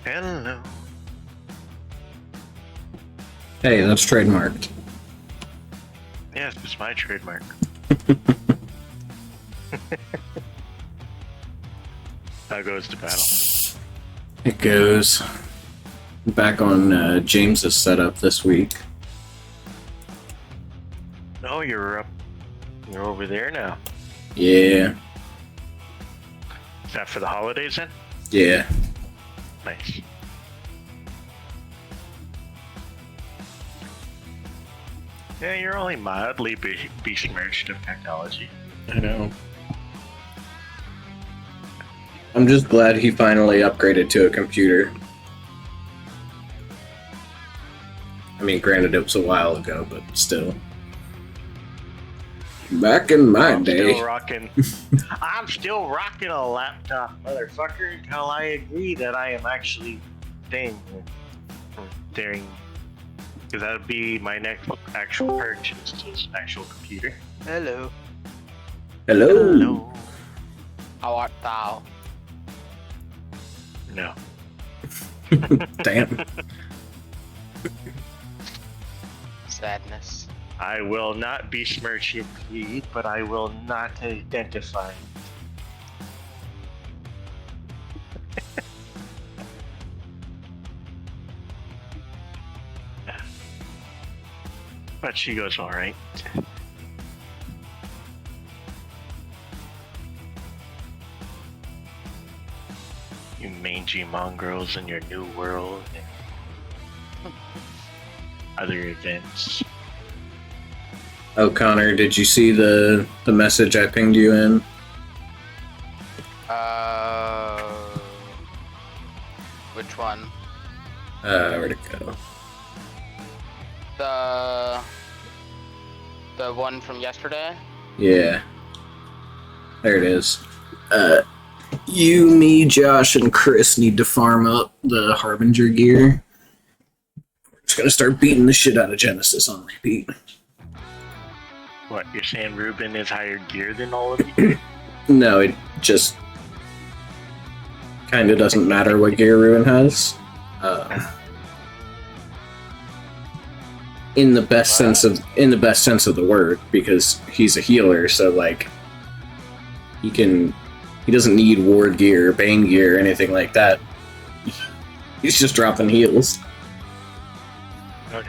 Hello. Hey, that's trademarked. Yes, it's my trademark. How goes the battle? It goes back on James's setup this week. Oh, you're up. You're over there now. Yeah, Is that for the holidays then? yeah. Nice. Yeah, you're only mildly besmirched of technology. I know. I'm just glad he finally upgraded to a computer. I mean, granted, it was a while ago, but still. Back in my day. I'm still rocking a laptop, motherfucker, until I agree that I am actually staying here. Because that would be my next actual purchase, is an actual computer. Hello. Hello. Hello. How art thou? No. Damn. Sadness. I will not besmirch your creed, but I will not identify. But she goes alright. You mangy mongrels in your new world and other events. Oh, Connor, did you see the message I pinged you in? Which one? Where'd it go? The one from yesterday? Yeah. There it is. You, me, Josh, and Chris need to farm up the Harbinger gear. We're just gonna start beating the shit out of Genesis on repeat. What, you're saying Ruben has higher gear than all of you? No, it just kind of doesn't matter what gear Ruben has. In the best sense of the word, because he's a healer, so like he doesn't need ward gear, bane gear, or anything like that. He's just dropping heals. Okay.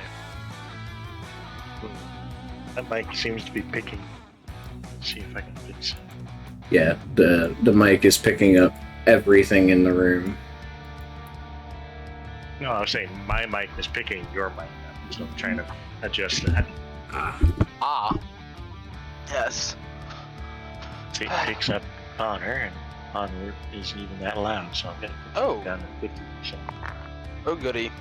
That mic seems to be picking. Let's see if I can fix it. Yeah, the mic is picking up everything in the room. No, I was saying my mic is picking your mic up, so I'm trying to adjust that. Ah. Yes. See, it picks up Connor, and Connor isn't even that loud, so I'm gonna put it down to 50%. Oh goody.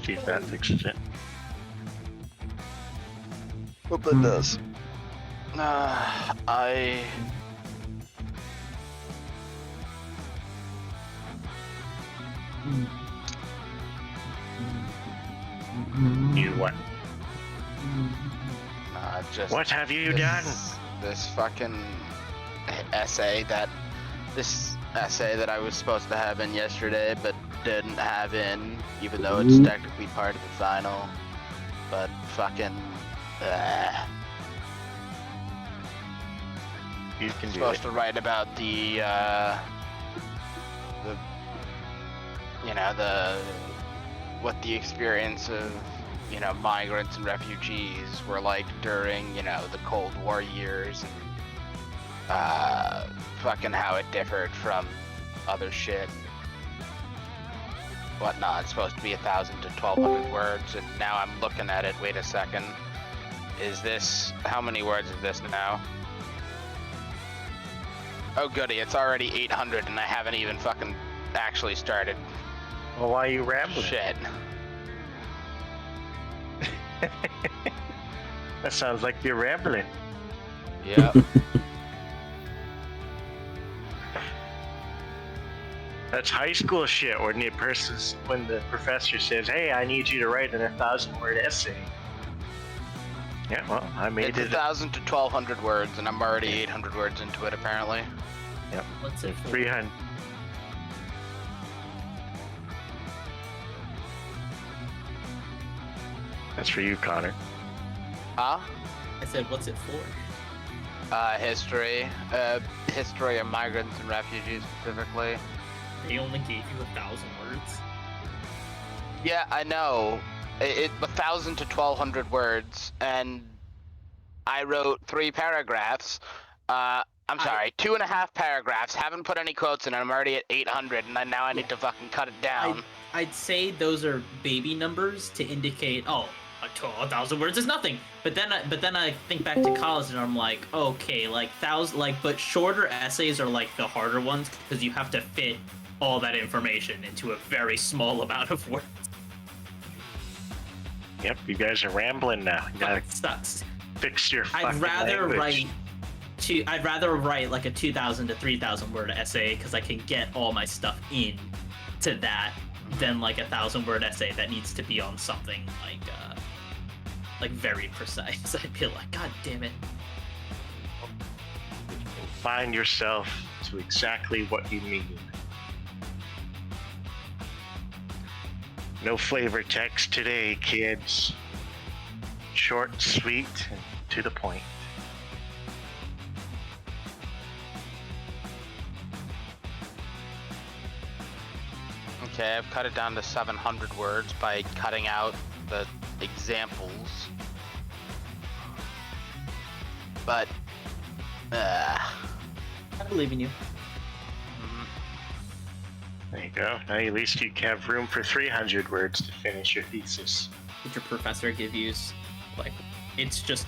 See if that fixes it. Hope that does. You what? Just What have you done? This fucking essay that I was supposed to have in yesterday, but didn't have in, even though it's technically part of the final. But fucking. You can do Supposed it. to write about the what the experience of migrants and refugees were like during the Cold War years, and fucking how it differed from other shit. whatnot. It's supposed to be 1,000 to 1,200 words, and now I'm looking at it. Wait a second. Is this... How many words is this now? Oh goody, it's already 800 and I haven't even fucking actually started. Well, why are you rambling? Shit. That sounds like you're rambling. Yep. That's high school shit when the professor says, "Hey, I need you to write an 1,000-word essay." Yeah, well, I made It's it. 1,000 to 1,200 words, and I'm already 800 words into it, apparently. Yep. What's it for? 300. That's for you, Connor. Huh? I said, what's it for? History. History of migrants and refugees, specifically. They only gave you 1,000 words. Yeah, I know. It 1,000 to 1,200 words, and I wrote 3 paragraphs. I'm sorry, 2.5 paragraphs. Haven't put any quotes in, and I'm already at 800, and now I need to fucking cut it down. I'd say those are baby numbers to indicate, oh, 1,000 words is nothing. But then I think back to college, and I'm like, okay, like but shorter essays are like the harder ones because you have to fit all that information into a very small amount of words. Yep, you guys are rambling now. You gotta It sucks. fix your fucking I'd rather language. write like a 2,000 to 3,000 word essay because I can get all my stuff in to that than like a 1,000-word essay that needs to be on something like very precise. I'd be like, God damn it. Find yourself to exactly what you need. No flavor text today, kids. Short, sweet, and to the point. Okay, I've cut it down to 700 words by cutting out the examples. But, I believe in you. There you go. Now at least you have room for 300 words to finish your thesis. Did your professor give you like, it's just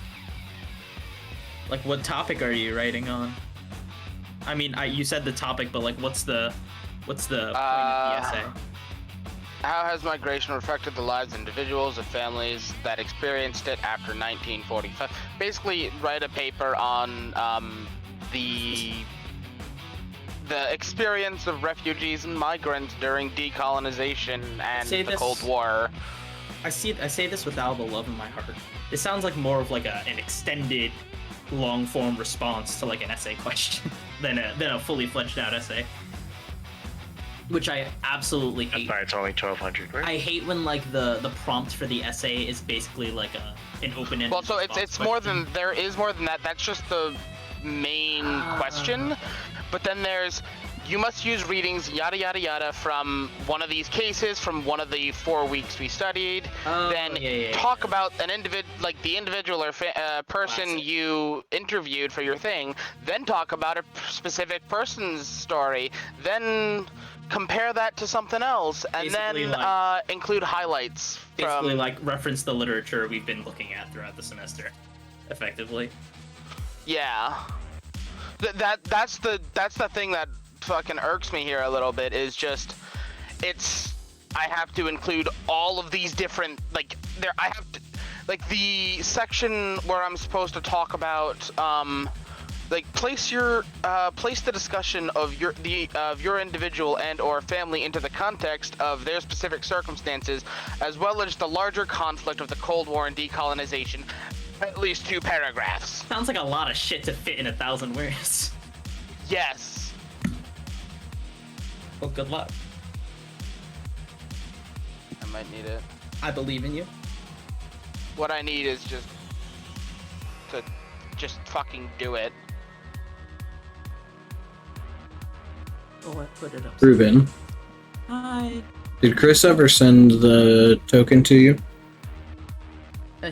like, what topic are you writing on? I mean, you said the topic, but like, what's the point of the essay? how has migration affected the lives of individuals and families that experienced it after 1945? Basically, write a paper on the experience of refugees and migrants during decolonization and the Cold War. I say this with all the love in my heart. It sounds like more of like an extended, long-form response to like an essay question than a fully fledged out essay, which I absolutely hate. That's why it's only 1,200 words. I hate when like the prompt for the essay is basically like an open-ended. Well, so it's more than, there is more than that. That's just the main question. But then there's, you must use readings, yada yada yada, from one of these cases, from one of the 4 weeks we studied. Talk about an the individual or person you interviewed for your thing. Then talk about a specific person's story. Then compare that to something else, and Basically, then include highlights. Basically, like reference the literature we've been looking at throughout the semester, effectively. Yeah. That's the thing that fucking irks me here a little bit, is just, I have to include all of these different, I have to, the section where I'm supposed to talk about, place the discussion of your individual and or family into the context of their specific circumstances, as well as the larger conflict of the Cold War and decolonization. At least 2 paragraphs. Sounds like a lot of shit to fit in 1,000 words. Yes. Well, good luck. I might need it. I believe in you. What I need is to fucking do it. Oh, I put it up. Ruben, Hi. did Chris ever send the token to you?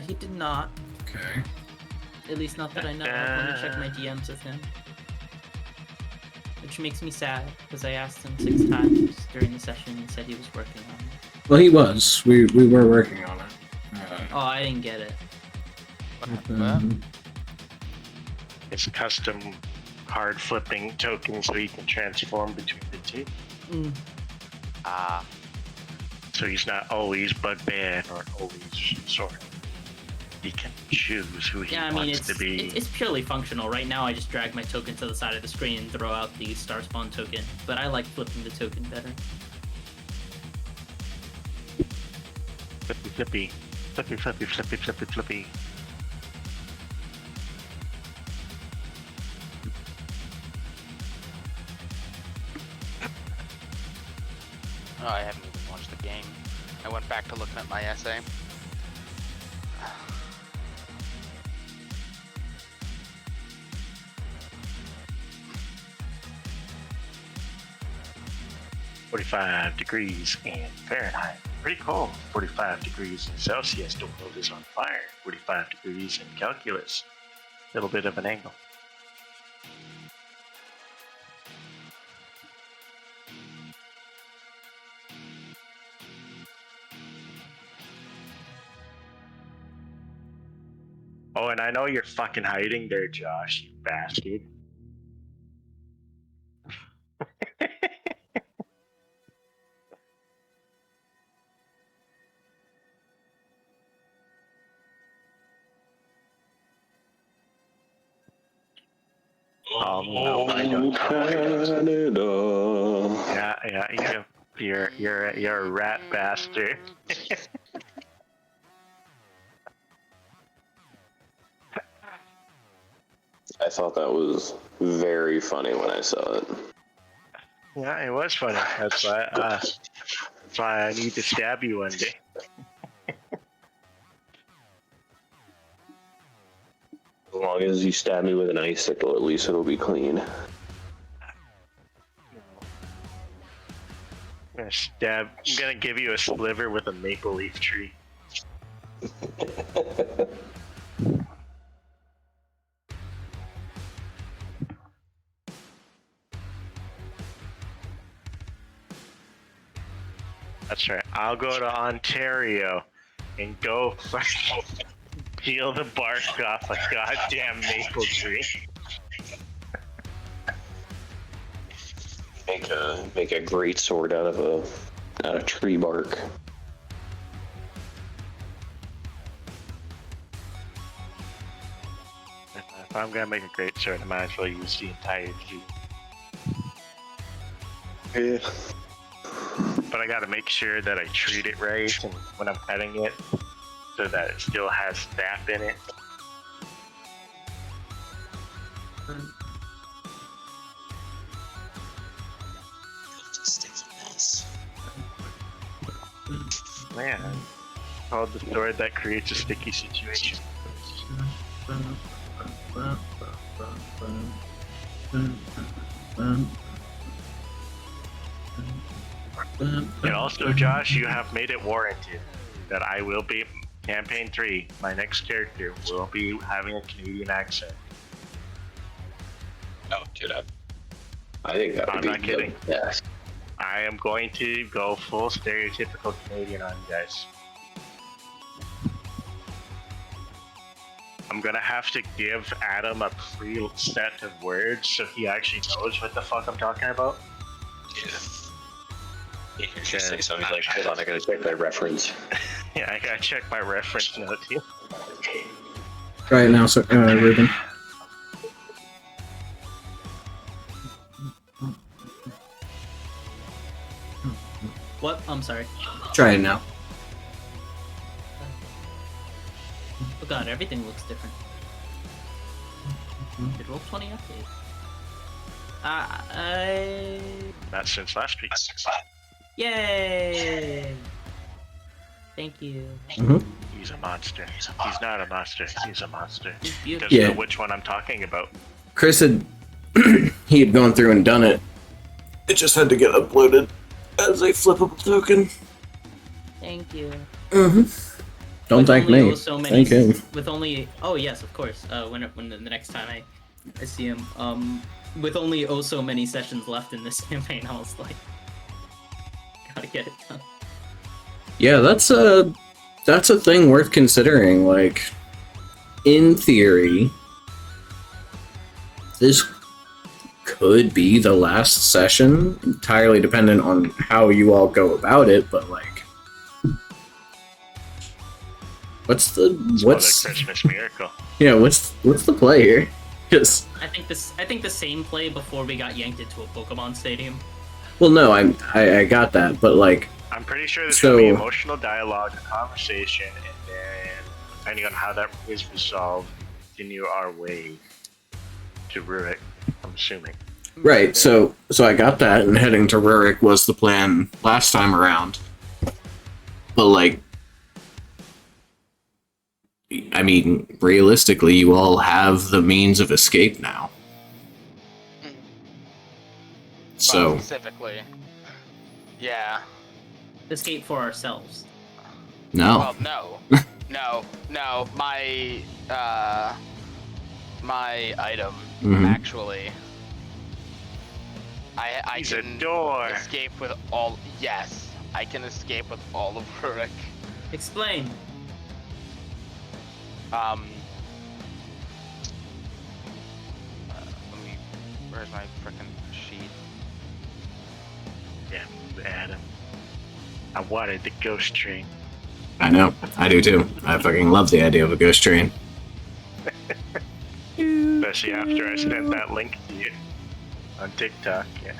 He did not. Okay. At least not that I know of. Let me check my DMs with him. which makes me sad because I asked him 6 times during the session and he said he was working on it. Well, he was. We were working on it. Oh, I didn't get it. What happened? It's a custom card flipping token so you can transform between the two. So he's not always Bugbear or always Sword. He can choose who he wants to be. It's purely functional. Right now, I just drag my token to the side of the screen and throw out the star spawn token. But I like flipping the token better. Flippy, flippy, flippy, flippy, flippy, flippy, flippy. Oh, I haven't even watched the game. I went back to looking at my essay. .45 degrees in Fahrenheit. Pretty cold. 45 degrees in Celsius. The world is on fire. 45 degrees in calculus. Little bit of an angle. Oh, and I know you're fucking hiding there, Josh, you bastard. No, I don't. Yeah, you're a rat bastard. I thought that was very funny when I saw it. Yeah, it was funny. That's why I need to stab you one day. As long as you stab me with an icicle, at least it'll be clean. I'm gonna give you a sliver with a maple leaf tree. That's right. I'll go to Ontario and go fucking peel the bark off a goddamn maple tree. Make a great sword out of tree bark. If I'm gonna make a great sword, I might as well use the entire tree. Yeah. But I gotta make sure that I treat it right and when I'm cutting it so that it still has sap in it. Man, called the sword that creates a sticky situation. And also, Josh, you have made it warranted that I will be campaign 3. My next character will be having a Canadian accent. Oh, dude, I think that would I'm be not kidding. Yes. I am going to go full stereotypical Canadian on you guys. I'm gonna have to give Adam a pre-set of words so he actually knows what the fuck I'm talking about. Yeah. You can just say something like, hold on, I gotta check my reference. Yeah, I gotta check my reference note here. Try it now, so, Ruben. What? I'm sorry. Try it now. Oh god, everything looks different. Did Roll20 update? Not since last week. Yay! Thank you. He's a monster. He's not a monster. He's a monster. He's beautiful. Doesn't Yeah. know which one I'm talking about. Chris had he had gone through and done it. It just had to get uploaded as a flippable token. Thank you. Don't With thank only me. so many Thank him. With only, oh yes, of course. When the next time I I see him. With only oh so many sessions left in this campaign, I was like, gotta get it done. Yeah, that's a thing worth considering. Like, in theory, this could be the last session, entirely dependent on how you all go about it. But like, what's Called a Christmas miracle. what's the play here? Because I think the same play before we got yanked into a Pokemon Stadium. well, no, I got that, but like, I'm pretty sure there's So- gonna be emotional dialogue, a conversation, and then depending on how that is resolved, continue our way to Rurik. I'm assuming. right. So I got that, and heading to Rurik was the plan last time around. But like, I mean, realistically, you all have the means of escape now. So, Well, specifically. Yeah. Escape for ourselves. no. Well, no. no. My item, Mhm. actually. I He's a can door. escape with all. Yes, I can escape with all of Rurik. Explain. Let me. Where's my frickin' sheet? Yeah, Adam. I wanted the ghost train. I know. I do too. I fucking love the idea of a ghost train. Especially after I sent that link to you on TikTok. Yeah.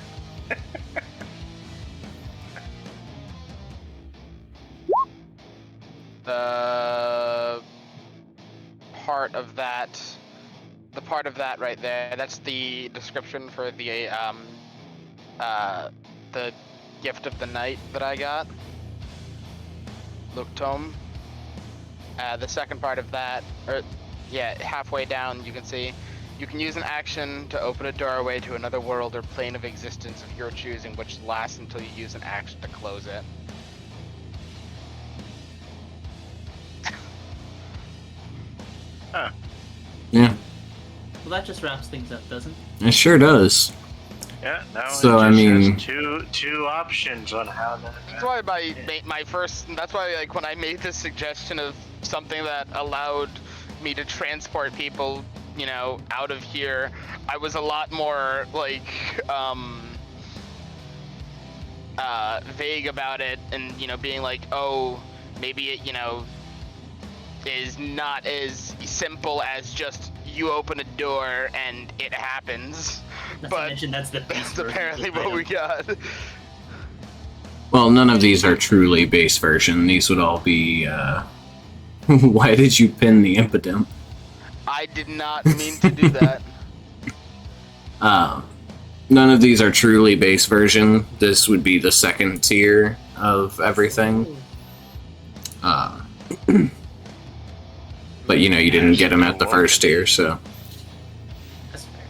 The part of that right there, that's the description for the gift of the night that I got. Look tome. The second part of that, halfway down you can see, you can use an action to open a doorway to another world or plane of existence of your choosing, which lasts until you use an action to close it. Huh. Yeah, Well, that just wraps things up, doesn't it? it sure does. Yeah. Now So, it I just mean- has two options on how to. That's why my first. That's why, like, when I made this suggestion of something that allowed me to transport people, out of here, I was a lot more like vague about it, and being like, oh, maybe it is not as simple as just you open a door and it happens. Not to But mention that's the base that's version of apparently the what we item. got. Well, none of these are truly base version. These would all be, why did you pin the impidimp? I did not mean to do that. None of these are truly base version. This would be the second tier of everything. But you didn't get them at the first tier, so. That's fair.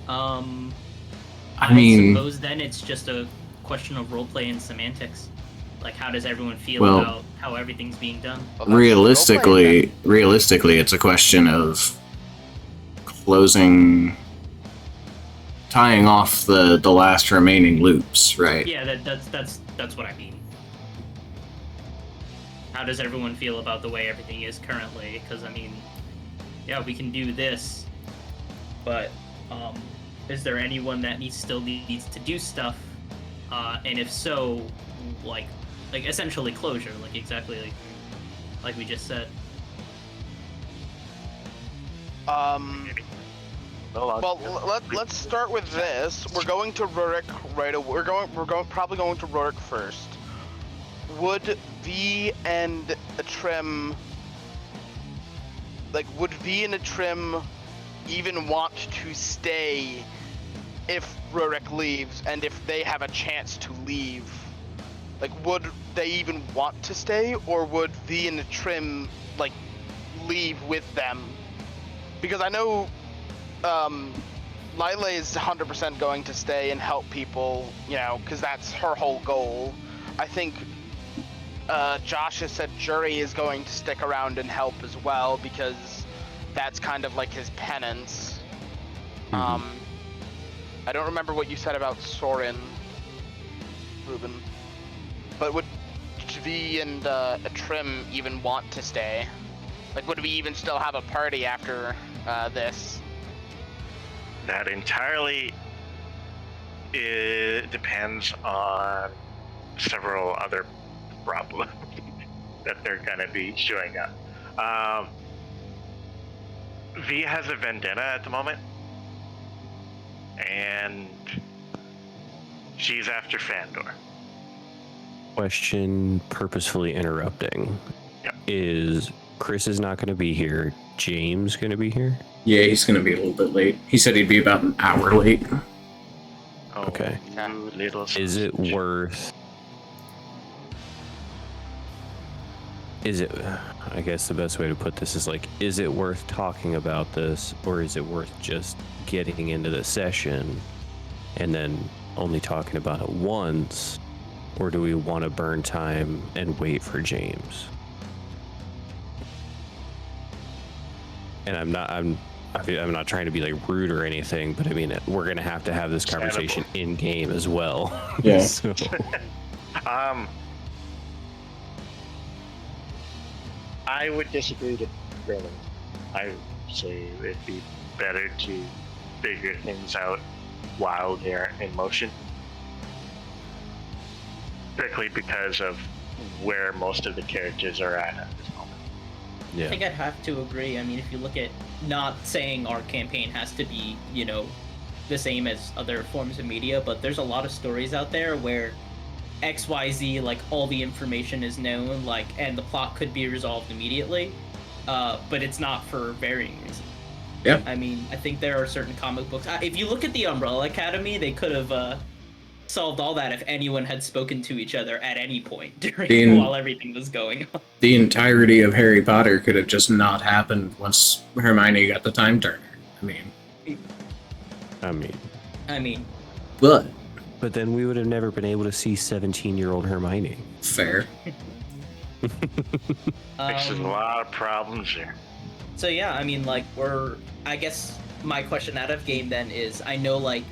I mean, suppose then it's just a question of roleplay and semantics. Like, how does everyone feel Well- about how everything's being done? Well, that's roleplay then. realistically, it's a question of tying off the last remaining loops, right? Yeah, that's what I mean. How does everyone feel about the way everything is currently? Because, I mean, yeah, we can do this, but is there anyone that still needs to do stuff? And if so, like essentially closure, like exactly like we just said. Well, let's start with this. We're going to Rurik right away. We're probably going to Rurik first. Would V and a Trim, would V and a Trim even want to stay if Rurik leaves, and if they have a chance to leave? Would they even want to stay, or would V and the Trim leave with them? Because I know Lila is 100% going to stay and help people, because that's her whole goal. I think Josh has said Jury is going to stick around and help as well, because that's kind of like his penance. I don't remember what you said about Soren, Ruben. But would V and Trim even want to stay? Like, would we even still have a party after this? That entirely depends on several other problems that they're gonna be showing up. V has a vendetta at the moment, and she's after Fandor. Question purposefully interrupting. Yep. Is Chris is not going to be here? James going to be here? Yeah, he's gonna be a little bit late. He said he'd be about an hour late. Oh, Okay. you little Is it sausage. worth? Is it? I guess the best way to put this is like, is it worth talking about this, or is it worth just getting into the session and then only talking about it once, or do we want to burn time and wait for James? And I'm not trying to be like rude or anything, but I mean, we're gonna have to have this conversation in game as well. Yeah. So, I would disagree with Roman. I would say it'd be better to figure things out while they're in motion. Strictly because of where most of the characters are at this moment. yeah. I think I'd have to agree. I mean, if you look at, not saying our campaign has to be, the same as other forms of media, but there's a lot of stories out there where XYZ, like, all the information is known, like, and the plot could be resolved immediately, but it's not for varying reasons. Yeah. I mean, I think there are certain comic books. If you look at the Umbrella Academy, they could have solved all that if anyone had spoken to each other at any point while everything was going on. The entirety of Harry Potter could have just not happened once Hermione got the time turner. I mean, But then we would have never been able to see 17-year-old Hermione. fair. Fixes a lot of problems there. So yeah, I mean, like, I guess my question out of game then is, I know, like,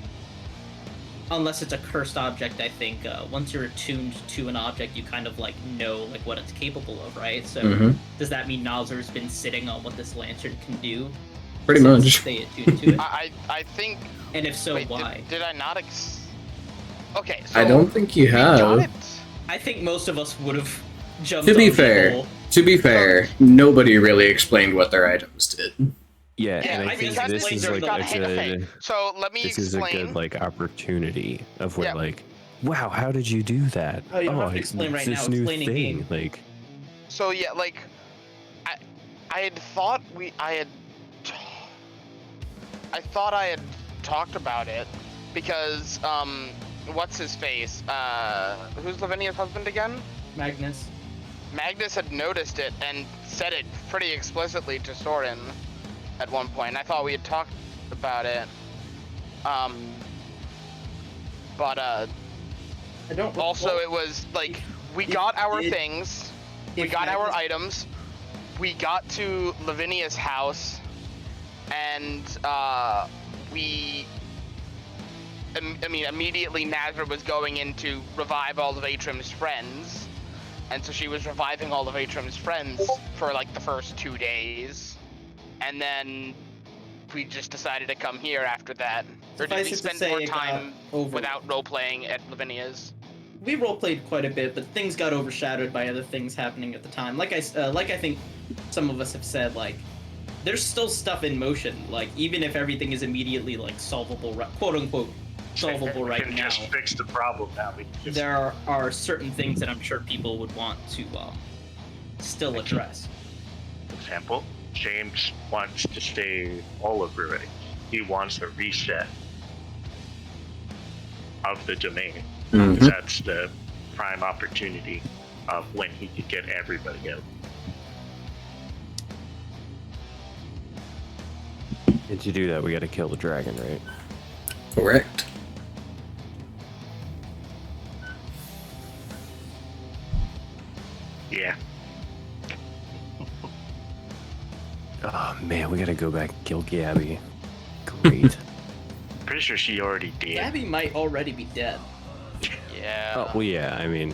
unless it's a cursed object, I think once you're attuned to an object, you kind of like know like what it's capable of, right? So does that mean Nalzur's been sitting on what this lantern can do? Pretty since much. they attuned to it? I think. And if so, Wait, why? Did I not? Okay. So I don't think you we got have. it. I think most of us would have jumped. To be on the fair, whole- nobody really explained what their items did. Yeah, Yeah, and I I think think this that's is like like the- a Okay. good. So let me This is a explain. good like opportunity of where Yeah. like, wow, how did you do that? Oh, you don't have to explain right this now, new explain in thing, game. like. So yeah, like, I had thought I thought I had talked about it because what's his face? Who's Lavinia's husband again? Magnus. Magnus had noticed it and said it pretty explicitly to Soren at one point. I thought we had talked about it. But I don't. also it was like we got our if- things, we if got our Magnus- items, we got to Lavinia's house, and immediately Nazra was going in to revive all of Atrim's friends, and so she was reviving all of Atrim's friends for like the first 2 days, and then we just decided to come here after that. Or did Suffice we it to spend say more it got time over- without role-playing at Lavinia's? We roleplayed quite a bit, but things got overshadowed by other things happening at the time. Like I think some of us have said, like, there's still stuff in motion. Like, even if everything is immediately like solvable, quote unquote, solvable We right can now, just fix the problem now. We can just there are certain things that I'm sure people would want to still address. For example, James wants to stay all of Ruined. He wants a reset of the domain. Mhm. That's the prime opportunity of when he could get everybody out. And to do that, we got to kill the dragon, right? Correct. Yeah. Oh man, we got to go back and kill Gabby. Great. pretty sure she already did. Gabby might already be dead. Yeah. Oh, well, yeah, I mean,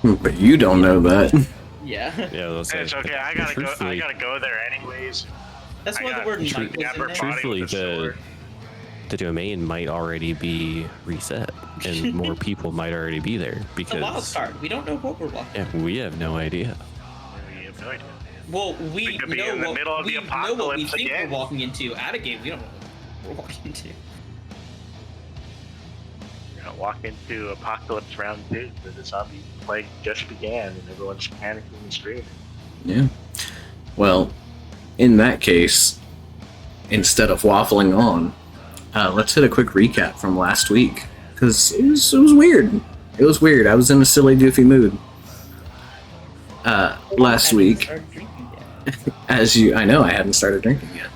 But you don't know that. Yeah. yeah, let's say, It's okay. I gotta go. I truthfully- gotta go there anyways. That's I why the got word to might stab was her in there. body Truthfully, with a sword. the domain might already be reset, and more people might already be there It's a wild because card. We don't know what we're walking. yeah, we have no idea. We have no idea. Well, we could be know in the what middle of the we know what we apocalypse think again. we're walking into. At a game, we don't know what we're walking into. You're gonna walk into Apocalypse Round 2 where the zombie plague just began and everyone's panicking and screaming. Yeah. Well, in that case, instead of waffling on, let's hit a quick recap from last week because it was weird. It was weird. I was in a silly, goofy mood. Last Haven't week, started drinking yet. I know I hadn't started drinking yet.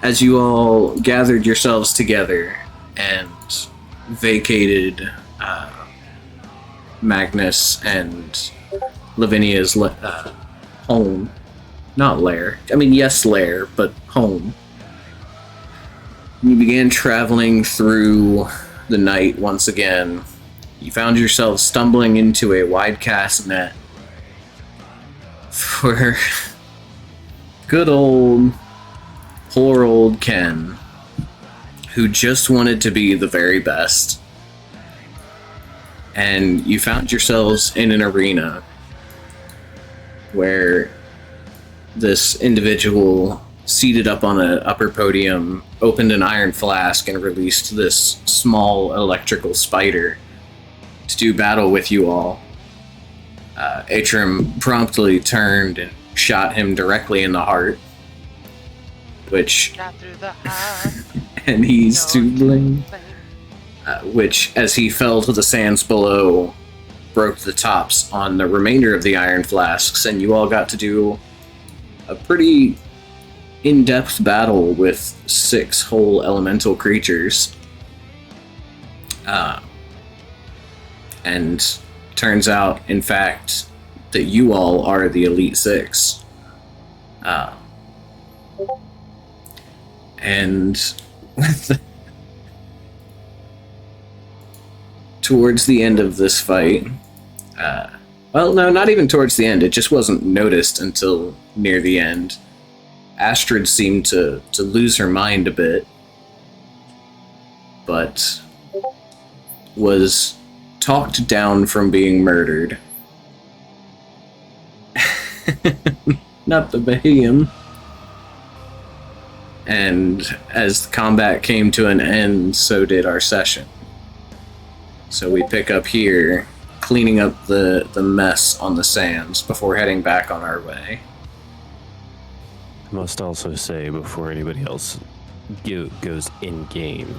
As you all gathered yourselves together and vacated Magnus and Lavinia's home, not lair. I mean, yes, lair, but home. You began traveling through the night once again. You found yourselves stumbling into a wide cast net for good old, poor old Ken, who just wanted to be the very best. And you found yourselves in an arena where this individual seated up on an upper podium opened an iron flask and released this small electrical spider to do battle with you all. Atrim promptly turned and shot him directly in the heart, which Shot through the heart. and he's to blame. Which, as he fell to the sands below, broke the tops on the remainder of the iron flasks, and you all got to do a pretty in-depth battle with 6 whole elemental creatures. And turns out, in fact, that you all are the Elite 6. And towards the end of this fight, well, no, not even towards the end, it just wasn't noticed until near the end. Astrid seemed to lose her mind a bit, but was talked down from being murdered. Not the Bahamian. And as the combat came to an end, so did our session. So we pick up here, cleaning up the mess on the sands before heading back on our way. I must also say, before anybody else goes in-game,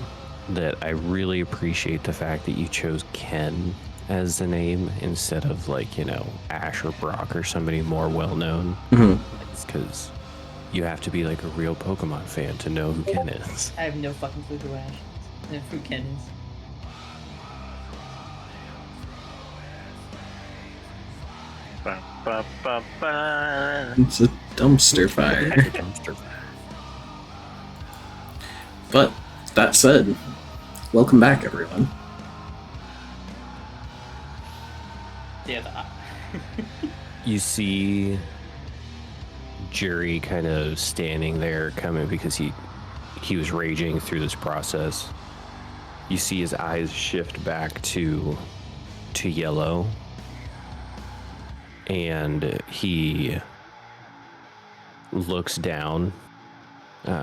that I really appreciate the fact that you chose Ken as the name instead of, like, you know, Ash or Brock or somebody more well-known. Mm-hmm. It's because you have to be, like, a real Pokemon fan to know who Ken is. I have no fucking clue who Ash is and who Ken is. Ba, ba, ba, ba. It's a dumpster fire. But, that said, welcome back, everyone. Yeah, You see Jerry kind of standing there coming because he was raging through this process. You see his eyes shift back to yellow, and he looks down.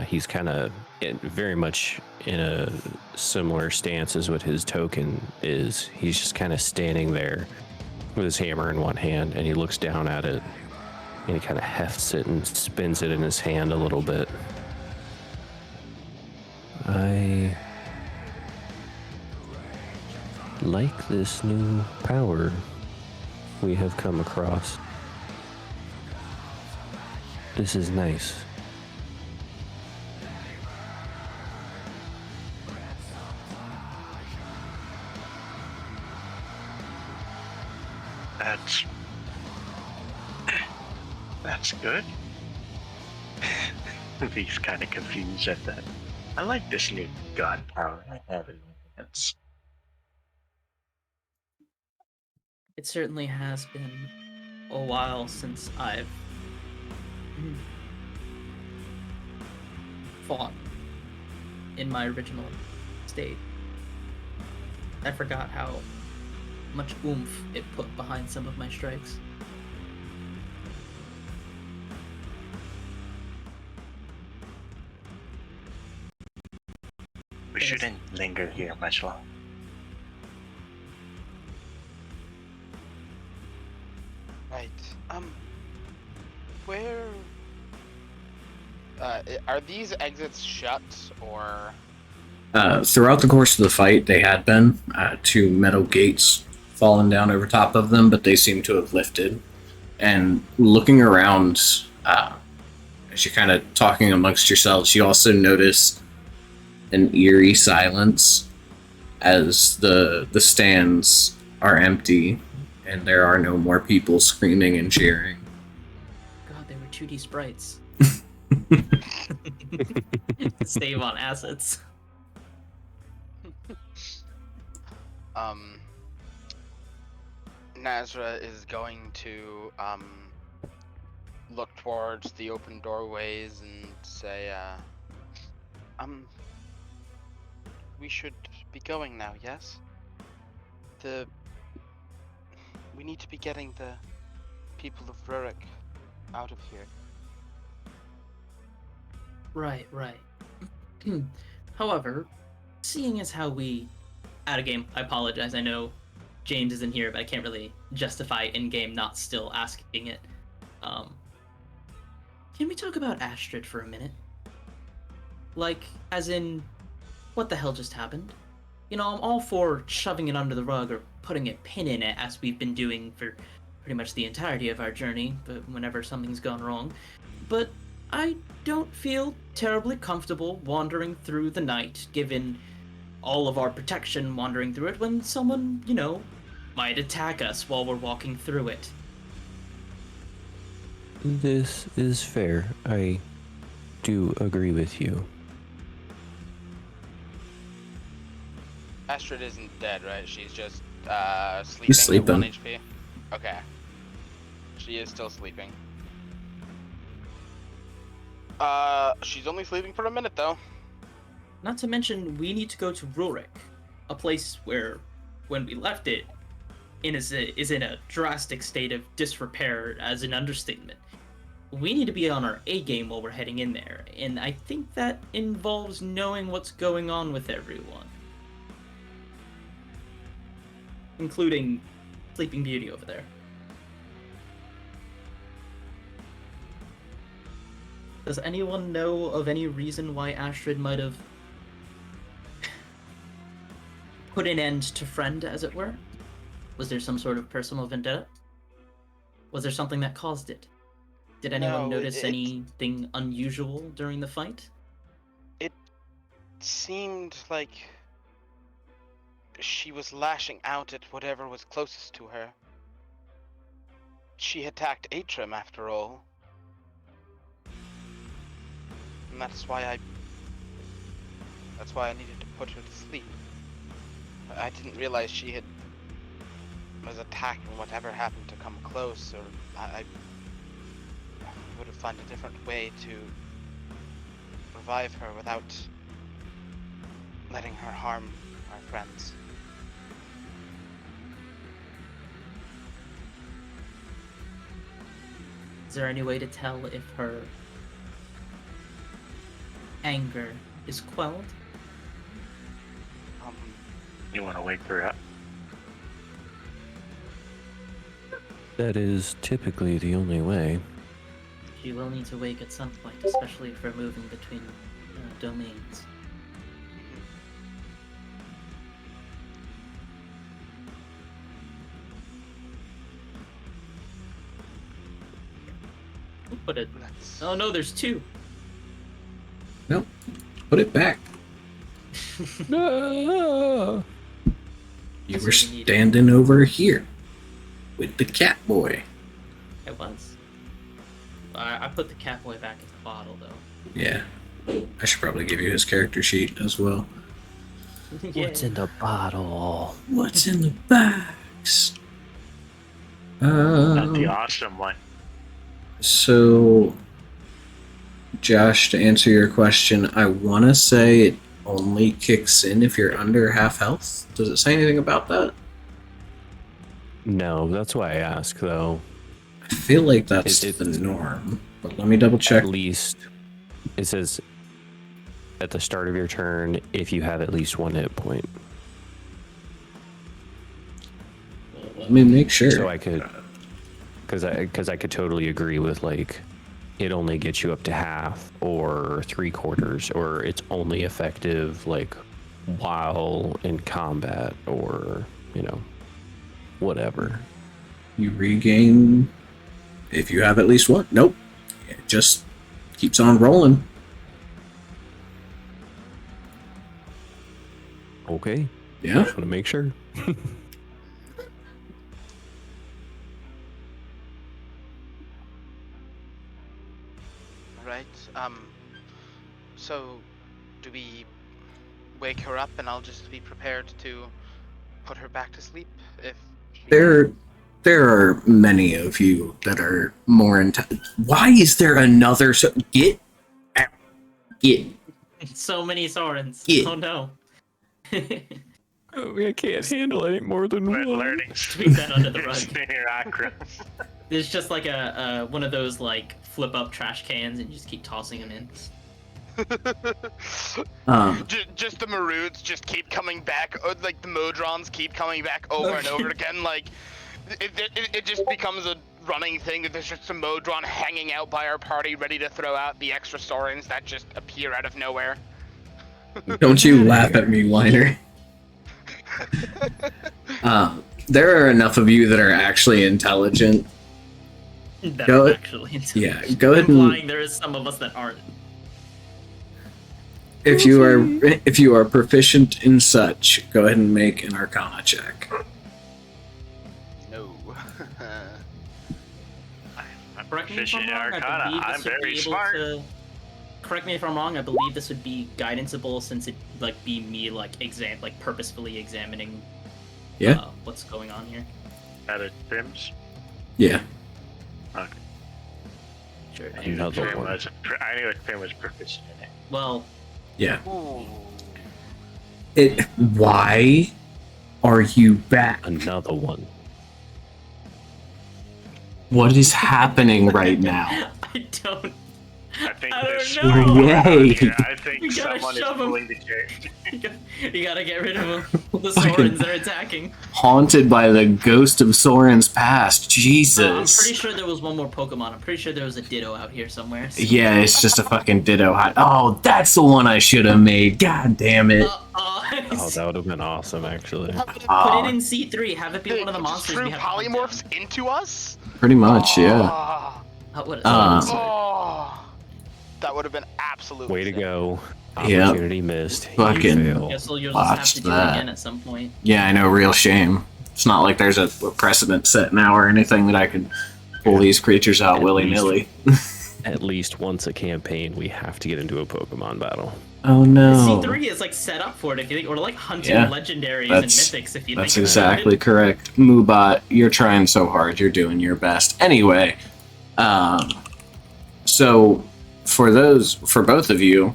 He's kind of very much in a similar stance as what his token is. He's just kind of standing there with his hammer in one hand, and he looks down at it, and he kind of hefts it and spins it in his hand a little bit. I like this new power we have come across. This is nice. That's good. He's kind of confused at that. I like this new god power I have in my hands. It certainly has been a while since I've fought in my original state. I forgot how much oomph it put behind some of my strikes. We shouldn't linger here much longer. Right. Where? Are these exits shut or? Throughout the course of the fight, they had been two metal gates fallen down over top of them, but they seem to have lifted. And looking around, as you're kind of talking amongst yourselves, you also notice an eerie silence as the stands are empty and there are no more people screaming and cheering. God, they were 2D sprites. Save on assets. Nazra is going to look towards the open doorways and say, we should be going now, yes? We need to be getting the people of Rurik out of here. Right. However, seeing as how we... Out of game, I apologize. I know James isn't here, but I can't really justify in-game not still asking it. Can we talk about Astrid for a minute? Like, as in, what the hell just happened? You know, I'm all for shoving it under the rug or putting a pin in it, as we've been doing for pretty much the entirety of our journey, but whenever something's gone wrong. But I don't feel terribly comfortable wandering through the night, given all of our protection wandering through it, when someone, you know, might attack us while we're walking through it. This is fair. I do agree with you. Astrid isn't dead, right? She's just sleeping She's sleeping. at 1 HP? Okay. She is still sleeping. She's only sleeping for a minute, though. Not to mention, we need to go to Rurik, a place where, when we left it, is in a drastic state of disrepair as an understatement. We need to be on our A game while we're heading in there, and I think that involves knowing what's going on with everyone. Including Sleeping Beauty over there. Does anyone know of any reason why Astrid might have put an end to Friend, as it were? Was there some sort of personal vendetta? Was there something that caused it? Did anyone notice anything unusual during the fight? It seemed like she was lashing out at whatever was closest to her. She attacked Atrim, after all. And that's why I needed to put her to sleep. I didn't realize she was attacking whatever happened to come close, or I would have found a different way to revive her without letting her harm our friends. Is there any way to tell if her anger is quelled? You want to wake her up? That is typically the only way. She will need to wake at some point, especially if we're moving between domains. Who put it? Oh no, there's two. Nope. Put it back. No. You were standing over here with the cat boy. It was. I put the cat boy back in the bottle, though. Yeah. I should probably give you his character sheet as well. What's in the bottle? What's in the box? Not the awesome one. So, Josh, to answer your question, I want to say it only kicks in if you're under half health. Does it say anything about that? No, that's why I ask though. I feel like that's It- the norm, but let me double check. At least it says at the start of your turn if you have at least 1 hit point. Let me make sure. So I could, because I could totally agree with like, it only gets you up to half or 3/4, or it's only effective like while in combat, or whatever. You regain if you have at least one. Nope. It just keeps on rolling. Okay, Yeah. just want to make sure. Right. So, do we wake her up and I'll just be prepared to put her back to sleep if she... There are many of you that are more Why is there another? Get out. Get. So many Sorens. Yeah. Oh no. Oh, I can't handle any more than We're one. learning. Sweep that under the rug. Spinner Akra. There's just like a one of those like flip up trash cans and you just keep tossing them in. Just the Maroods just keep coming back, like the Modrons keep coming back over and over again, like it just becomes a running thing that there's just a Modron hanging out by our party ready to throw out the extra Saurons that just appear out of nowhere. Don't you laugh at me, whiner. There are enough of you that are actually intelligent. That Go- are actually Yeah, go ahead and implying there is some of us that aren't. if you are proficient in such, go ahead and make an Arcana check. No. I'm Correct me if proficient I'm in wrong. I Arcana. believe I'm this would very be able smart. to. Correct me if I'm wrong. I believe this would be guidanceable since it like be me like purposefully examining. Yeah. What's going on here? At a Trims. Yeah. Okay. Sure. I knew Another Trim one. was Trim was proficient in it. Well, Yeah. Ooh. Why are you back? Another one. What is happening right now? I don't. I think I don't there's know. someone around Yay. here. I think You gotta someone is shove 'em. pulling the chair. You gotta get rid of them. The Fucking- Sorens that are attacking. Haunted by the ghost of Soren's past. I'm Jesus. pretty sure there was one more Pokemon. I'm pretty sure there was a Ditto out here somewhere. Yeah, it's just a fucking Ditto hot. Oh, that's the one I should have made. God damn it. Oh, that would have been awesome, actually. Put it Aw, in C3. Have it be one of the monsters True we have to hunt polymorphs down. into us? pretty much, yeah. Oh, That would that would have been absolutely Way to sick. go. Yeah. Opportunity missed. You Fucking- fail. Guess you'll just have Watch to do that. it again at some point. Yeah, I know, real shame. It's not like there's a precedent set now or anything that I could pull these creatures out At willy-nilly. At least once a campaign, we have to get into a Pokemon battle. Oh no. C3 is like set up for it if you think, or like hunting Yeah, legendaries and that's- mythics if you That's think exactly about correct. Moobot, you're trying so hard. You're doing your best. Anyway, so for both of you,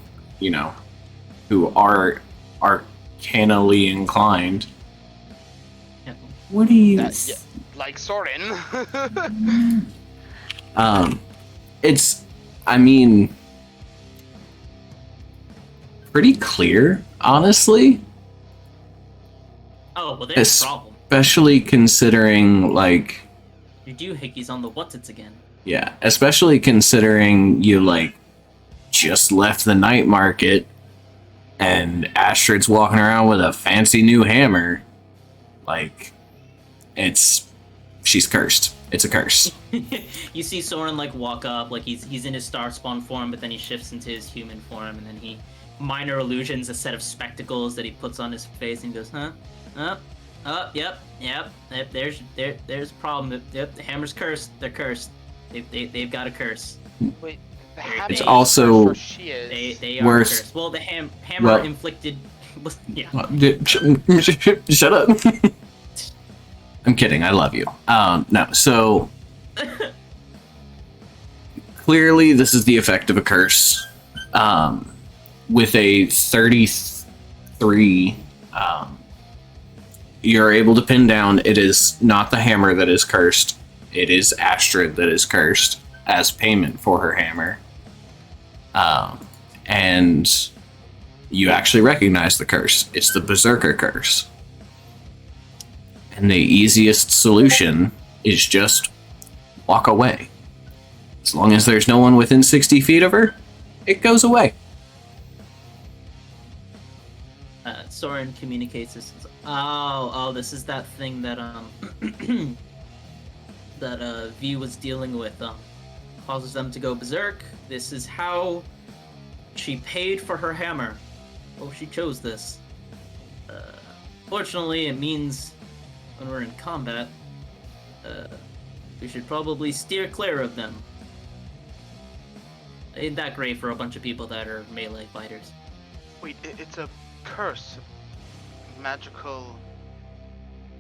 who are arcanally inclined, it. what do you? That- yeah, like Soren. It's, I mean, pretty clear, honestly. Oh, well, there's a problem. Especially considering, like, Your doohickeys on the what's its again. yeah, especially considering you, like, just left the night market and Astrid's walking around with a fancy new hammer. Like, she's cursed. It's a curse. You see Soren like walk up, like he's in his star spawn form, but then he shifts into his human form, and then he minor illusions a set of spectacles that he puts on his face and goes, huh? Yep. There's a problem. Yep, the hammer's cursed. They're cursed. They've got a curse. Wait, The Very hammer It's is also where she is. They are Worse. cursed. Well, the hammer Well- inflicted. Yeah. Shut up. I'm kidding. I love you. No. So clearly, this is the effect of a curse. With a 33, you're able to pin down. It is not the hammer that is cursed. It is Astrid that is cursed as payment for her hammer. And you actually recognize the curse. It's the Berserker curse. And the easiest solution is just walk away. As long as there's no one within 60 feet of her, it goes away. Soren communicates this. Oh, this is that thing that that V was dealing with. Causes them to go berserk. This is how she paid for her hammer. Oh, she chose this. Fortunately, it means when we're in combat, we should probably steer clear of them. Ain't that great for a bunch of people that are melee fighters. Wait, it's a curse. Magical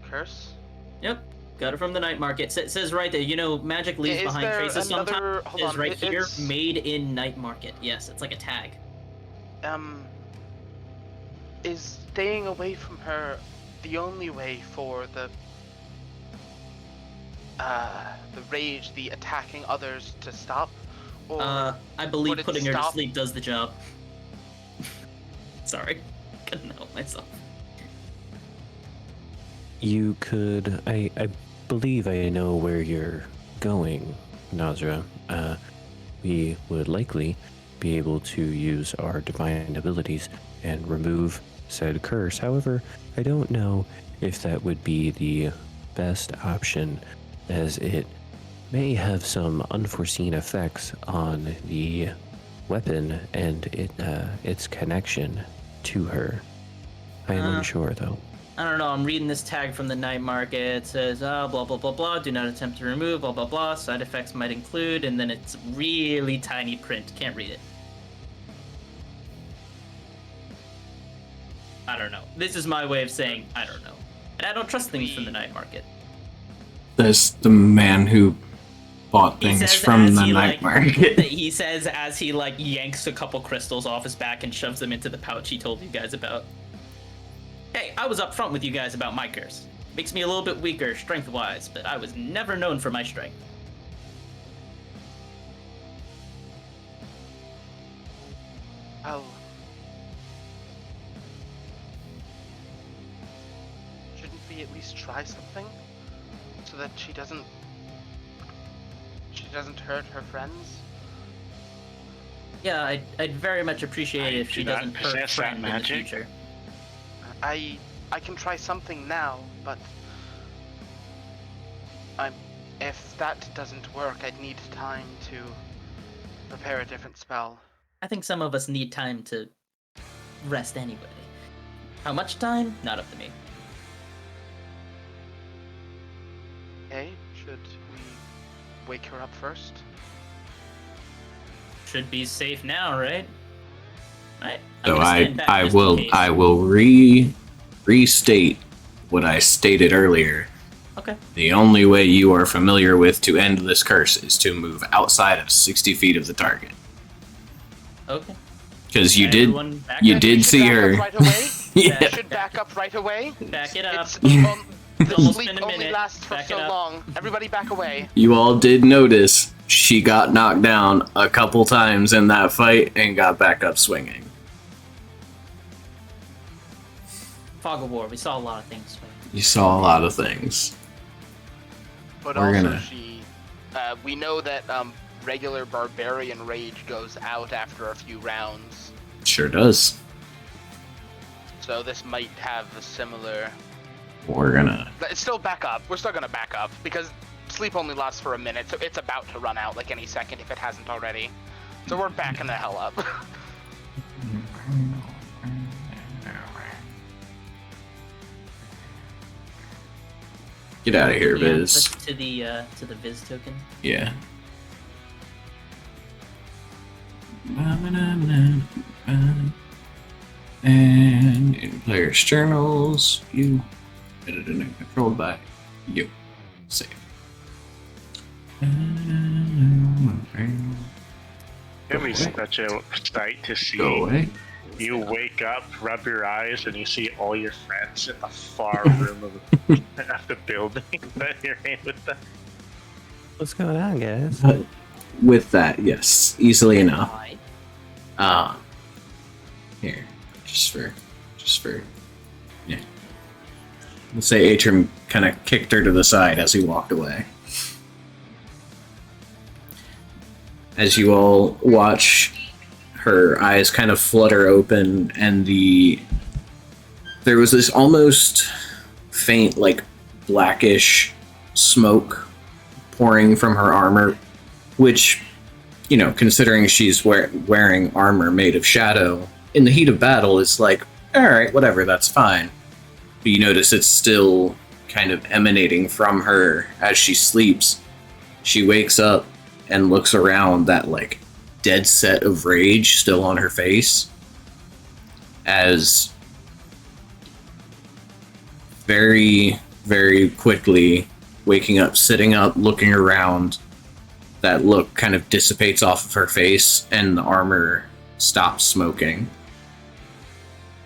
curse? Yep, got it from the night market. Says right there, magic leaves Is behind there traces another- sometimes. hold It on, says right here, it's- made in night market. Yes, it's like a tag. Is staying away from her the only way for the rage, the attacking others to stop? Or I believe would it putting her to stop- sleep does the job. Sorry, couldn't help myself. You could. I believe I know where you're going, Nazra. We would likely be able to use our divine abilities and remove said curse. However, I don't know if that would be the best option, as it may have some unforeseen effects on the weapon and its connection to her. I am unsure, though. I don't know, I'm reading this tag from the night market. It says, blah, blah, blah, blah, do not attempt to remove, blah, blah, blah. Side effects might include, and then it's really tiny print. Can't read it. I don't know. This is my way of saying, I don't know. And I don't trust things from the night market. There's the man who bought He things says from as the he, night like- market. He says as he, yanks a couple crystals off his back and shoves them into the pouch he told you guys about. Hey, I was up front with you guys about my curse. Makes me a little bit weaker strength-wise, but I was never known for my strength. Well, shouldn't we at least try something so that she doesn't hurt her friends? Yeah, I'd very much appreciate it if she do not doesn't hurt possess that friends in the magic. future. I can try something now, but if that doesn't work, I'd need time to prepare a different spell. I think some of us need time to rest anyway. How much time? Not up to me. Okay, should we wake her up first? Should be safe now, right? Right. So I will restate what I stated earlier. Okay. The only way you are familiar with to end this curse is to move outside of 60 feet of the target. Okay. Because you Everyone back you up. did We should see back her. up right away? Yeah. We should back up right away? Back it up. The almost sleep been a only minute. lasts for Back so it up. long. Everybody back away. You all did notice she got knocked down a couple times in that fight and got back up swinging. Fog of War. We saw a lot of things. You saw a lot of things. But We're also gonna- we know that regular barbarian rage goes out after a few rounds. Sure does. So this might have a similar... We're gonna... But it's still back up. We're still gonna back up because sleep only lasts for a minute, so it's about to run out like any second if it hasn't already. So we're backing the hell up. Get out of here, Yeah, Viz. to the Viz token. Yeah. And in player's journals, you edited and controlled by you. Save. It'd be such a sight to see. Go away. You wake up, rub your eyes, and you see all your friends in the far room of the building that you're in with them. What's going on, guys? With that, yes, easily enough. Here, just for, yeah. Let's say Atrim kind of kicked her to the side as he walked away. As you all watch her eyes kind of flutter open, and there was this almost faint, like, blackish smoke pouring from her armor, which, you know, considering she's wearing armor made of shadow, in the heat of battle, it's like, alright, whatever, that's fine. But you notice it's still kind of emanating from her as she sleeps. She wakes up and looks around, that, like, dead set of rage still on her face, as very, very quickly waking up, sitting up, looking around, that look kind of dissipates off of her face, and the armor stops smoking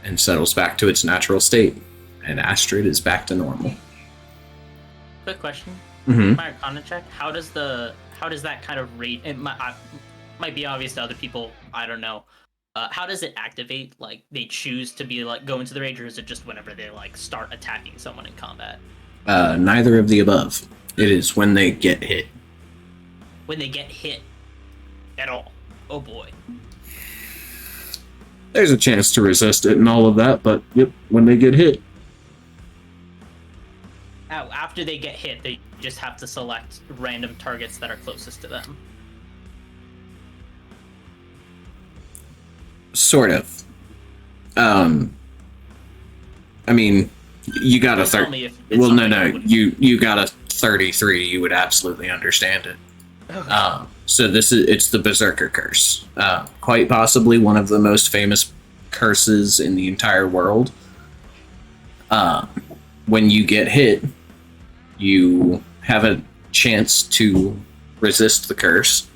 and settles back to its natural state, and Astrid is back to normal. Quick question. Mm-hmm. My Arcana check. How does that kind of rate? It might be obvious to other people. I don't know. How does it activate? Like, they choose to be like go into the rage, or is it just whenever they like start attacking someone in combat? Neither of the above. It is when they get hit. When they get hit, at all. Oh boy. There's a chance to resist it and all of that, but yep, when they get hit. After they get hit, they just have to select random targets that are closest to them. Sort of. I mean, you got a 30. Well, no. You got a 33. You would absolutely understand it. Okay. So it's the Berserker Curse. Quite possibly one of the most famous curses in the entire world. When you get hit, you have a chance to resist the curse.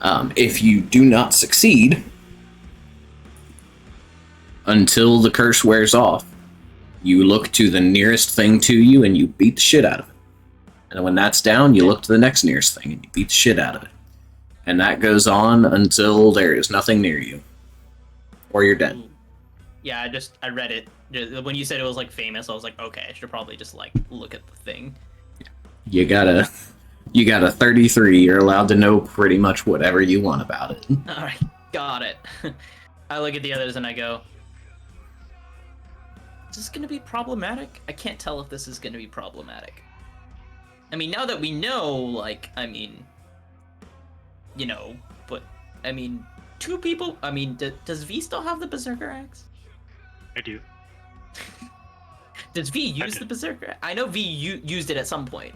If you do not succeed, until the curse wears off, you look to the nearest thing to you and you beat the shit out of it. And when that's down, you look to the next nearest thing and you beat the shit out of it. And that goes on until there is nothing near you. Or you're dead. Yeah, I read it. When you said it was like famous, I was like, okay, I should probably just like look at the thing. You got a 33. You're allowed to know pretty much whatever you want about it. Alright, got it. I look at the others and I go, is this gonna be problematic? I can't tell if this is gonna be problematic. I mean, now that we know, like, I mean, you know, but, I mean, two people, I mean, does V still have the Berserker Axe? I do. Does V use the Berserker? I know V used it at some point.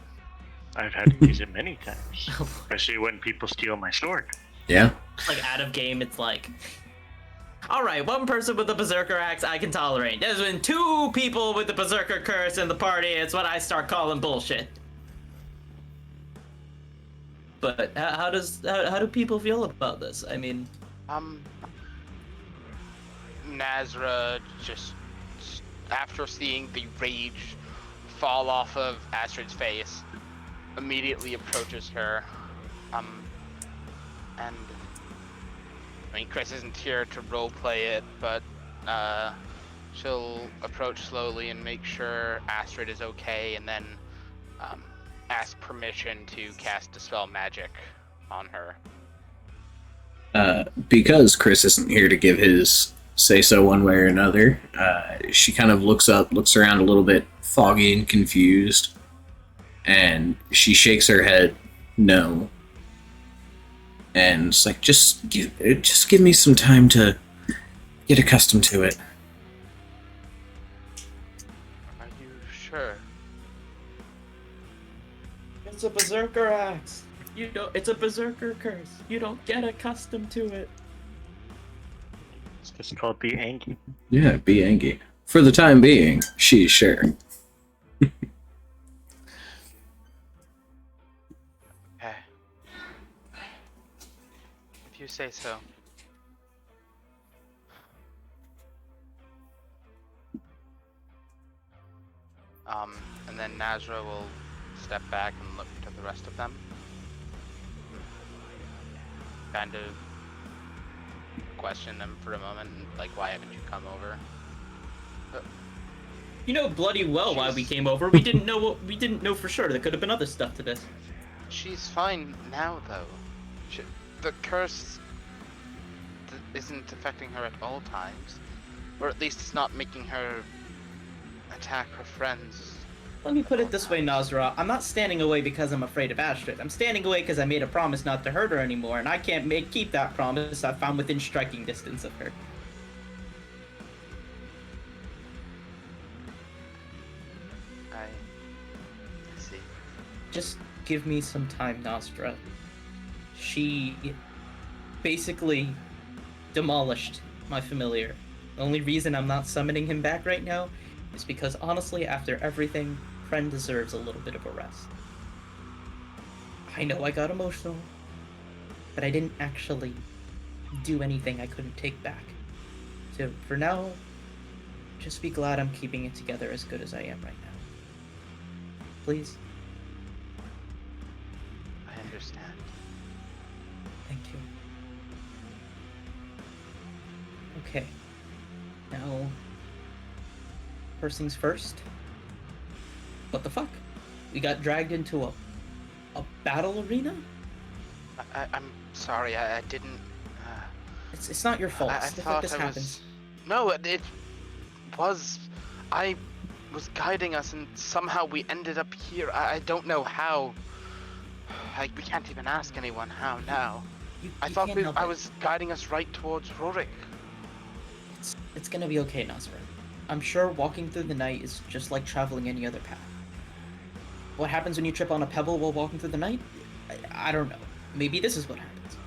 I've had to use it many times, especially when people steal my sword. Yeah. Like, out of game, it's like, alright, one person with the Berserker Axe I can tolerate. There's been two people with the Berserker Curse in the party, it's what I start calling bullshit. But how do people feel about this? I mean, Nazra just after seeing the rage fall off of Astrid's face, immediately approaches her. And I mean, Chris isn't here to roleplay it, but she'll approach slowly and make sure Astrid is okay, and then ask permission to cast Dispel Magic on her. Because Chris isn't here to give his say-so one way or another, she kind of looks around a little bit foggy and confused, and she shakes her head no. And it's like, just give me some time to get accustomed to it. Are you sure? it's a Berserker Axe. It's a Berserker Curse. You don't get accustomed to it. It's called Be Angry. Yeah, be angry. For the time being, she's sharing. Okay. If you say so. And then Nazra will step back and look to the rest of them. Kind of question them for a moment, like, why haven't you come over? You know bloody well why we She's- came over. We didn't know for sure. There could have been other stuff to this. She's fine now, though. The curse isn't affecting her at all times. Or at least it's not making her attack her friends. Let me put it this way, Nazra. I'm not standing away because I'm afraid of Astrid. I'm standing away because I made a promise not to hurt her anymore, and I can't keep that promise. I found within striking distance of her. I see. Just give me some time, Nostra. She basically demolished my familiar. The only reason I'm not summoning him back right now is because, honestly, after everything, Friend deserves a little bit of a rest. I know I got emotional, but I didn't actually do anything I couldn't take back. So, for now, just be glad I'm keeping it together as good as I am right now. Please? I understand. Thank you. Okay. Now, first things first. What the fuck? We got dragged into a battle arena? I'm sorry, I didn't... It's not your fault. I Stuff thought like this I happens. was... No, it was... I was guiding us and somehow we ended up here. I don't know how. We can't even ask anyone how now. I thought can't help I it. was guiding us right towards Rurik. It's gonna be okay, Nasra. I'm sure walking through the night is just like traveling any other path. What happens when you trip on a pebble while walking through the night? I don't know. Maybe this is what happens.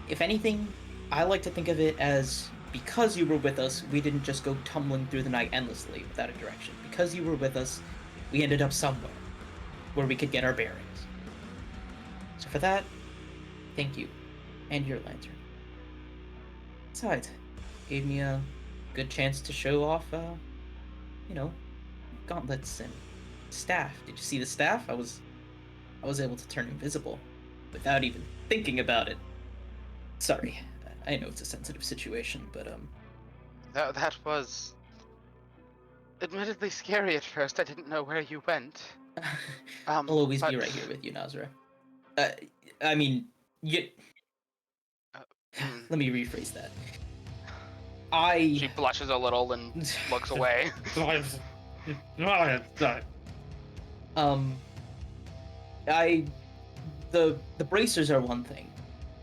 If anything, I like to think of it as because you were with us, we didn't just go tumbling through the night endlessly without a direction. Because you were with us, we ended up somewhere where we could get our bearings. So for that, thank you. And your lantern. Besides, gave me a good chance to show off, gauntlets and staff. Did you see the staff? I was able to turn invisible without even thinking about it. Sorry, I know it's a sensitive situation, but That was... admittedly scary at first. I didn't know where you went. I'll always be but- right here with you, Nazra. I mean, you. Let me rephrase that. She blushes a little and looks away. The bracers are one thing.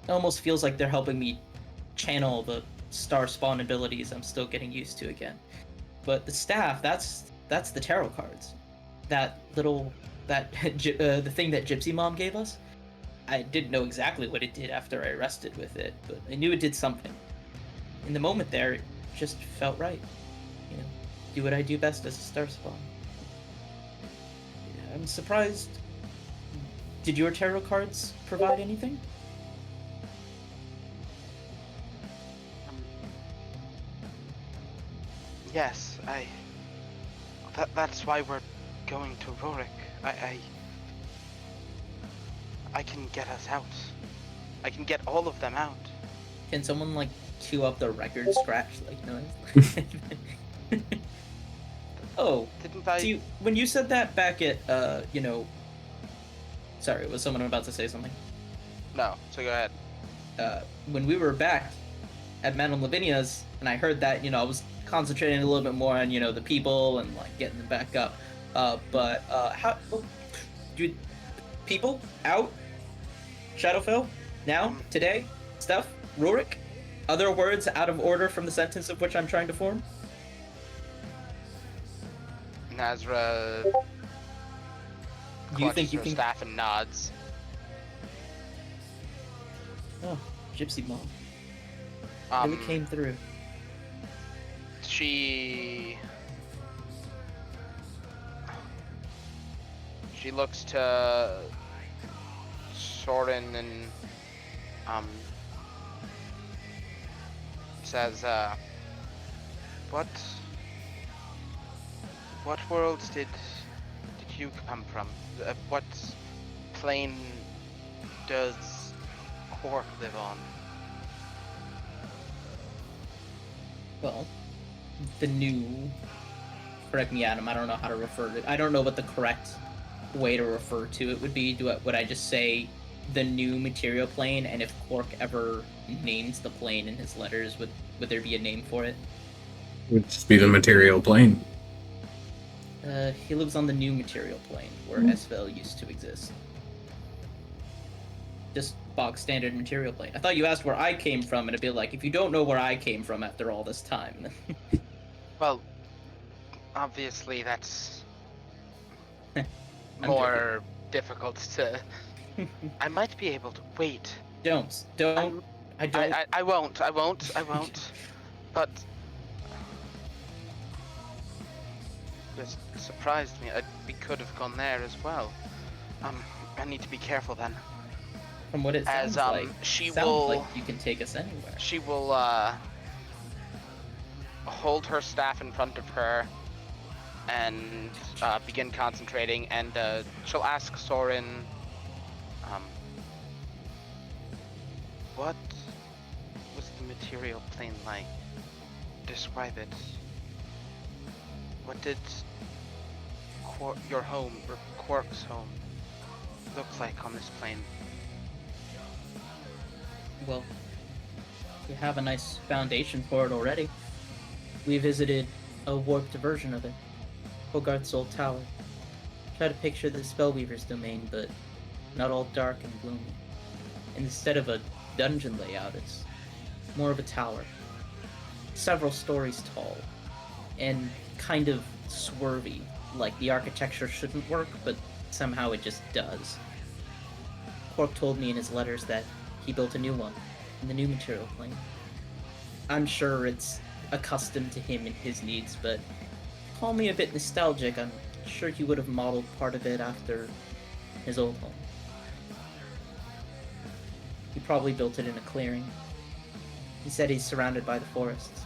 It almost feels like they're helping me channel the star spawn abilities I'm still getting used to again. But the staff, that's the tarot cards. The thing that Gypsy Mom gave us. I didn't know exactly what it did after I rested with it, but I knew it did something. In the moment there, it just felt right. You know, do what I do best as a star spawn. Yeah, I'm surprised. Did your tarot cards provide anything? Yes, that's why we're going to Rurik. I can get us out. I can get all of them out. Can someone like cue up the record scratch like noise? Oh, Didn't I? see, when you said that back at sorry, was someone about to say something? No, so go ahead. When we were back at Madame Lavinia's, and I heard that, I was concentrating a little bit more on, the people and like getting them back up. But how do people out? Shadowfell? Now? Today? Stuff? Rurik? Other words out of order from the sentence of which I'm trying to form? Nazra Do you clutches think you her can... staff and nods. Oh, Gypsy Mom. Um, Really came through. she looks to Soren and says, what worlds did you come from? What plane does Quark live on? Well, the new. Correct me, Adam. I don't know how to refer to it. I don't know what the correct way to refer to it would be. Would I just say the new material plane? And if Quark ever names the plane in his letters, would there be a name for it? Would just be the material plane. He lives on the new material plane, where Esvel used to exist. Just bog standard material plane. I thought you asked where I came from, and it'd be like, if you don't know where I came from after all this time. Well, obviously that's I'm more difficult to. I might be able to wait. Don't. I don't. I won't. But this surprised me. We could have gone there as well. I need to be careful then. From what it sounds like, she sounds will. like you can take us anywhere. She will hold her staff in front of her and begin concentrating, and she'll ask Soren, what was the material plane like? Describe it. What did your home, or Quark's home, look like on this plane? Well, we have a nice foundation for it already. We visited a warped version of it, Hogarth's old tower. Try to picture the Spellweaver's domain, but not all dark and gloomy. Instead of a dungeon layout, it's more of a tower. Several stories tall, and kind of swervy, like the architecture shouldn't work, but somehow it just does. Quark told me in his letters that he built a new one, in the new material plane. I'm sure it's accustomed to him and his needs, but call me a bit nostalgic, I'm sure he would have modeled part of it after his old home. He probably built it in a clearing. He said he's surrounded by the forests.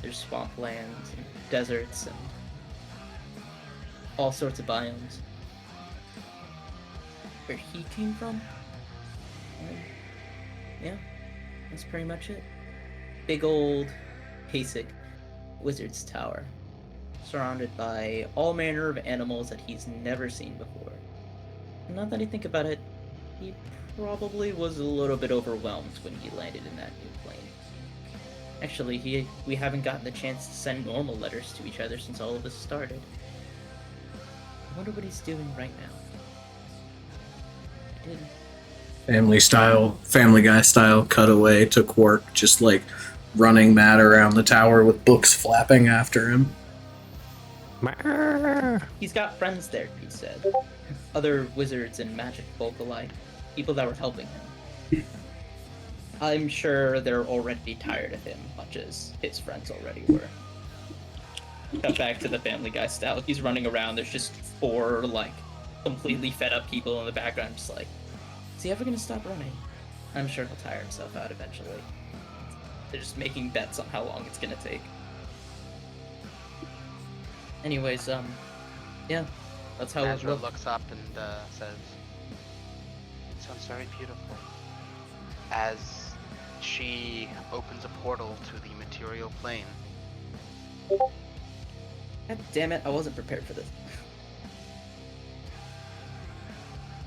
There's swamplands and deserts and all sorts of biomes. Where he came from? Yeah, that's pretty much it. Big old, basic wizard's tower, surrounded by all manner of animals that he's never seen before. Now that I think about it, he probably was a little bit overwhelmed when he landed in that new plane. Actually, we haven't gotten the chance to send normal letters to each other since all of this started. I wonder what he's doing right now. I didn't. Family Guy style cutaway to Quark, just like running mad around the tower with books flapping after him. He's got friends there, he said. Other wizards and magic folk alike. People that were helping him. I'm sure they're already tired of him, much as his friends already were. Cut back to the Family Guy style. He's running around, there's just four, like, completely fed up people in the background, just like, is he ever gonna stop running? I'm sure he'll tire himself out eventually. They're just making bets on how long it's gonna take. Anyways, yeah, that's how it Ezra looks. looks up and says, "It sounds very beautiful." As she opens a portal to the material plane. God damn it, I wasn't prepared for this.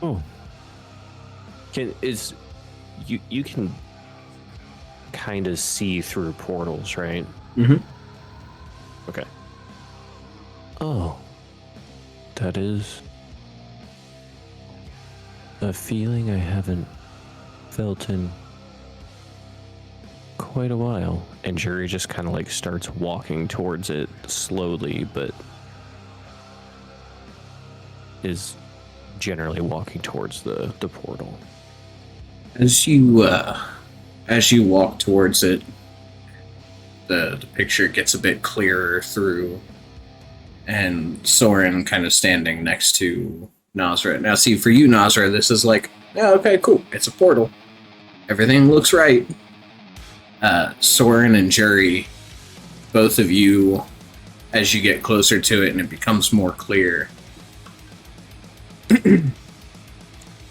Oh. You can kind of see through portals, right? Mm-hmm. Okay. Oh. That is a feeling I haven't felt in quite a while. And Jerry just kind of like starts walking towards it slowly, but is generally walking towards the portal. As you walk towards it, the picture gets a bit clearer through, and Soren kind of standing next to Nazra. Now, see, for you, Nazra, this is like, yeah, okay, cool. It's a portal. Everything looks right. Soren and Jury, both of you, as you get closer to it and it becomes more clear,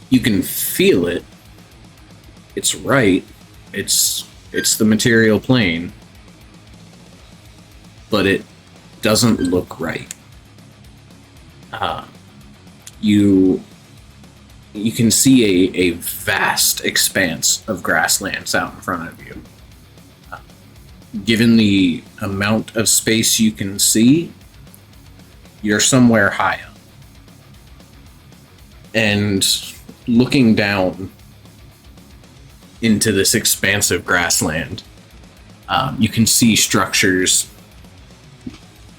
you can feel it. It's right. It's the material plane. But it doesn't look right. You can see a vast expanse of grasslands out in front of you. Given the amount of space you can see, you're somewhere high up. And looking down into this expansive grassland, you can see structures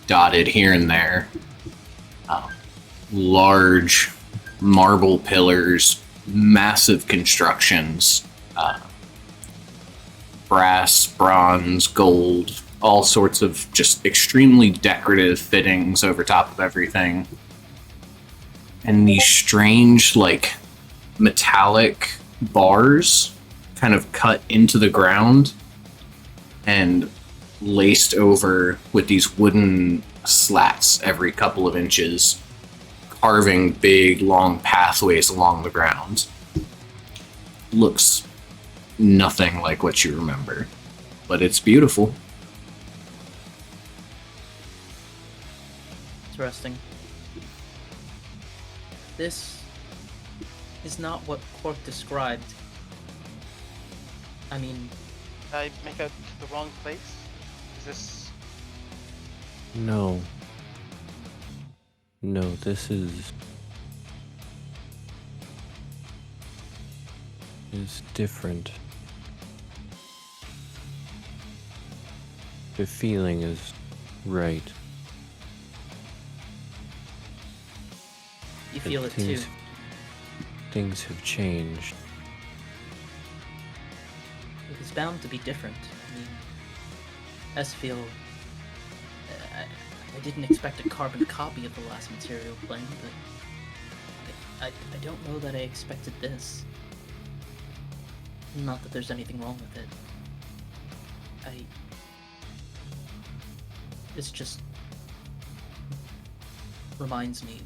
dotted here and there. Large marble pillars, massive constructions, brass, bronze, gold, all sorts of just extremely decorative fittings over top of everything. And these strange, like, metallic bars kind of cut into the ground and laced over with these wooden slats every couple of inches, carving big, long pathways along the ground. Looks nothing like what you remember, but it's beautiful. Interesting. This is not what Quark described. I mean... Did I make out the wrong place? Is this... No. No, this is different. The feeling is right. You feel it too. Things have changed. It was bound to be different. I mean, Esfield... I didn't expect a carbon copy of the last material plane, but I don't know that I expected this. Not that there's anything wrong with it. This just reminds me.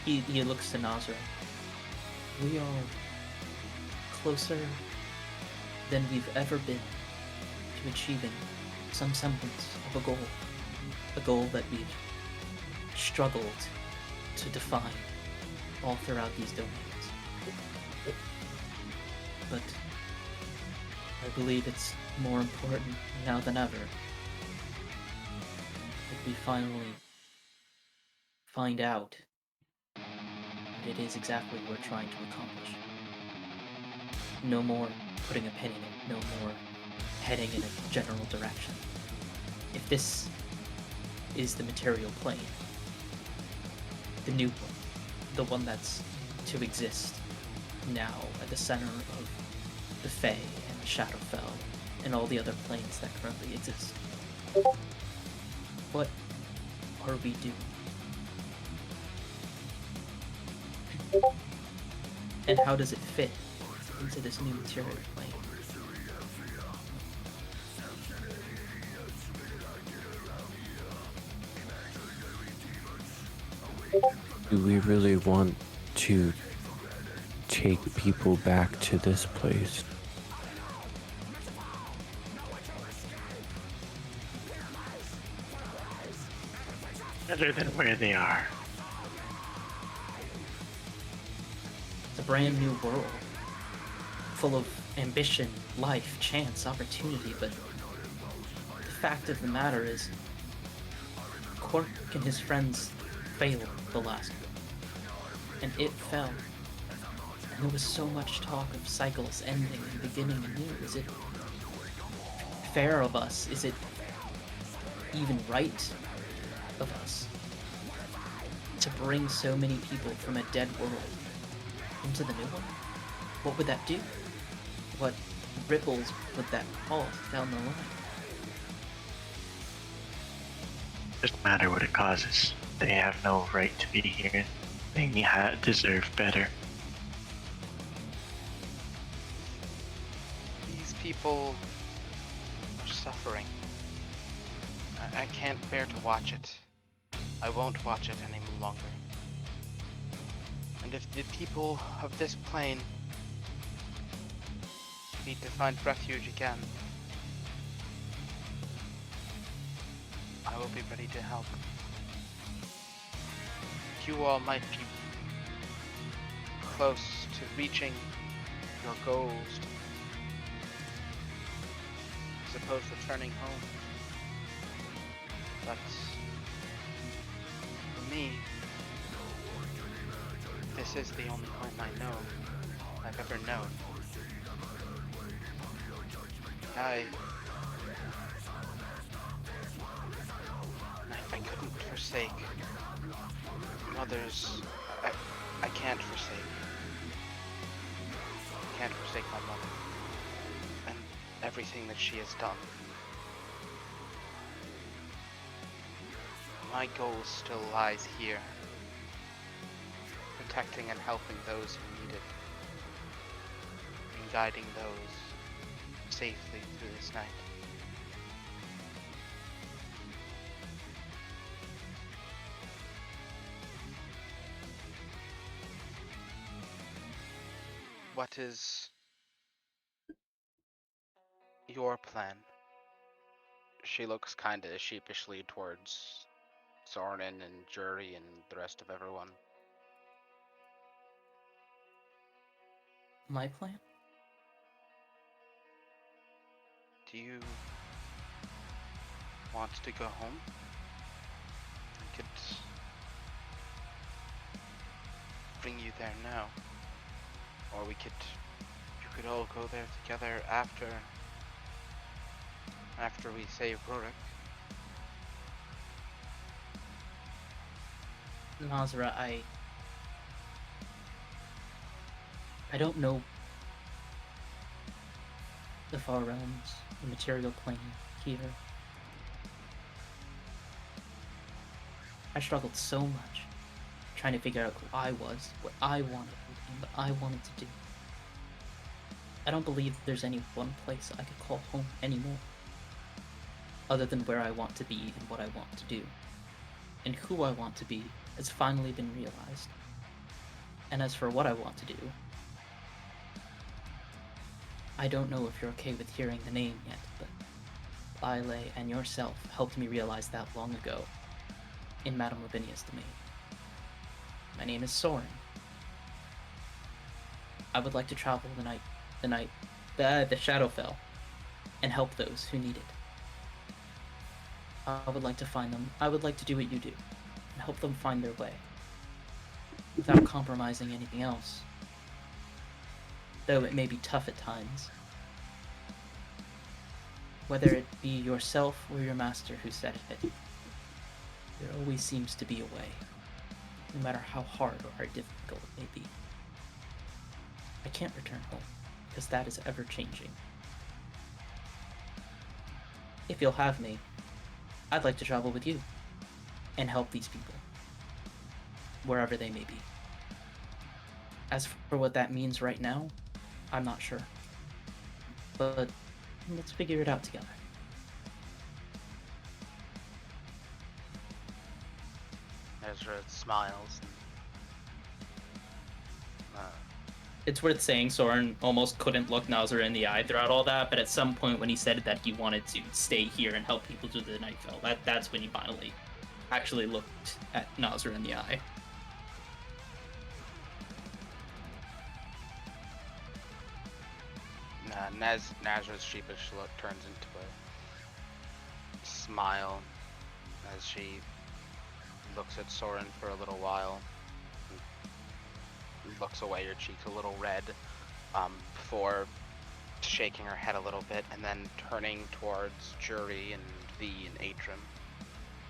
He looks to Nazra. We are closer than we've ever been to achieving some semblance of a goal that we've struggled to define all throughout these domains. But I believe it's more important now than ever that we finally find out what it is exactly we're trying to accomplish. No more putting a pin in it, no more heading in a general direction. If this is the material plane, the new one, the one that's to exist now at the center of the Fae and the Shadowfell and all the other planes that currently exist, what are we doing? And how does it fit into this new material plane? Do we really want to take people back to this place? Better than where they are. It's a brand new world, full of ambition, life, chance, opportunity, but the fact of the matter is, Quark and his friends failed the last one, and it fell. And there was so much talk of cycles ending and beginning anew. Is it fair of us? Is it even right of us to bring so many people from a dead world into the new one? What would that do? What ripples would that cause down the line? Doesn't matter what it causes. They have no right to be here. They deserve better. These people are suffering. I can't bear to watch it. I won't watch it any longer. And if the people of this plane need to find refuge again, I will be ready to help. You all might be close to reaching your goals, I suppose returning home. But for me, this is the only home I know, I've ever known. I couldn't forsake mothers. I can't forsake. I can't forsake my mother and everything that she has done. My goal still lies here, protecting and helping those who need it, and guiding those safely through this night. What is your plan? She looks kinda sheepishly towards Soren and Jury and the rest of everyone. My plan? Do you want to go home? I could bring you there now. Or you could all go there together after we save Rurik. Nazra, I don't know the far realms, the material plane here. I struggled so much trying to figure out who I was, what I wanted, and what I wanted to do. I don't believe there's any one place I could call home anymore, other than where I want to be and what I want to do. And who I want to be has finally been realized. And as for what I want to do, I don't know if you're okay with hearing the name yet, but Lyle and yourself helped me realize that long ago in Madame Lavinia's domain. My name is Soren. I would like to travel the Shadowfell, and help those who need it. I would like to find them. I would like to do what you do, and help them find their way, without compromising anything else. Though it may be tough at times. Whether it be yourself or your master who said it, there always seems to be a way, no matter how hard or how difficult it may be. I can't return home, because that is ever changing. If you'll have me, I'd like to travel with you, and help these people, wherever they may be. As for what that means right now, I'm not sure. But let's figure it out together. Ezra smiles. It's worth saying Soren almost couldn't look Nazar in the eye throughout all that, but at some point when he said that he wanted to stay here and help people through the Nightfell, that's when he finally actually looked at Nazar in the eye. Nazra's sheepish look turns into a smile as she looks at Soren for a little while. Looks away, her cheeks a little red, before shaking her head a little bit and then turning towards Jury and V and Atrim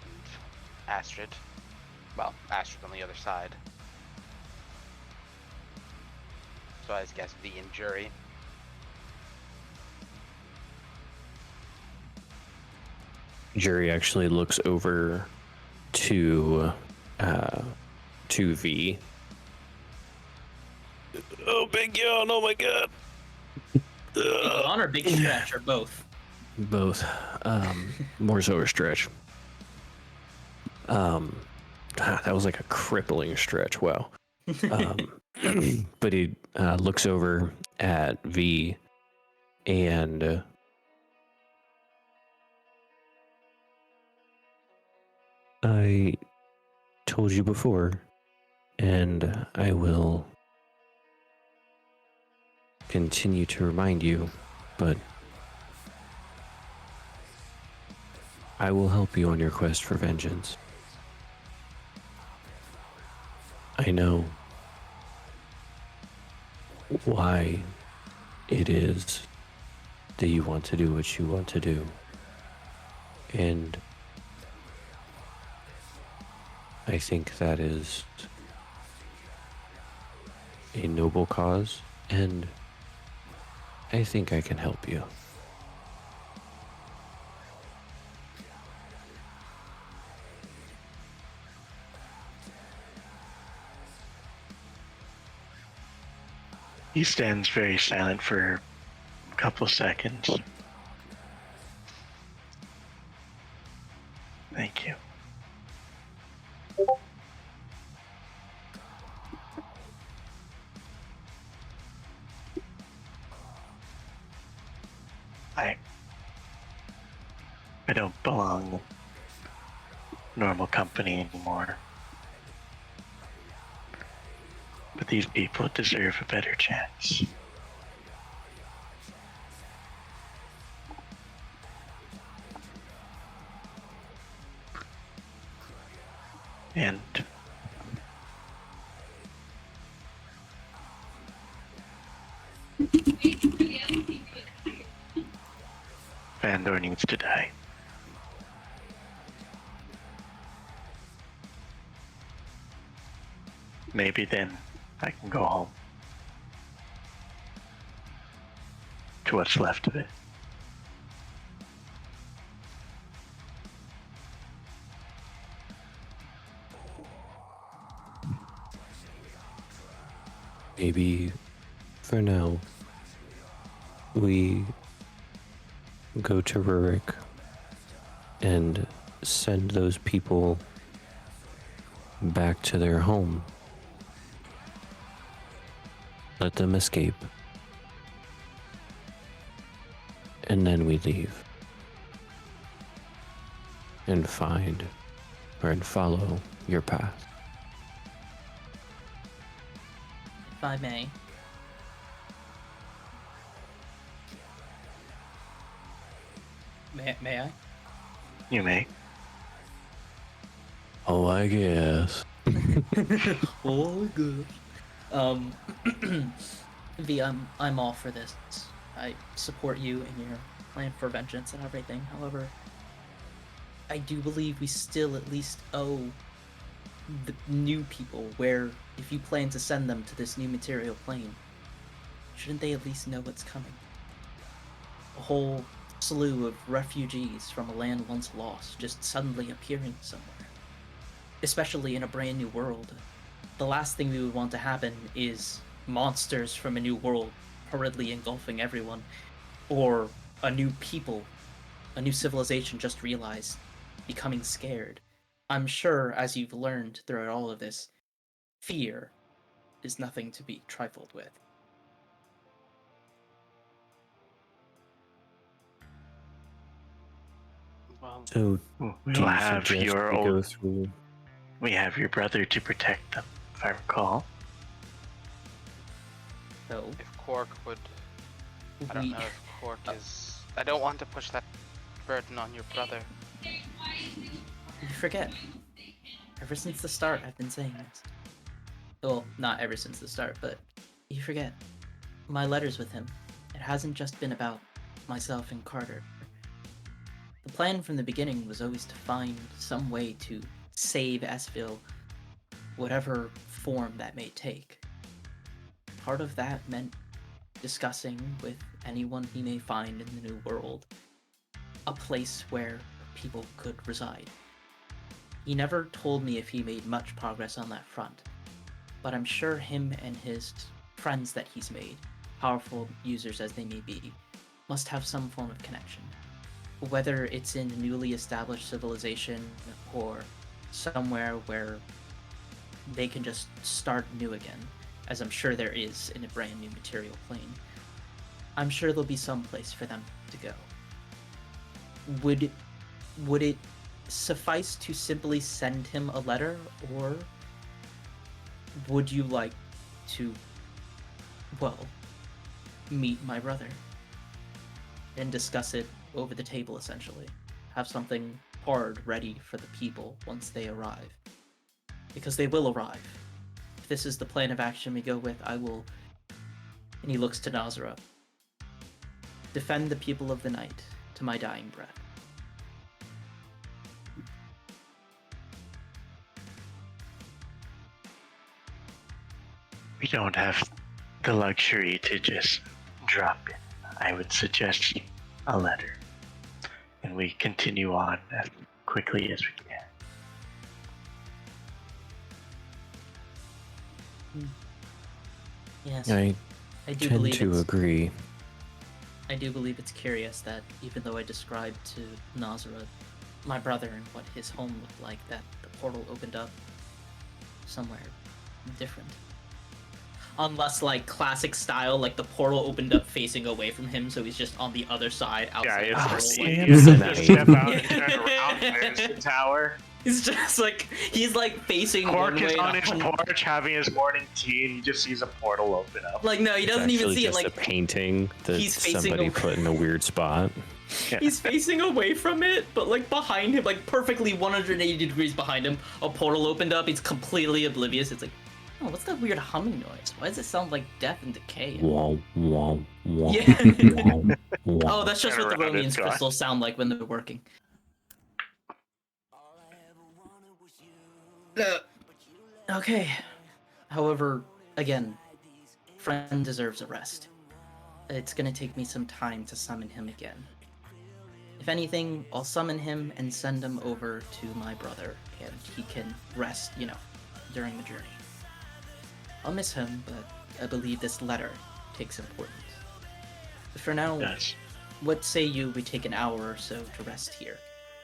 and Astrid. Well, Astra's on the other side. So I guess V and Jury. Jury actually looks over to V. Oh, big yawn! Oh my god! Big yawn or big stretch or both? Both. More so a stretch. That was like a crippling stretch. Wow. But he looks over at V and I told you before, and I will continue to remind you, but I will help you on your quest for vengeance. I know why it is that you want to do what you want to do. And I think that is a noble cause, and I think I can help you. He stands very silent for a couple seconds. Thank you. I don't belong in normal company anymore. But these people deserve a better chance. And Vandor needs to die. Maybe then I can go home to what's left of it. Maybe for now, we go to Rurik and send those people back to their home. Let them escape. And then we leave. And find and follow your path. If I may. May I? You may. Oh, I guess. Oh, good. V, I'm all for this. I support you in your plan for vengeance and everything. However, I do believe we still at least owe the new people where, if you plan to send them to this new material plane, shouldn't they at least know what's coming? A whole slew of refugees from a land once lost just suddenly appearing somewhere. Especially in a brand new world. The last thing we would want to happen is monsters from a new world hurriedly engulfing everyone, or a new people, a new civilization just realized, becoming scared. I'm sure, as you've learned throughout all of this, fear is nothing to be trifled with. Well, So, We'll do you have suggest your we go old. through? We have your brother to protect them, if I recall. So, if Quark would, I don't we... know if Quark is. I don't want to push that burden on your brother. You forget. Ever since the start, I've been saying this. Well, not ever since the start, but you forget. My letters with him, it hasn't just been about myself and Carter. The plan from the beginning was always to find some way to save Esville whatever form that may take. Part of that meant discussing with anyone he may find in the new world a place where people could reside. He never told me if he made much progress on that front, but I'm sure him and his friends that he's made, powerful users as they may be, must have some form of connection. Whether it's in a newly established civilization or somewhere where they can just start new again, as I'm sure there is in a brand new material plane. I'm sure there'll be some place for them to go. Would it suffice to simply send him a letter, or would you like to, well, meet my brother and discuss it over the table, essentially? Have something hard ready for the people once they arrive. Because they will arrive. If this is the plan of action we go with, I will, and he looks to Nazara, defend the people of the night to my dying breath. We don't have the luxury to just drop it. I would suggest a letter. And we continue on as quickly as we can. Yes, I I do tend believe to it's, agree. I do believe it's curious that even though I described to Nazara my brother and what his home looked like, that the portal opened up somewhere different. Unless, like, classic style, like the portal opened up facing away from him, so he's just on the other side outside. Yeah, the it's portal, just, like- you Samsonite. just step out and turn around and there's the tower. He's just like, he's like facing Cork one way is and on his 100 porch having his morning tea and he just sees a portal open up. Like, no, he It's doesn't even actually see it. just Like, a painting that he's facing somebody away. put in a weird spot. he's facing away from it, but like behind him, like perfectly 180 degrees behind him, a portal opened up. He's completely oblivious. It's like, oh, what's that weird humming noise? Why does it sound like death and decay? Wow, wow, wow, Yeah. wow, wow. Oh, that's just what the Around Rodian's its glass. crystals sound like when they're working. Okay. However, again, friend deserves a rest. It's gonna take me some time to summon him again. If anything, I'll summon him and send him over to my brother, and he can rest, during the journey. I'll miss him, but I believe this letter takes importance. For now, Yes. what say you we take an hour or so to rest here?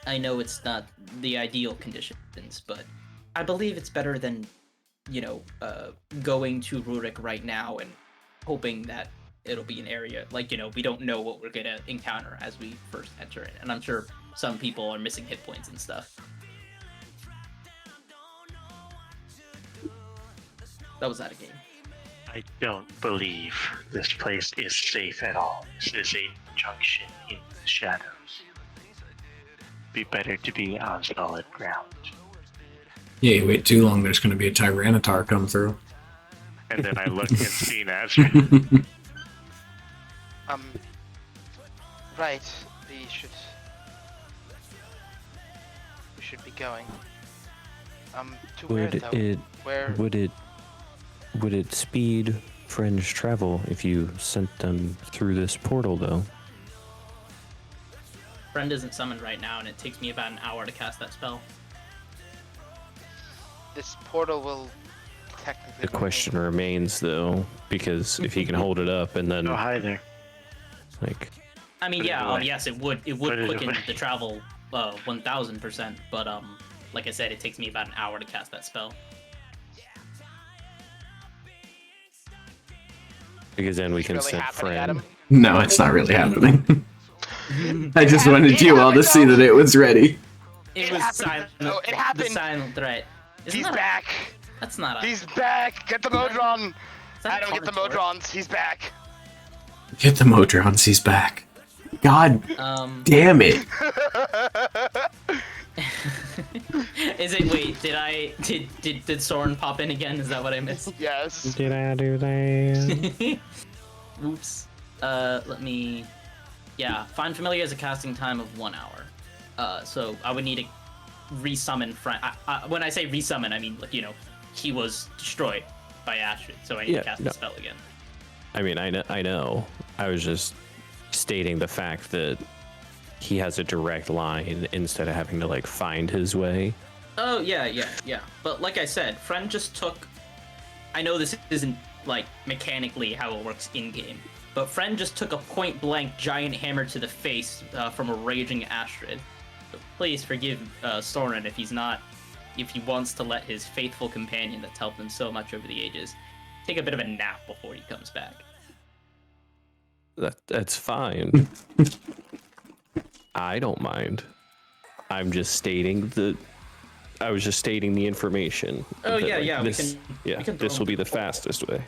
I know it's not the ideal conditions, but I believe it's better than, going to Rurik right now and hoping that it'll be an area, we don't know what we're gonna encounter as we first enter it. And I'm sure some people are missing hit points and stuff. That was out of game. I don't believe this place is safe at all. This is a junction in the shadows. Be better to be on solid ground. Yeah, you wait too long, there's going to be a Tyranitar come through. And then I look and see Nazareth. Right. We should be going. To where Would though? it Where? would it speed friends travel if you sent them through this portal though? Friend isn't summoned right now, and it takes me about an hour to cast that spell. This portal will technically. The question remains though, because if he can hold it up and then Oh, hi there. like I mean, Put it yeah, away. yes, it would Put it quicken away. the travel 1000%, but like I said, it takes me about an hour to cast that spell. because then we It's can really send happening, friend. Adam? No, it's not really happening. I just It wanted you all to happened, see though. that it was ready. It It was happened. silent. Oh, it The happened. silent threat. Isn't He's that a- back. That's not a. He's back. Get the Modron. is that a Adam, get the retort? Modrons. He's back. Get the Modrons, he's back. God damn it. Is it? Wait, did Soren pop in again? Is that what I missed? Yes. Did I do that? Oops. Let me. Yeah, Find Familiar has a casting time of 1 hour. So I would need to resummon friend. When I say resummon, I mean, like, he was destroyed by Astrid, so I need to cast the spell again. I mean, I know. I was just stating the fact that he has a direct line instead of having to like find his way. Oh yeah. But like I said, Friend just took. I know this isn't like mechanically how it works in game, but Friend just took a point blank giant hammer to the face from a raging Astrid. So please forgive Soren if he wants to let his faithful companion that's helped him so much over the ages take a bit of a nap before he comes back. That's fine. I don't mind. I was just stating the information. Oh yeah, like, yeah. This, we can this will be the fastest way.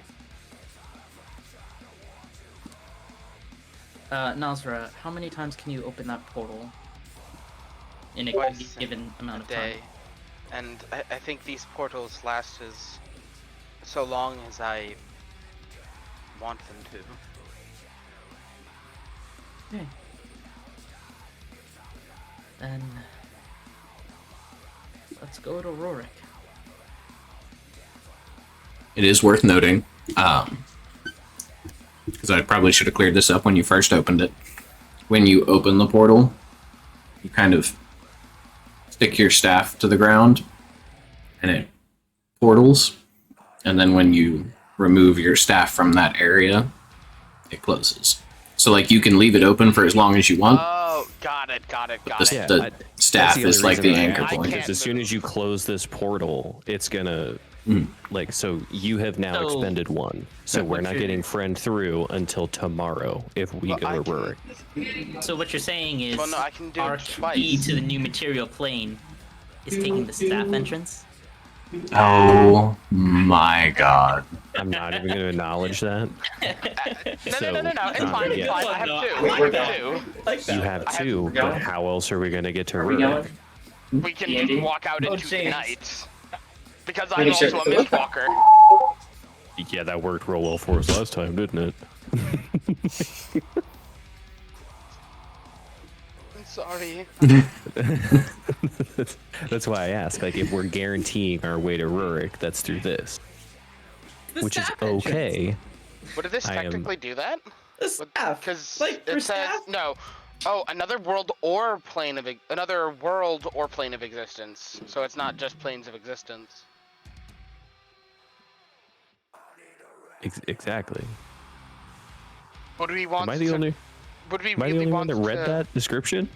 Nazra, how many times can you open that portal in a Twice given amount of day. time? And I think these portals last as so long as I want them to. Okay. Then let's go to Rorik. It is worth noting, because I probably should have cleared this up when you first opened it. When you open the portal, you kind of stick your staff to the ground, and it portals. And then when you remove your staff from that area, it closes. So, like, you can leave it open for as long as you want. Oh, got it. The staff is like the anchor I point. can't As soon as you close this portal, it's gonna like, so you have now So- expended one. So we're not getting Friend through until tomorrow if we Well, go I to can- Rurik. So what you're saying is Well, no, I can do our it key twice. to the new material plane is taking the staff entrance? Oh my god. I'm not even gonna acknowledge that. No, it's So, fine, it's yeah. fine. I have No, two. I like that. Two. You have two, but how else are we gonna get to Are we going? Rurik? We can walk out Oh, into the James. night. Because I'm also a mistwalker. Yeah, that worked real well for us last time, didn't it? I'm sorry. That's why I ask. Like, if we're guaranteeing our way to Rurik, that's through this, The which is staff entrance. okay. Would this I am- technically do that? The staff. Because Like, for it says staff? no. Oh, another world or plane of another world or plane of existence. So it's not just planes of existence. Exactly. Would we want Am I the to? only? Would we Am I the really only one want that read to? that description?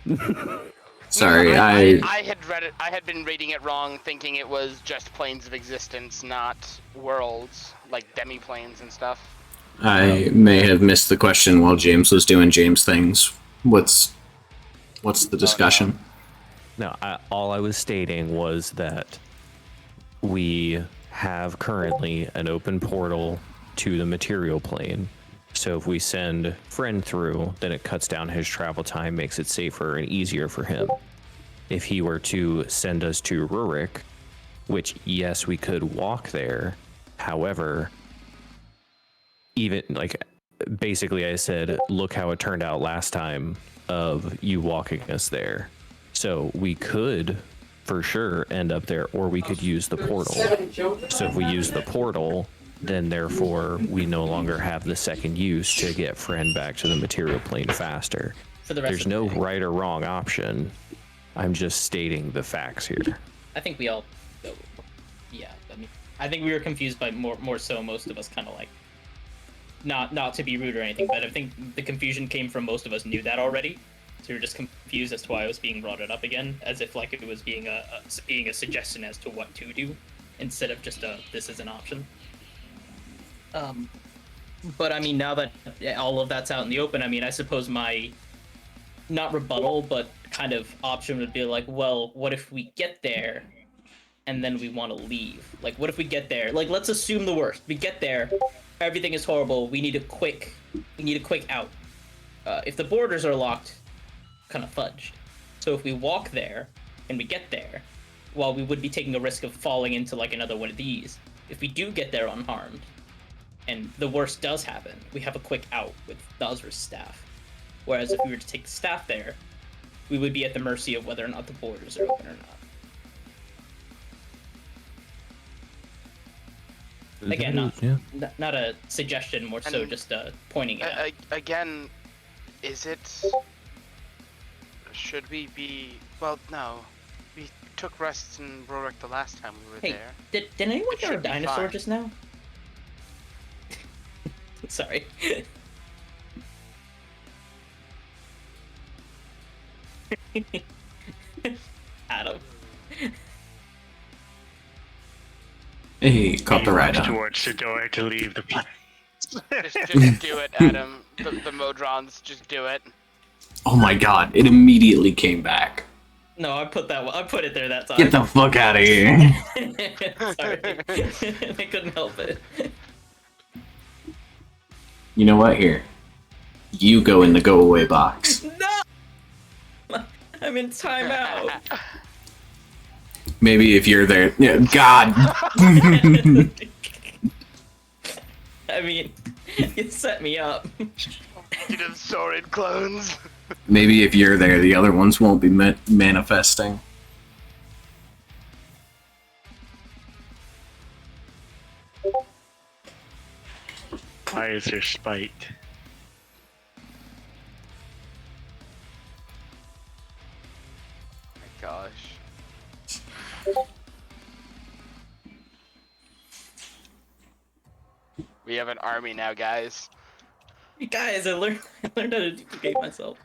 Sorry, I had read it. I had been reading it wrong, thinking it was just planes of existence, not worlds, like demi-planes and stuff. I may have missed the question while James was doing James things. What's the discussion? No, all I was stating was that we have currently an open portal to the material plane. So if we send Friend through, then it cuts down his travel time, makes it safer and easier for him. If he were to send us to Rurik, which, yes, we could walk there. However, even like, basically I said, look how it turned out last time of you walking us there. So we could for sure end up there, or we could use the portal. So if we use the portal, then therefore we no longer have the second use to get Friend back to the material plane faster. For the rest There's of the no day. right or wrong option. I'm just stating the facts here. I think we all. Yeah, I mean, I think we were confused by more so most of us kind of like. Not to be rude or anything, but I think the confusion came from most of us knew that already. So we were just confused as to why it was being brought up again, as if like it was being a suggestion as to what to do, instead of just this is an option. But I mean, now that all of that's out in the open, I mean, I suppose my not rebuttal, but kind of option would be like, well, what if we get there and then we want to leave? Like, what if we get there? Like, let's assume the worst. We get there, everything is horrible. We need a quick out. If the borders are locked, kind of fudged. So if we walk there and we get there, while we would be taking a risk of falling into like another one of these, if we do get there unharmed, and the worst does happen, we have a quick out with Nazra's staff. Whereas if we were to take the staff there, we would be at the mercy of whether or not the borders are open or not. Again, Yeah. not a suggestion, more so And- just pointing it out. Again, is it? Should we be? Well, no. We took rests in Rorik the last time we were Hey, there. Did anyone It hear a should be dinosaur fine. just now? Sorry. Adam. Hey, caught He the ride walks on. towards the door to leave the place. Just do it, Adam. The Modrons, just do it. Oh my god, it immediately came back. No, I put it there that time. Get the fuck out of here. Sorry. I couldn't help it. You know what? Here. You go in the go away box. No! I'm in timeout. Maybe if you're there. Yeah, God! I mean, you set me up. You have Sauron clones. Maybe if you're there, the other ones won't be manifesting. Why is there spite? My gosh. We have an army now, guys. Guys, I learned how to duplicate myself.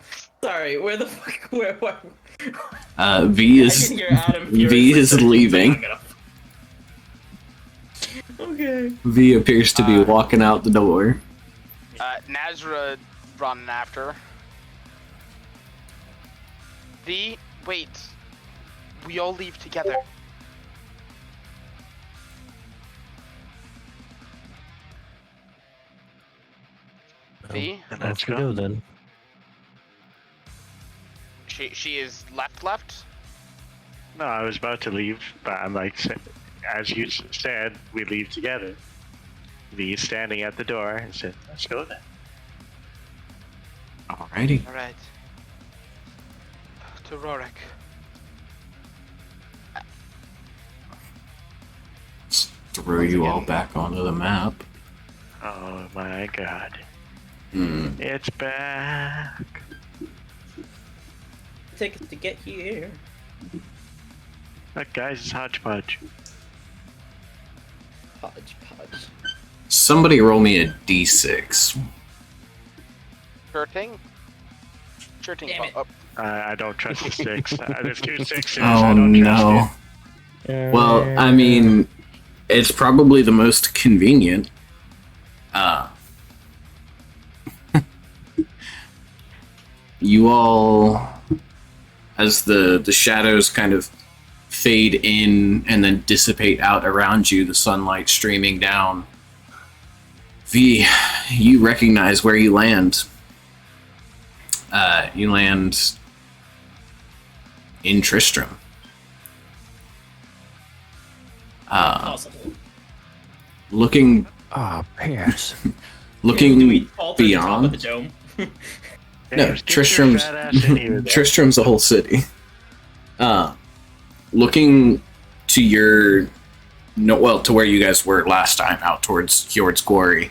Sorry, where the fuck? Where? V I is can hear Adam V furiously is saying, leaving. "I'm gonna-" Okay. V appears to be walking out the door. Nazra running after. Wait. We all leave together. V? And Let's let's go go. then. She is left? No, I was about to leave, but I'm like, as you said, we leave together. V standing at the door and said, "Let's go then." Alrighty. Alright. To Rorik. Let's throw you all back onto the map. Oh my god. Hmm. It's back. Take us to get here. Look, guys, it's Hodgepodge. Hodgepodge. Somebody roll me a d6. Shirting? Shirting. Damn it. Oh, I don't trust the six. There's two sixes. Oh I don't no. Well, I mean, it's probably the most convenient. You all, as the shadows kind of fade in and then dissipate out around you, the sunlight streaming down. V, you recognize where you land. You land in Tristram. Possible. Looking Paris. Do looking we fall through the top of the beyond. dome? No, Get your Tristram's fat ass in here, then. Tristram's a whole city. Looking to your to where you guys were last time, out towards Hjord's Quarry.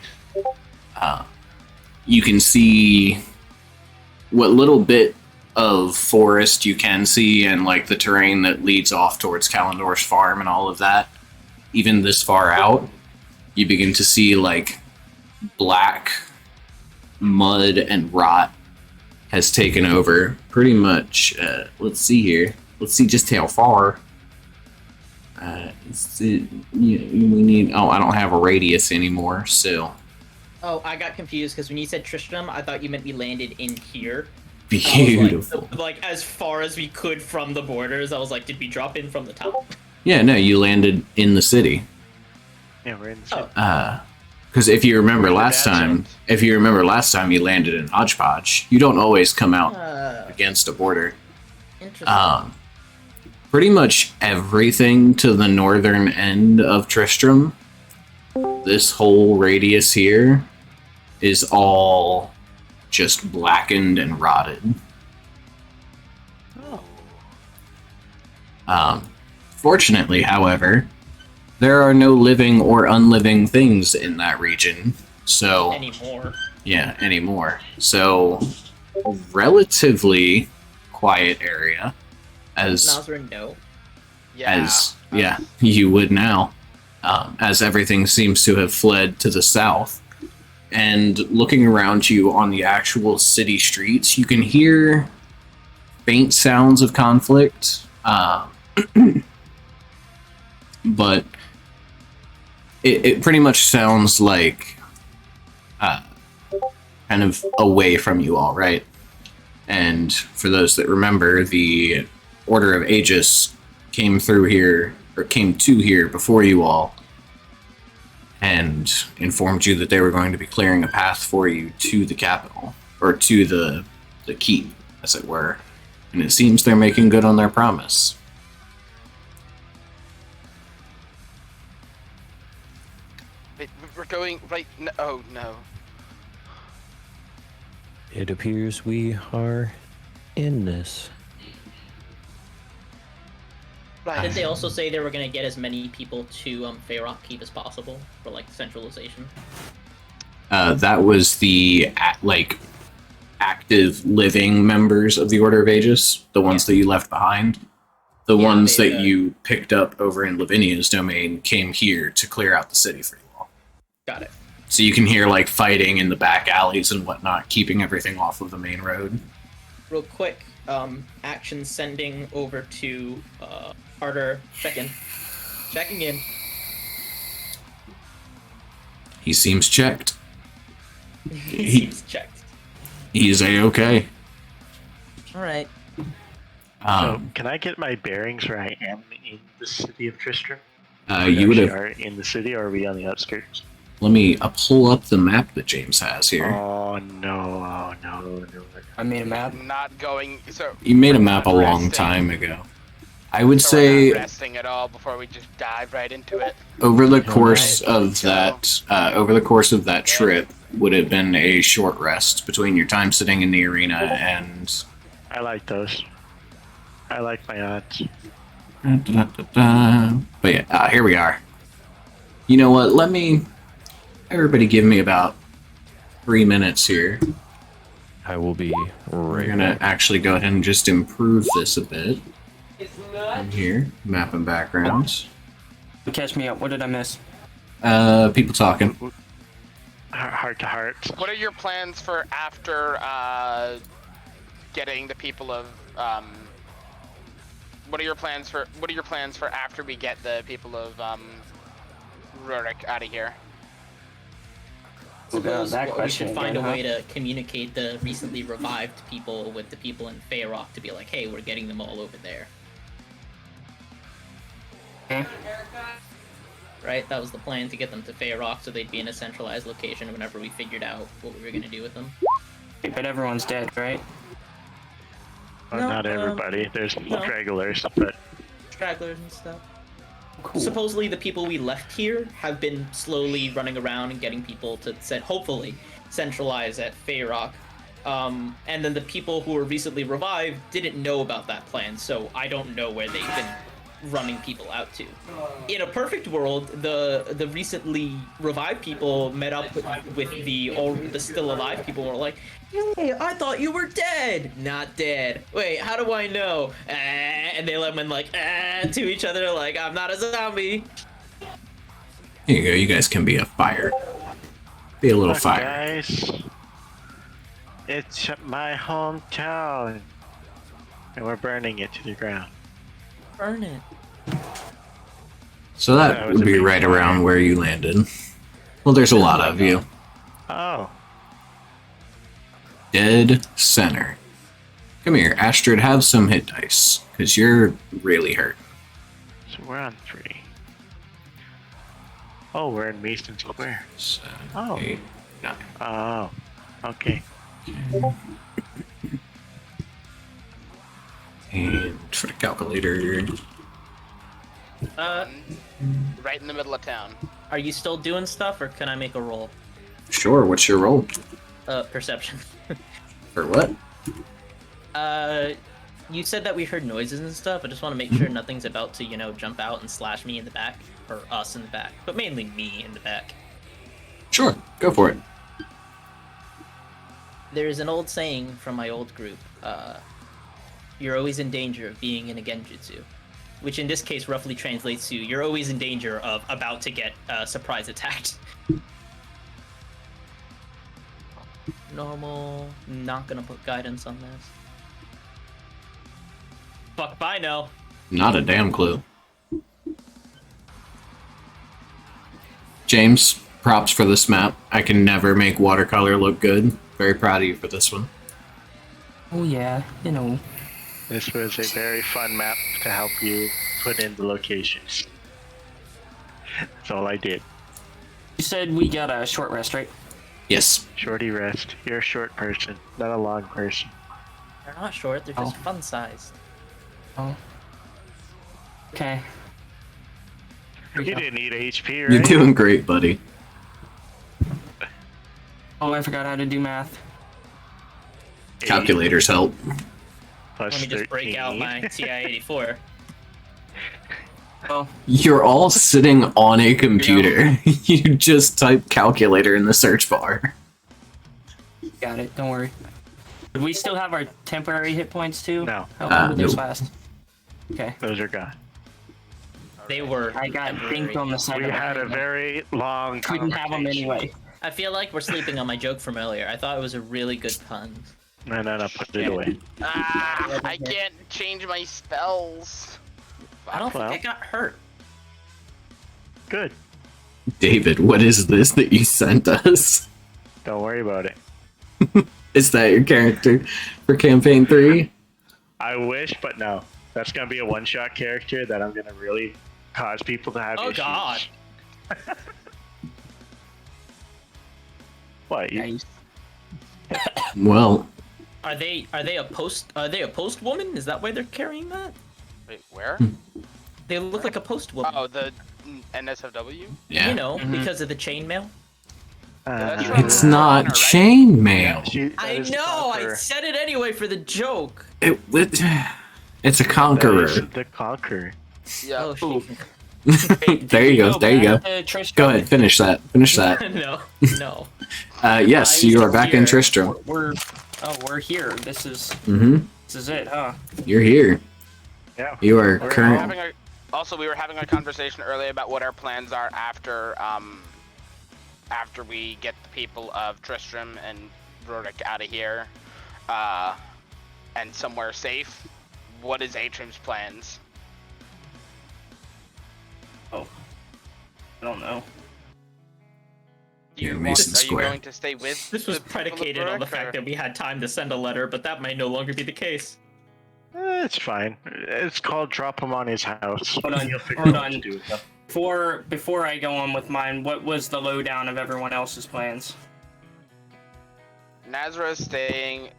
You can see what little bit of forest you can see, and like the terrain that leads off towards Kalendor's farm and all of that. Even this far out, you begin to see like black mud and rot has taken over pretty much. Let's see here. Let's see just how far. We need. Oh, I don't have a radius anymore. So Oh, I got confused because when you said Tristram, I thought you meant we landed in here. beautiful. Like as far as we could from the borders. I was like, did we drop in from the top? Yeah, no, you landed in the city. Yeah, we're in the city. Oh. Because if you remember Where last your dad's time, you landed in Hodgepodge. You don't always come out against a border. Interesting. Pretty much everything to the northern end of Tristram, this whole radius here, is all just blackened and rotted. Oh. Fortunately, however, there are no living or unliving things in that region. So Anymore. yeah, anymore. So relatively quiet area, as Nazrin, no. Yeah. you would now, as everything seems to have fled to the south. And looking around you on the actual city streets, you can hear faint sounds of conflict, but it pretty much sounds like kind of away from you all, right? And for those that remember, the Order of Aegis came to here before you all and informed you that they were going to be clearing a path for you to the capital, or to the keep, as it were. And it seems they're making good on their promise. Wait, we're going right. No, oh no. It appears we are in this. Right. Did they also say they were gonna get as many people to Feyrock Keep as possible for like centralization? That was the active living members of the Order of Aegis, the ones that you left behind. The ones that you picked up over in Lavinia's domain came here to clear out the city for you all. Got it. So you can hear like fighting in the back alleys and whatnot, keeping everything off of the main road. Real quick, action sending over to Harder. Checking in. He seems checked. Seems checked. He's A-okay. All right. So, can I get my bearings where I am in the city of Tristram? You would have. Are in the city, or are we on the outskirts? Let me pull up the map that James has here. Oh no! I made a map. Not going. So You made a we're map a not long resting. time ago. I would So we're say not resting at all before we just dive right into it. over the course Right. of that trip would have been a short rest between your time sitting in the arena and. I like those. I like my odds. But yeah, here we are. You know what? Everybody give me about 3 minutes here. I will be We're right gonna back. actually go ahead and just improve this a bit. In here, map and backgrounds. Catch me up. What did I miss? People talking. Heart to heart. What are your plans for after getting the people of What are your plans for after we get the people of Rurik out of here? Suppose that we question should find again, a huh? way to communicate the recently revived people with the people in Feyrock to be like, hey, we're getting them all over there. Okay. Right? That was the plan, to get them to Feyrock so they'd be in a centralized location whenever we figured out what we were going to do with them. But everyone's dead, right? Well, No, not everybody. There's no. stragglers, but Stragglers and stuff. Cool. Supposedly the people we left here have been slowly running around and getting people to hopefully centralize at Feyrock. And then the people who were recently revived didn't know about that plan, so I don't know where they've been running people out to. In a perfect world, the recently revived people met up with the still alive people, were like, hey, I thought you were dead. Not dead. Wait, how do I know? And they let them to each other like, I'm not a zombie. Here you go. You guys can be a fire. Be a little look, fire. guys, it's my hometown, and we're burning it to the ground. Burn it. So that That was would a be big right fire. around where you landed. Well, there's a lot of you. Oh, Dead center. Come here, Astrid, have some hit dice, because you're really hurt. so we're on 3. Oh, we're in Mason Square. 7, Oh. 8, 9. Oh, okay. And for the calculator. Right in the middle of town. Are you still doing stuff, or can I make a roll? Sure, what's your roll? Perception. For what? You said that we heard noises and stuff. I just want to make sure nothing's about to, jump out and slash me in the back. Or us in the back. But mainly me in the back. Sure, go for it. There's an old saying from my old group. You're always in danger of being in a genjutsu. Which in this case roughly translates to, you're always in danger of about to get surprise attacked. Normal. Not gonna put guidance on this. Fuck, bye no. Not a damn clue. James, props for this map. I can never make watercolor look good. Very proud of you for this one. Oh yeah, you know. This was a very fun map to help you put in the locations. That's all I did. You said we got a short rest, right? Yes. Shorty rest. You're a short person, not a long person. They're not short, they're just fun sized. Oh. Okay. You didn't need HP, right? You're doing great, buddy. Oh, I forgot how to do math. Calculators help. Plus Let me just break 13. out my TI-84. Oh, You're all sitting on a computer. You just type calculator in the search bar. got it. Don't worry. Do we still have our temporary hit points too? No. How long did those nope. last? Okay. Those are gone. They were. I got dinked on the side We of the had a head. very long Couldn't have them conversation. anyway. I feel like we're sleeping on my joke from earlier. I thought it was a really good pun. No, put it away. Ah, I can't change my spells. I don't Well. think I got hurt. Good. David, what is this that you sent us? Don't worry about it. Is that your character for campaign 3? I wish, but no. That's gonna be a one-shot character that I'm gonna really cause people to have Oh, issues. God. What? You, Nice. Well, Are they a post woman? Is that why they're carrying that? Wait, where? They look like a post woman. Oh, the NSFW? yeah. You know, because of the chainmail. that's uh, right. It's not chainmail. that I is the know. I Conqueror. said it anyway for the joke. It's a That is conqueror. the Conqueror. Yeah. Oh Ooh. shit. There you go. There you go. Go ahead. Finish that. Finish that. No. Yes, you are back in Tristram. We're here. This is it, huh? You're here. Yeah. You are We were current. having we were having a conversation earlier about what our plans are after we get the people of Tristram and Rorick out of here, and somewhere safe. What is Atrium's plans? Oh. I don't know. Do you Near want- Mason are you Square. going to stay with? This was the people of predicated on the Rorick, fact or- that we had time to send a letter, but that may no longer be the case. It's fine. It's called drop him on his house. Hold on, You'll figure hold out what on. to do with him. Before I go on with mine, what was the lowdown of everyone else's plans? Nazra is staying,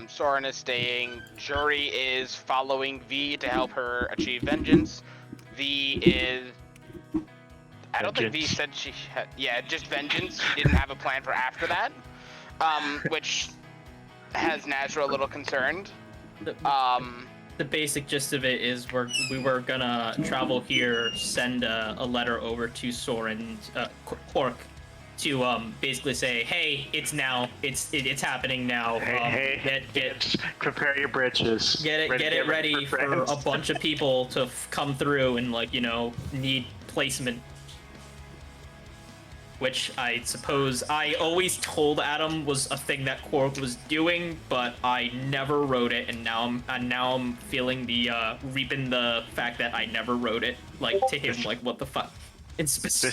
Soren is staying, Jury is following V to help her achieve vengeance. V is... I don't think V Vengeance. said she had... Yeah, just vengeance. She didn't have a plan for after that. Which has Nazra a little concerned. The basic gist of it is we were gonna travel here, send a letter over to Soren, Quark, to basically say, hey, it's happening now. Hey, Get prepare your britches. it ready for friends. a bunch of people to come through and need placement. Which I suppose I always told Adam was a thing that Quark was doing, but I never wrote it, and now I'm feeling the reaping the fact that I never wrote it. Like to him, like what the fuck? It's This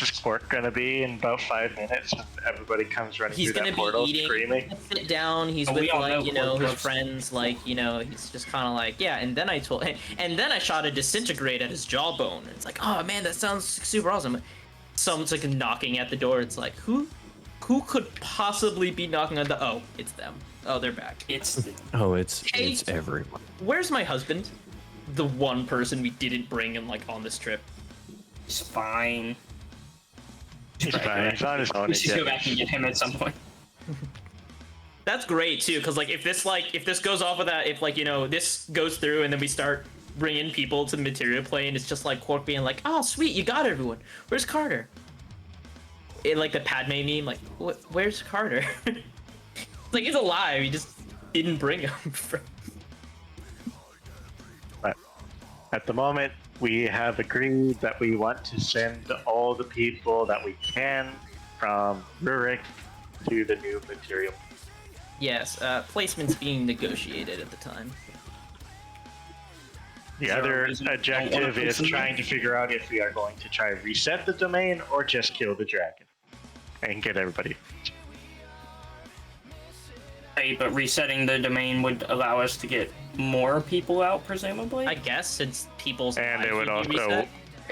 is Quark gonna be in about 5 minutes. And everybody comes running he's through gonna that portal be eating. screaming. Sit down. He's Oh, we with all know his Quark. friends. He's just kind of like yeah. And then I told, and then I shot a disintegrate at his jawbone. And it's like, oh man, that sounds super awesome. Someone's like knocking at the door. It's like who could possibly be knocking on the? Oh, it's them. Oh, they're back. It's It's everyone. Where's my husband? The one person we didn't bring in on this trip. fine. He's fine. He's on his own We should go again. back and get him at some point. That's great too, because like if this goes off of that, if like this goes through and then we start bringing people to the material plane, it's just like Quark being like, "Oh sweet, you got everyone. Where's Carter?" Like the Padme meme, like, where's Carter? It's like he's alive. You just didn't bring him. But at the moment, we have agreed that we want to send all the people that we can from Rurik to the new material. Yes, placements being negotiated at the time. The other objective is trying to figure out if we are going to try to reset the domain or just kill the dragon and get everybody. Hey, but resetting the domain would allow us to get more people out, presumably? I guess since people's And lives it would be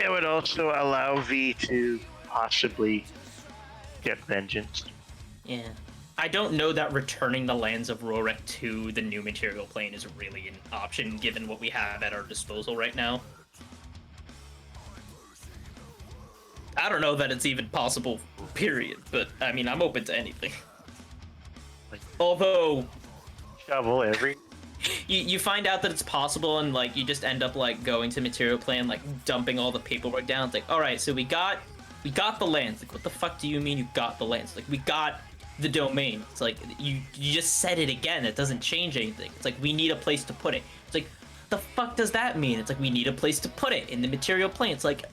reset. also allow V to possibly get vengeance. Yeah. I don't know that returning the lands of Rorek to the new material plane is really an option given what we have at our disposal right now. I don't know that it's even possible, period, but I mean, I'm open to anything. Although, Shovel every. you find out that it's possible and like you just end up like going to material plane, like dumping all the paperwork down. It's like, all right, so we got the lands. Like, what the fuck do you mean you got the lands? Like, we got the domain. It's like you just said it again. It doesn't change anything. It's like we need a place to put it. It's like, the fuck does that mean? It's like we need a place to put it in the material plane. It's like,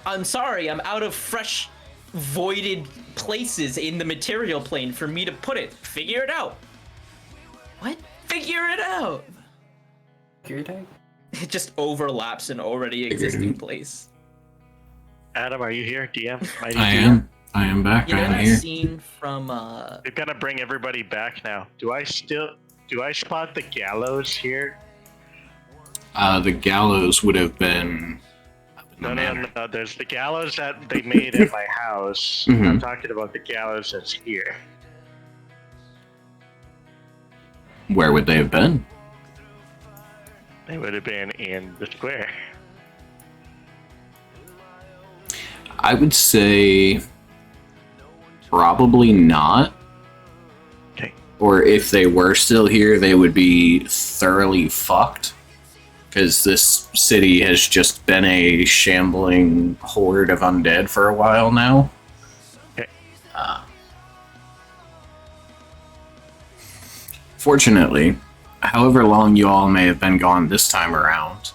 I'm sorry, I'm out of fresh voided places in the material plane for me to put it. Figure it out. What? Figure it out. Figure it out. It just overlaps an already existing place. Adam, are you here? DM? I am back. You know I am that here. scene from We've got to bring everybody back now. Do I spot the gallows here? The gallows would have been. No. There's the gallows that they made at my house. Mhm. I'm talking about the gallows that's here. Where would they have been? They would have been in the square. I would say probably not. Okay. Or if they were still here, they would be thoroughly fucked. Because this city has just been a shambling horde of undead for a while now. Okay. Fortunately, however long you all may have been gone this time around,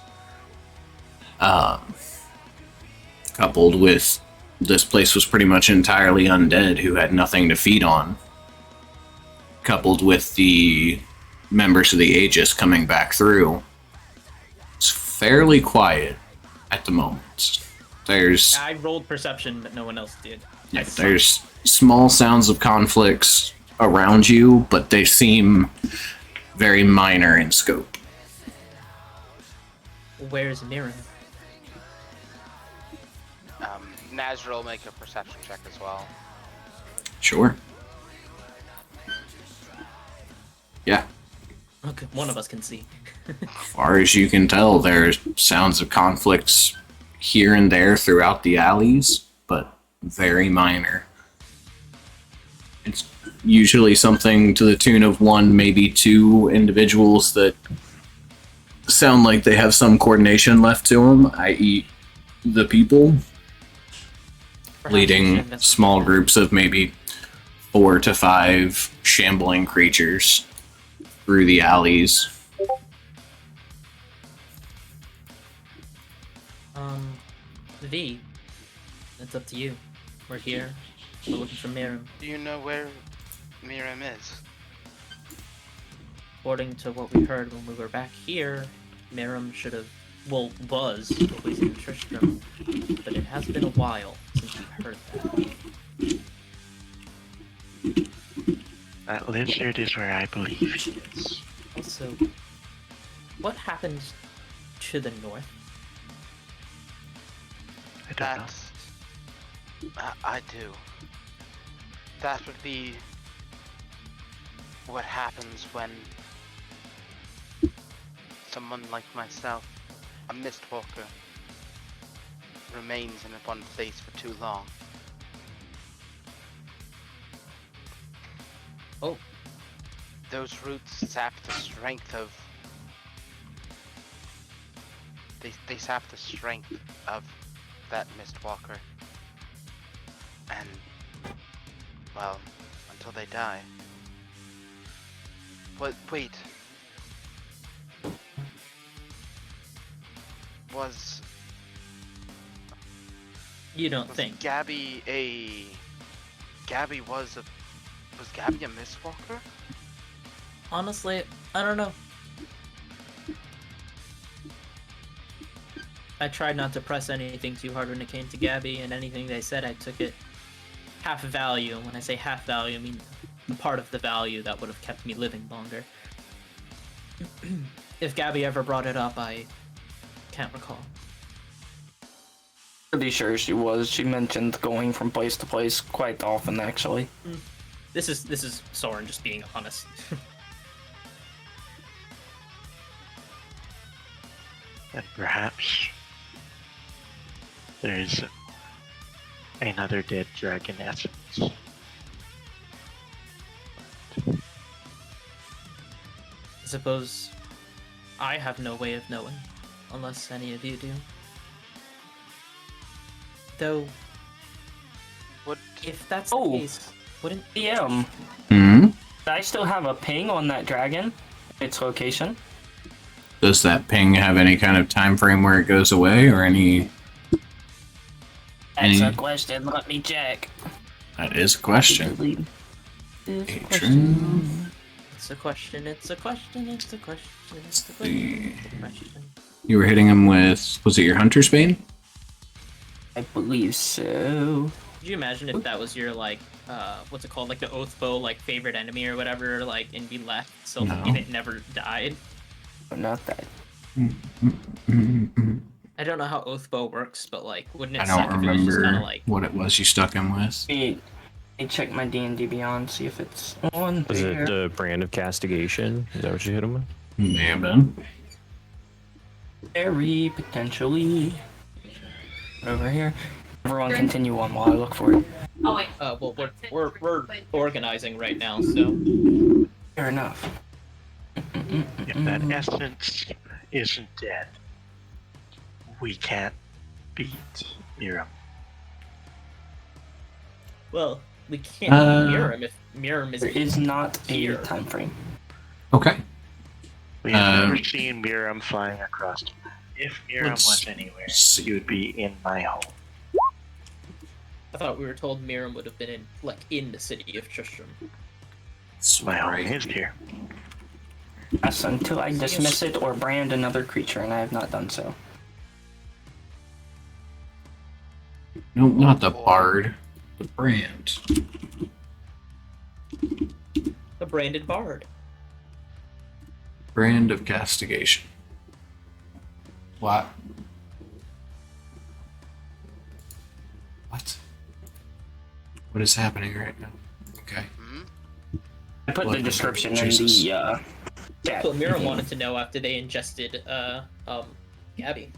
coupled with this place was pretty much entirely undead who had nothing to feed on, coupled with the members of the Aegis coming back through, it's fairly quiet at the moment. There's I rolled perception, but no one else did. yeah, there's small sounds of conflicts around you, but they seem very minor in scope. Where's Mira? Nazra will make a perception check as well. Sure. Yeah. Okay, one of us can see. Far as you can tell, there's sounds of conflicts here and there throughout the alleys, but very minor. It's usually something to the tune of one, maybe two individuals that sound like they have some coordination left to them, i.e. the people, Perhaps leading that's- small groups of maybe 4 to 5 shambling creatures through the alleys. V, it's up to you. We're here. We're looking for Miram. Do you know where Miriam is? According to what we heard when we were back here, Miram should have, was always in Tristram, but it has been a while since we heard that. That lizard is where I believe he is. Also, what happens to the north? I don't know. I do. That would be what happens when someone like myself, a Mistwalker, remains in one place for too long. Oh, those roots sap the strength of. They sap the strength of that Mistwalker. And, well, until they die. What? Wait. Was You don't think? Gabby a? Gabby was Gabby a Mistwalker? Honestly, I don't know. I tried not to press anything too hard when it came to Gabby, and anything they said, I took it half value. When I say half value, I mean the part of the value that would have kept me living longer. If Gabby ever brought it up, I can't recall. Pretty sure she was. She mentioned going from place to place quite often, actually. This is Soren just being honest. And perhaps there's another dead dragon essence. I suppose I have no way of knowing, unless any of you do. Though, What? if that's Oh. the case, wouldn't DM, Hmm? I still have a ping on that dragon, its location. Does that ping have any kind of time frame where it goes away, or any? That's a Any- question. Let me check. That is a question. Patron. It's a question, it's a question, it's a question, it's a The- question, it's a question. You were hitting him with, was it your Hunter's Bane? I believe so. Could you imagine if that was your, like, what's it called, like the Oath Bow, like, favorite enemy or whatever, like, and be left, so No. and it never died? But not that. I don't know how Oath Bow works, but, like, wouldn't it I suck don't if it was just kind remember of like... what it was you stuck him with. Let me check my D&D Beyond, see if it's on Was there. it the brand of castigation? Is that what you hit him with? May have been. Very potentially. Over here. Everyone continue on while I look for it. Oh wait. well, we're organizing right now, so... Fair enough. If that essence isn't dead, we can't beat Miriam. Well, we can't mirror him if Miriam There is not a here. time frame. Okay. We have Um, never seen Miriam flying across the map. If Miriam Let's was anywhere, see. she would be in my home. I thought we were told Miriam would have been in, like, in the city of Tristram. My home Right. is here. Yes, until I dismiss it or brand another creature, and I have not done so. No, not the bard. The brand. The branded bard. Brand of castigation. What? What? What is happening right now? Okay. I put the Blood description in Jesus. the chat. That's what Miriam wanted to know after they ingested, Gabby.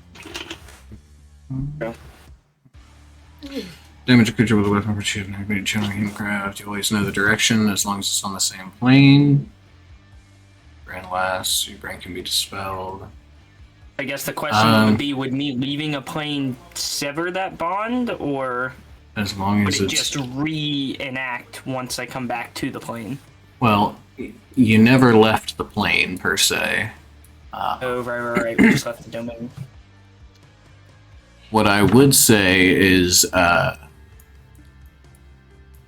Damage a creature with a weapon for shooting activated channeling craft. You always know the direction as long as it's on the same plane. Brand lasts, your brain can be dispelled. I guess the question would be, would me leaving a plane sever that bond, or As long would as it it's just reenact once I come back to the plane? well, you never left the plane per se. Oh, right. We just left the domain. What I would say is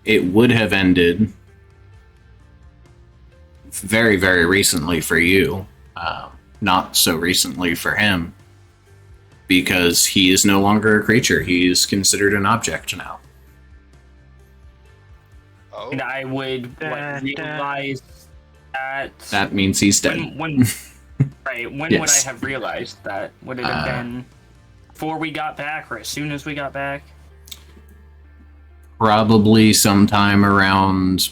it would have ended very, very recently for you. Not so recently for him. Because he is no longer a creature. He is considered an object now. Oh. And I would realize that. That means he's dead. When right, when would I Yes. have realized that? Would it have been before we got back or as soon as we got back? Probably sometime around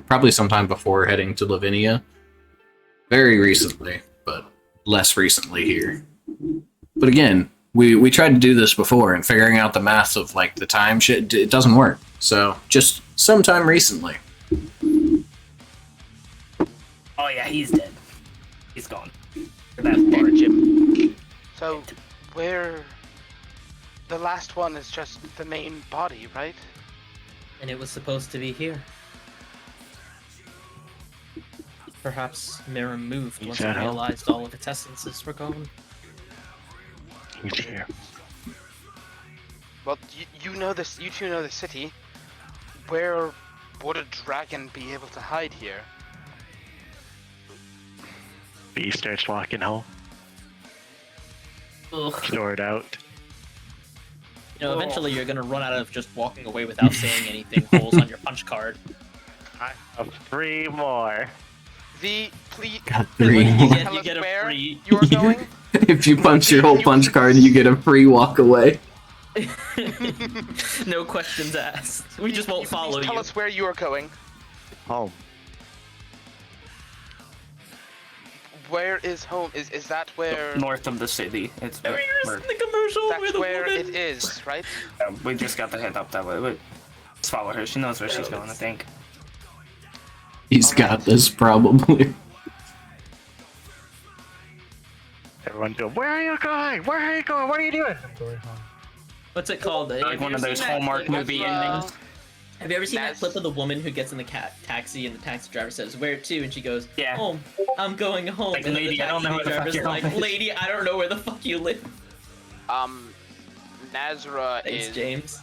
probably sometime before heading to Lavinia. Very recently, but less recently here. But again, we tried to do this before, and figuring out the math of like the time shit, it doesn't work. So just sometime recently. Oh yeah, he's dead. He's gone. For that Hey, part. Jim. So, where... The last one is just the main body, right? And it was supposed to be here. Perhaps Mira moved once it that help? realized all of its essences were gone. He's here. Well, you know this. You two know the city. Where would a dragon be able to hide here? B starts walking home. Ugh. Snort out. You know, eventually you're gonna run out of just walking away without saying anything. Holes on your punch card. I have 3 more. V, please Got 3 You more. get- tell you us get a where free- you're going. If you punch your whole punch card, you get a free walk away. No questions asked. We just won't follow Please tell you. us where you are going. Home. Where is home? Is that where? North of the city. It's Have you where- seen the commercial where That's the where woman... it is, right? we just got to head up that way. Let's follow her. She knows where she's going, I think. He's got this probably. Everyone go, where are you going? Where are you going? What are you doing? I'm going home. What's it called? Like Have one you of ever those seen that Hallmark clip? movie endings. Have you ever seen that That's- clip of the woman who gets in the taxi and the taxi driver says, "Where to?" and she goes, Yeah. "Home. I'm going home." Like, and then lady, the I don't know taxi where the fuck driver's your like, home is. "Lady, I don't know where the fuck you live." Nazra Thanks, is James.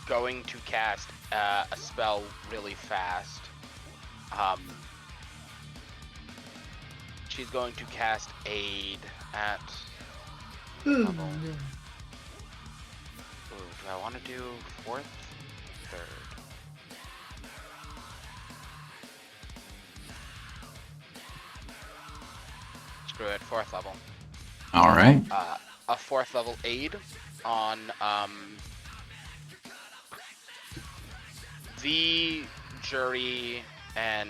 going to cast a spell really fast. She's going to cast Aid at level. Ooh, do I want to do 4th? 3rd? Screw it, 4th level. All right. A 4th level Aid on the jury, and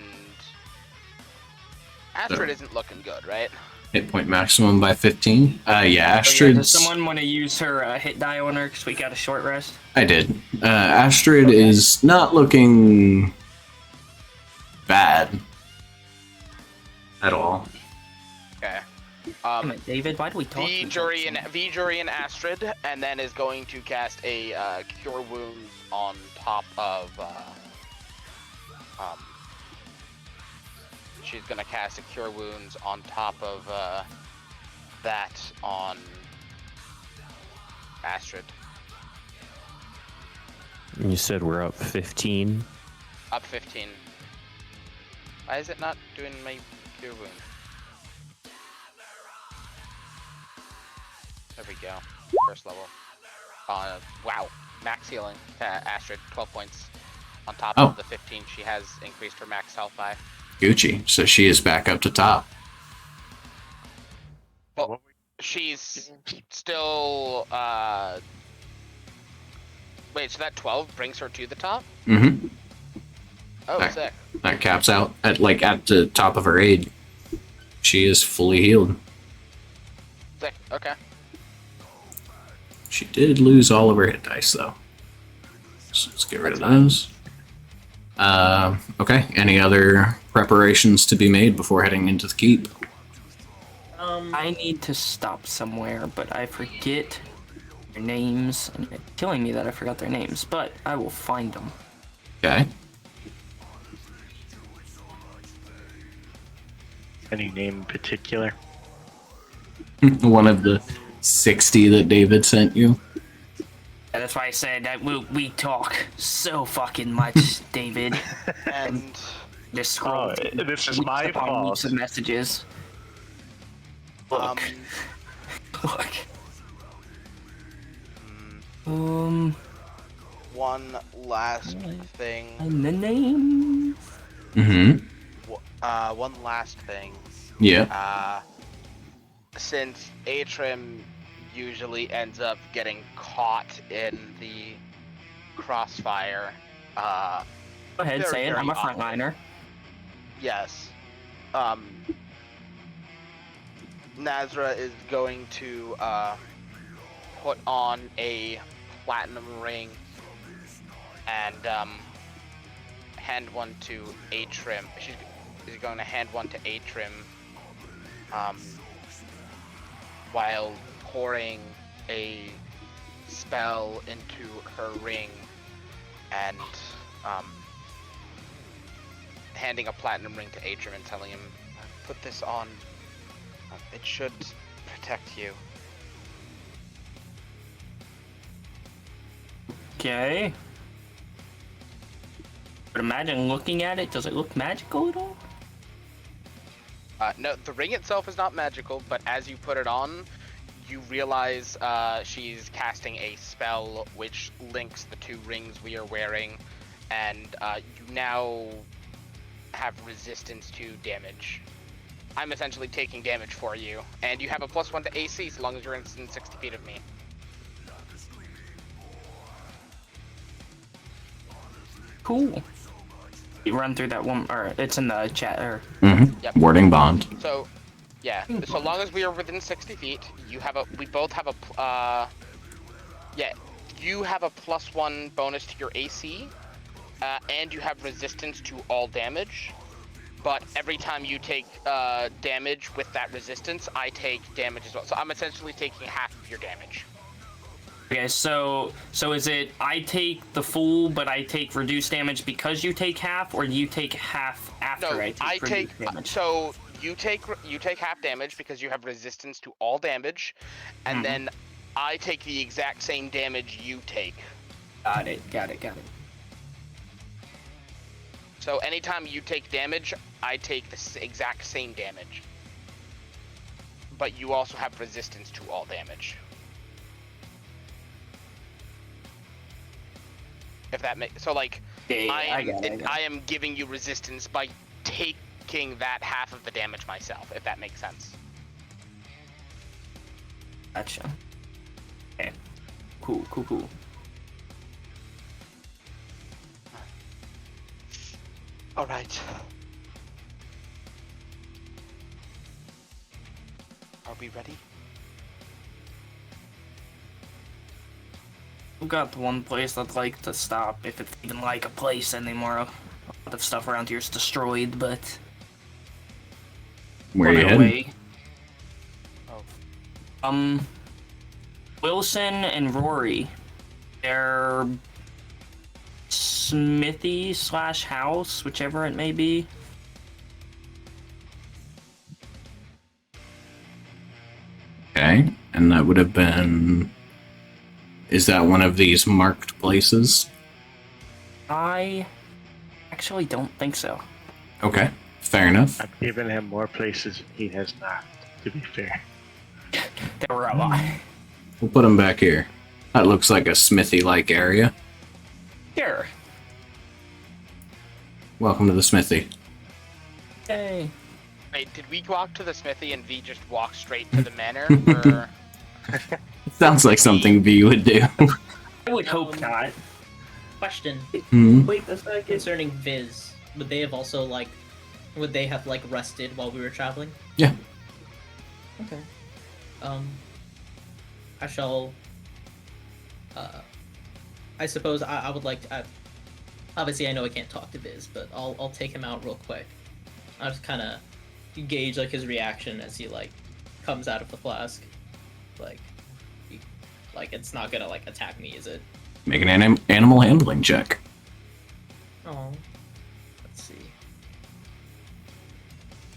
Astrid isn't looking good, right? Hit point maximum by 15. Yeah, Oh, yeah, Astrid. does someone want to use her hit die on her because we got a short rest? I did. Astrid is not looking bad at all. Okay. Damn it, David, why do we talk? V jury and Astrid, and then is going to cast a cure wounds on top of. She's gonna cast a cure wounds on top of that on Astrid. You said we're up 15. Up 15. Why is it not doing my cure wounds? There we go. First level. Wow. Max healing to Astrid, 12 points. On top Oh. of the 15 she has increased her max health by. Gucci. So she is back up to top. Well, she's still, Wait, so that 12 brings her to the top? Mm-hmm. Oh, Back. sick. That caps out at the top of her aid. She is fully healed. Sick, okay. She did lose all of her hit dice though. So let's get rid of those. Okay. Any other preparations to be made before heading into the keep? I need to stop somewhere, but I forget their names, and it's killing me that I forgot their names, but I will find them. Okay. Any name in particular? One of the 60 that David sent you. And that's why I said that we talk so fucking much, David. And Just scroll. Oh, this is weeks my upon fault. weeks of messages. Look. Look. one last thing. And the names. Mm-hmm. One last thing. Yeah. Since Atrim usually ends up getting caught in the crossfire, Go ahead, Very, say it. very I'm a often. frontliner. yes, Nazra is going to put on a platinum ring and hand one to Atrim. She's going to hand one to Atrim while pouring a spell into her ring and handing a platinum ring to Atrim and telling him, put this on. It should protect you. Okay. But imagine looking at it, does it look magical at all? No, the ring itself is not magical, but as you put it on, you realize she's casting a spell which links the two rings we are wearing, and you now have resistance to damage. I'm essentially taking damage for you, and you have a +1 to AC so long as you're within 60 feet of me. Cool. You run through that one, or it's in the chat, or... Yep. Wording bond. So, yeah, so long as we are within 60 feet, we both have a, you have a +1 bonus to your AC, and you have resistance to all damage, but every time you take damage with that resistance, I take damage as well. So I'm essentially taking half of your damage. Okay, so is it I take the full, but I take reduced damage because you take half, or do you take half after No, I take reduced damage? So you take half damage because you have resistance to all damage, and then I take the exact same damage you take. Got it. So anytime you take damage, I take the exact same damage. But you also have resistance to all damage. If that makes so, like, Yeah, I am giving you resistance by taking that half of the damage myself. If that makes sense. Gotcha. Okay. Cool. All right. Are we ready? I've got the one place I'd like to stop, if it's even like a place anymore. A lot of stuff around here is destroyed, but... Where are you on our heading? way. Wilson and Rory. They're... smithy / house, whichever it may be. Okay, and that would have been... Is that one of these marked places? I actually don't think so. Okay, fair enough. I've given him more places he has not, to be fair. There were a lot. We'll put him back here. That looks like a smithy-like area. Sure. Welcome to the smithy. Yay. Wait, did we walk to the smithy and V just walk straight to the manor? Or... Sounds like something V would do. I would hope not. Question. Hmm. Wait, that's not concerning Viz. Would they have rested while we were traveling? Yeah. Okay. I shall. I suppose I would like to. Obviously, I know I can't talk to Viz, but I'll take him out real quick. I'll just kind of gauge like his reaction as he like comes out of the flask. Like it's not gonna like attack me, is it? Make an animal handling check. Oh. Let's see.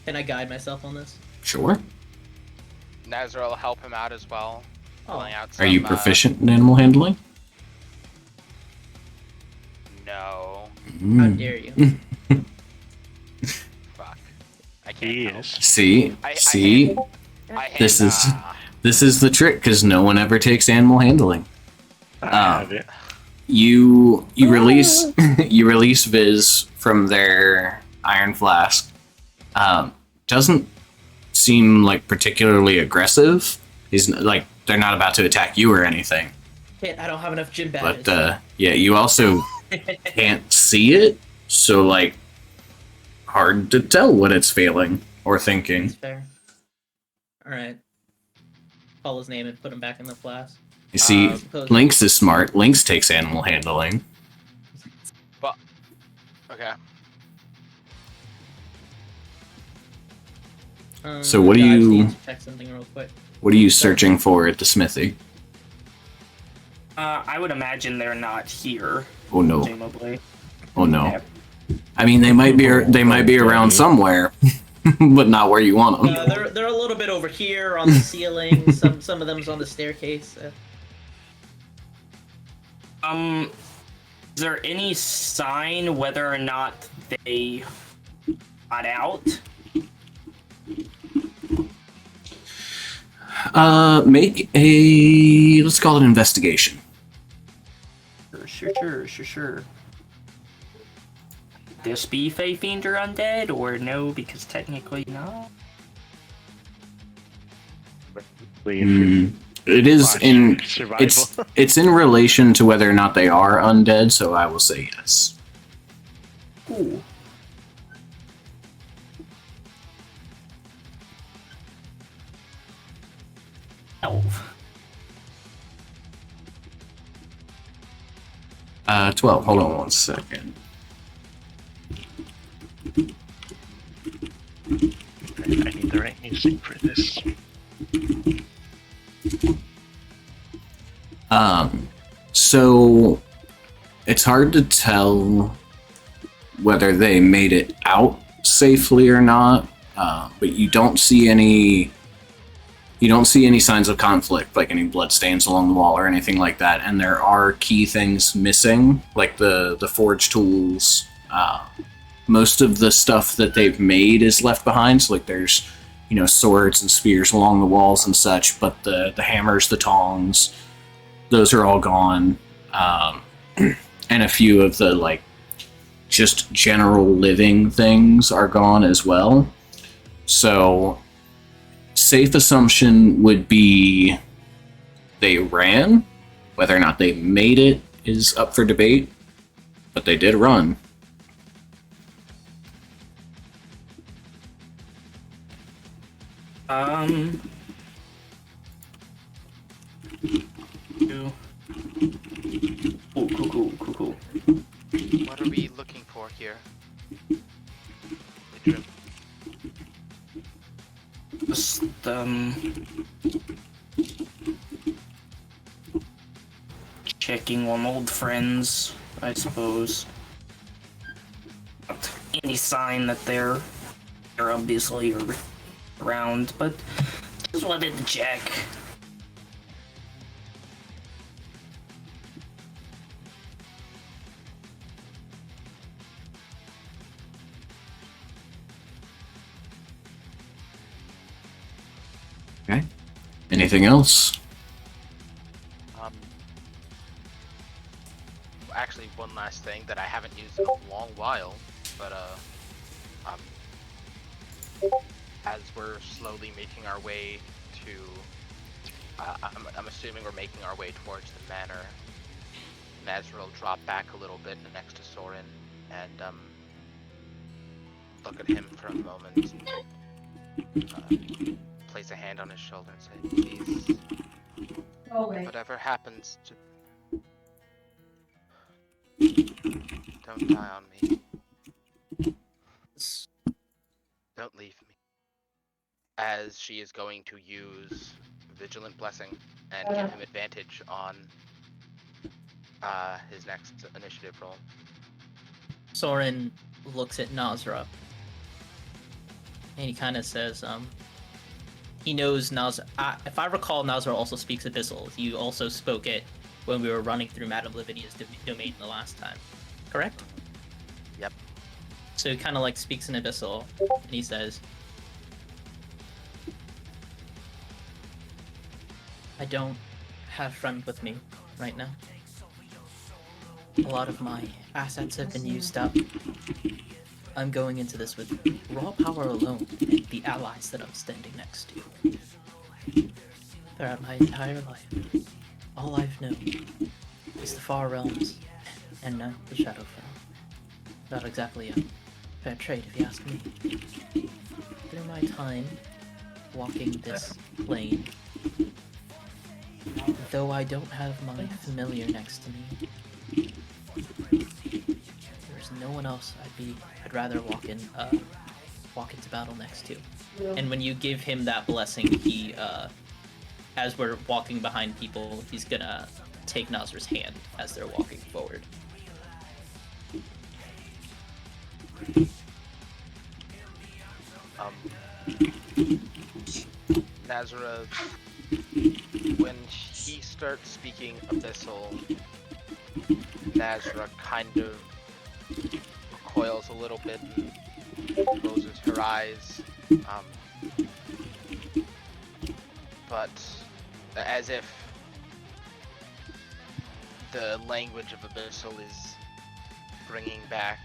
Can I guide myself on this? Sure. Nazra will help him out as well. Oh. Pulling out Are you some, proficient in animal handling? No. How dare you? Fuck. I can't He help. is. See? I This is the trick, because no one ever takes animal handling. I have it. You release you release Viz from their iron flask. Doesn't seem like particularly aggressive. He's like they're not about to attack you or anything. Shit, I don't have enough gym badges. But yeah, you also can't see it, so like hard to tell what it's feeling or thinking. That's fair. Alright. Call his name and put him back in the flask. You see, Lynx is smart. Lynx takes animal handling. But okay. So what do I just you- need to check something real quick. What are you searching for at the smithy? I would imagine they're not here. Oh no! Presumably. Oh no! Yeah. I mean, they might be around somewhere, but not where you want them. They're a little bit over here on the ceiling. Some of them's on the staircase. Is there any sign whether or not they got out? Make a, let's call it investigation. Sure. This be Fey Fiend or undead, or no, because technically not? It is in survival. it's in relation to whether or not they are undead, so I will say yes. Ooh. Elf. 12. Hold on one second. I need the right music for this. So it's hard to tell whether they made it out safely or not, but you don't see any signs of conflict, like any bloodstains along the wall or anything like that. And there are key things missing, like the forge tools. Most of the stuff that they've made is left behind. So like there's, swords and spears along the walls and such, but the hammers, the tongs, those are all gone. And a few of the just general living things are gone as well. So safe assumption would be they ran. Whether or not they made it is up for debate, but they did run. Cool. What are we looking for here? Idrim? Just, checking on old friends, I suppose. Not any sign that they're obviously around, but just wanted to check. Okay. Anything else? Actually, one last thing that I haven't used in a long while, but as we're slowly making our way to, I'm assuming we're making our way towards the manor. Nazra will drop back a little bit next to Soren and look at him for a moment. Place a hand on his shoulder and say, "Please, whatever happens to, don't die on me. Don't leave me." As she is going to use Vigilant Blessing and give him advantage on his next initiative roll. Soren looks at Nazra, and he kind of says, he knows Nazra. If I recall, Nazra also speaks Abyssal. You also spoke it when we were running through Madame Lavinia's domain the last time, correct? Yep. So he kind of speaks in Abyssal, and he says, "I don't have friend with me right now. A lot of my assets have been used up. I'm going into this with raw power alone and the allies that I'm standing next to. Throughout my entire life, all I've known is the Far Realms and now the Shadowfell. Not exactly a fair trade, if you ask me. Through my time walking this plane, Though I don't have my familiar next to me, there's no one else I'd rather walk into battle next to. And when you give him that blessing, he as we're walking behind people, he's gonna take Nazra's hand as they're walking forward. Nazra, when he starts speaking Abyssal, Nazra kind of recoils a little bit and closes her eyes, but as if the language of Abyssal is bringing back,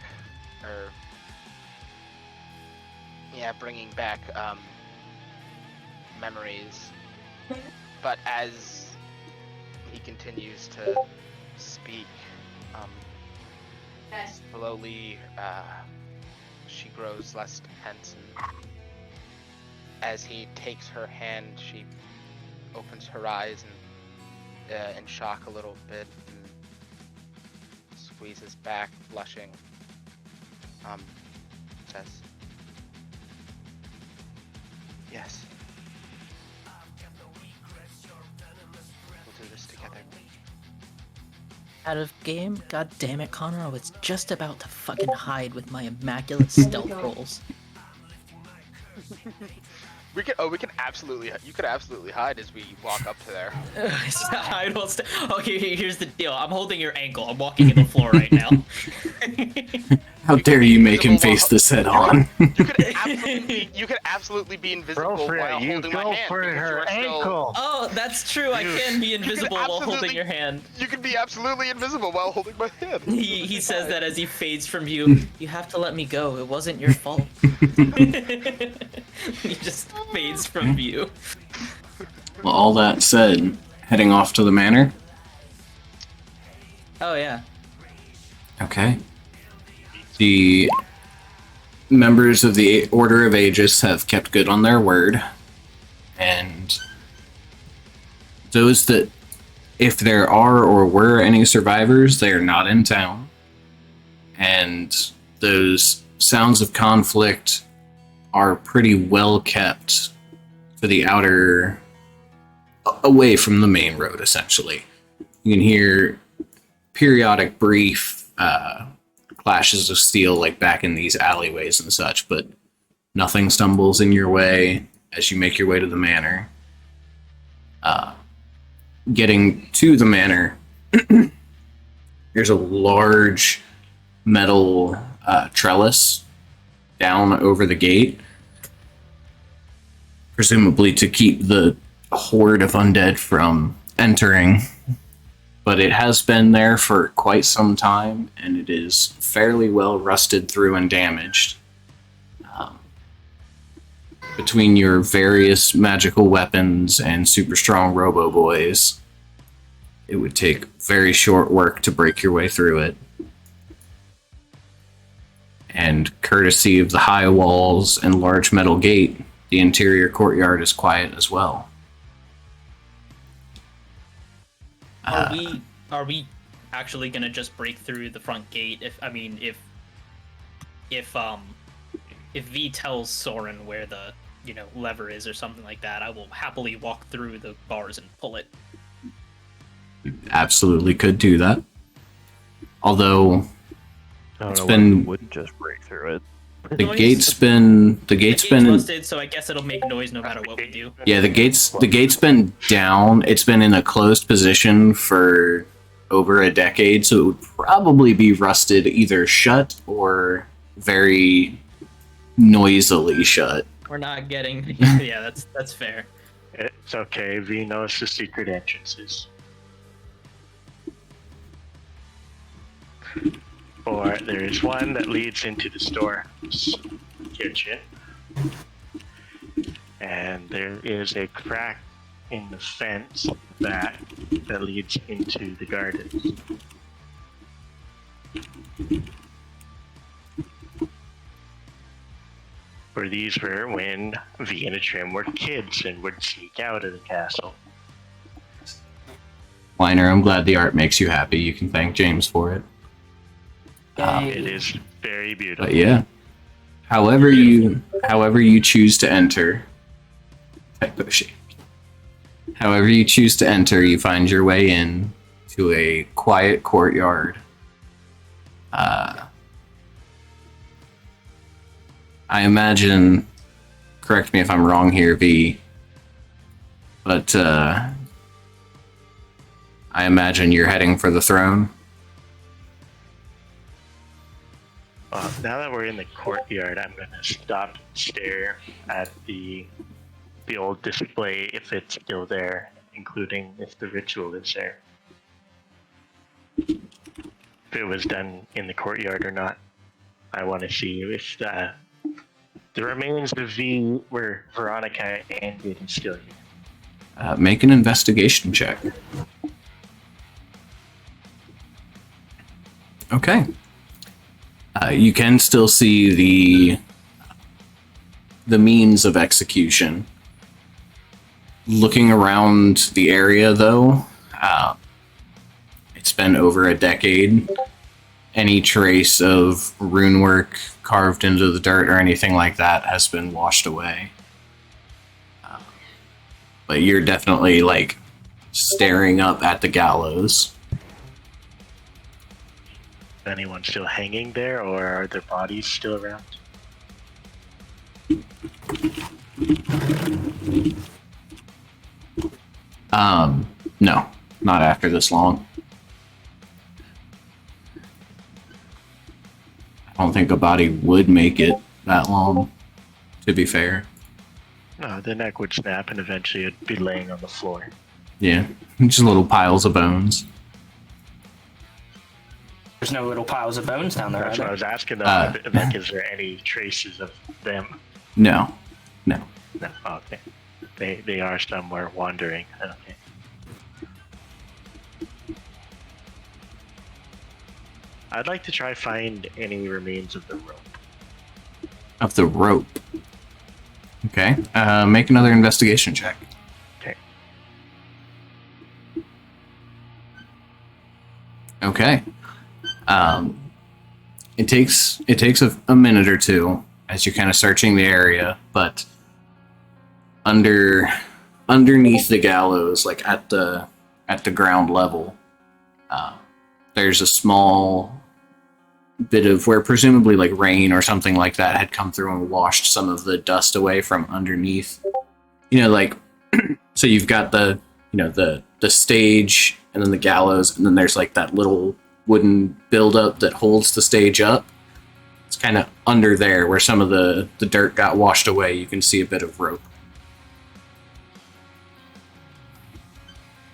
memories. But as he continues to speak, slowly, she grows less tense, and as he takes her hand, she opens her eyes and in shock a little bit, and squeezes back, blushing. Says, "Yes. We'll do this together." Out of game? God damn it, Connor, I was just about to fucking hide with my immaculate stealth rolls. We could absolutely, you could absolutely hide as we walk up to there. I don't okay, here's the deal. I'm holding your ankle. I'm walking in the floor right now. How dare you make him face this head on? You could absolutely be invisible while holding my hand. For her ankle. Oh, that's true. I can be invisible while holding your hand. You can be absolutely invisible while holding my hand. He says that as he fades from view. You have to let me go. It wasn't your fault. He just fades from view. Well, all that said, heading off to the manor. Oh yeah. Okay. The members of the Order of Aegis have kept good on their word, and those that, if there are or were any survivors, they are not in town, and those sounds of conflict are pretty well kept to the outer, away from the main road, essentially. You can hear periodic brief clashes of steel like back in these alleyways and such, but nothing stumbles in your way as you make your way to the manor. Getting to the manor, there's a large metal trellis down over the gate, presumably to keep the horde of undead from entering. But it has been there for quite some time, and it is fairly well rusted through and damaged. Between your various magical weapons and super strong robo-boys, it would take very short work to break your way through it. And courtesy of the high walls and large metal gate, the interior courtyard is quiet as well. Are we actually gonna just break through the front gate? If V tells Soren where the lever is or something like that, I will happily walk through the bars and pull it. You absolutely could do that. Although wouldn't just break through it. The gate's been rusted, so I guess it'll make noise no matter what we do. Yeah, the gate's been down. It's been in a closed position for over a decade, so it would probably be rusted, either shut or very noisily shut. We're not getting. Yeah, that's fair. It's okay. V knows the secret entrances. Or there is one that leads into the store's kitchen, and there is a crack in the fence that leads into the gardens. For these were when V and Trim were kids and would sneak out of the castle. Liner, I'm glad the art makes you happy. You can thank James for it. It is very beautiful. But yeah, however you choose to enter, typo shape. However you choose to enter, you find your way in to a quiet courtyard. I imagine, correct me if I'm wrong here, V, but I imagine you're heading for the throne. Now that we're in the courtyard, I'm gonna stop and stare at the old display if it's still there, including if the ritual is there. If it was done in the courtyard or not. I want to see if the remains of V where Veronica ended is still here. Make an investigation check. Okay. You can still see the means of execution. Looking around the area, though, it's been over a decade. Any trace of rune work carved into the dirt or anything like that has been washed away. But you're definitely, like, staring up at the gallows. Is anyone still hanging there, or are their bodies still around? No, not after this long. I don't think a body would make it that long, to be fair. No, the neck would snap and eventually it'd be laying on the floor. Yeah, just little piles of bones. There's no little piles of bones down there. That's what I Either. was asking though. Like, is there any traces of them? No. No. Oh, okay. They are somewhere wandering. Okay. I'd like to try find any remains of the rope. Of the rope. Okay. Make another investigation check. Okay. Okay. It takes a minute or two as you're kind of searching the area, but underneath the gallows, like at the ground level, there's a small bit of where presumably like rain or something like that had come through and washed some of the dust away from underneath. You know, like so you've got the stage and then the gallows, and then there's like that little wooden buildup that holds the stage up. It's kind of under there where some of the dirt got washed away. You can see a bit of rope.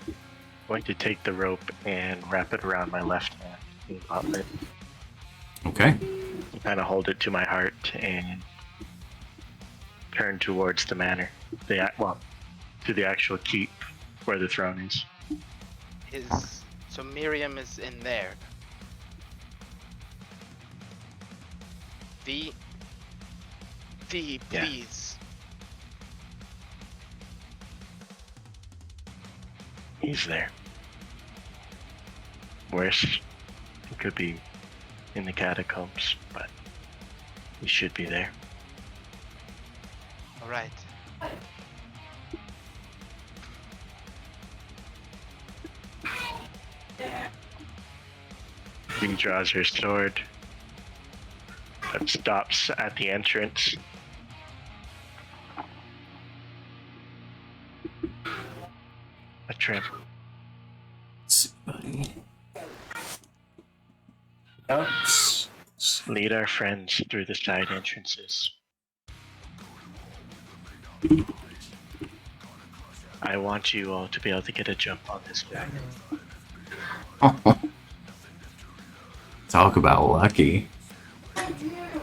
I'm going to take the rope and wrap it around my left hand and pop it. Okay. Kind of hold it to my heart and turn towards the manor. To the actual keep where the throne is. So Miriam is in there. V, Yeah. please. He's there. Worse, he could be in the catacombs, but he should be there. All right. She draws her sword and stops at the entrance. A tramp. Let's see, buddy. Lead our friends through the side entrances. I want you all to be able to get a jump on this dragon. Talk about lucky.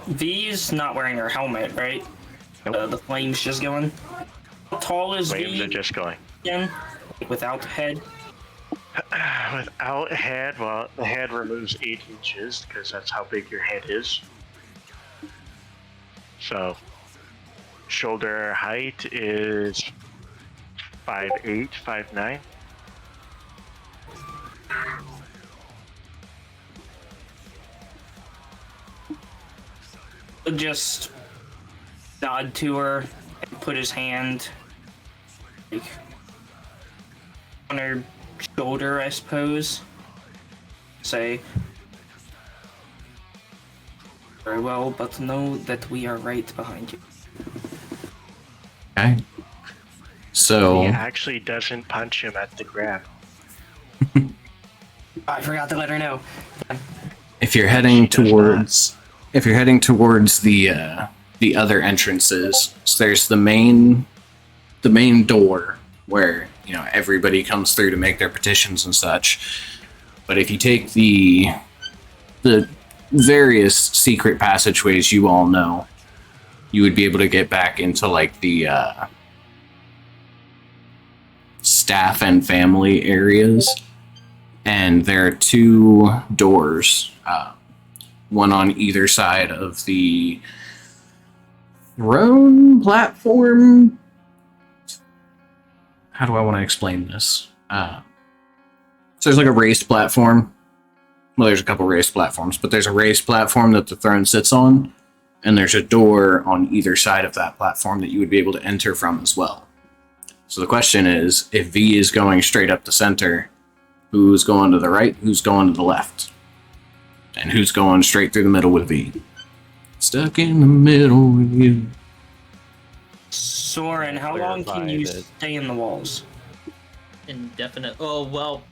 V's not wearing her helmet, right? Nope. The flame's just going. How tall is Flames V are just going. again? Without the head? Without head, well, the head removes 8 inches because that's how big your head is. So, shoulder height is 5'8", 5'9". just nod to her and put his hand like, on her shoulder, I suppose. Say, very well, but know that we are right behind you. Okay. So He actually doesn't punch him at the grab. I forgot to let her know. if you're heading towards the other entrances, so there's the main door where everybody comes through to make their petitions and such. But if you take the various secret passageways you all know, you would be able to get back into like the staff and family areas. And there are two doors, one on either side of the throne platform. How do I want to explain this? So there's like a raised platform. Well, there's a couple raised platforms, but there's a raised platform that the throne sits on, and there's a door on either side of that platform that you would be able to enter from as well. So the question is, if V is going straight up the center, who's going to the right, who's going to the left? And who's going straight through the middle with V? Stuck in the middle with you. Soren, how long can you stay in the walls? Indefinite. Oh, well,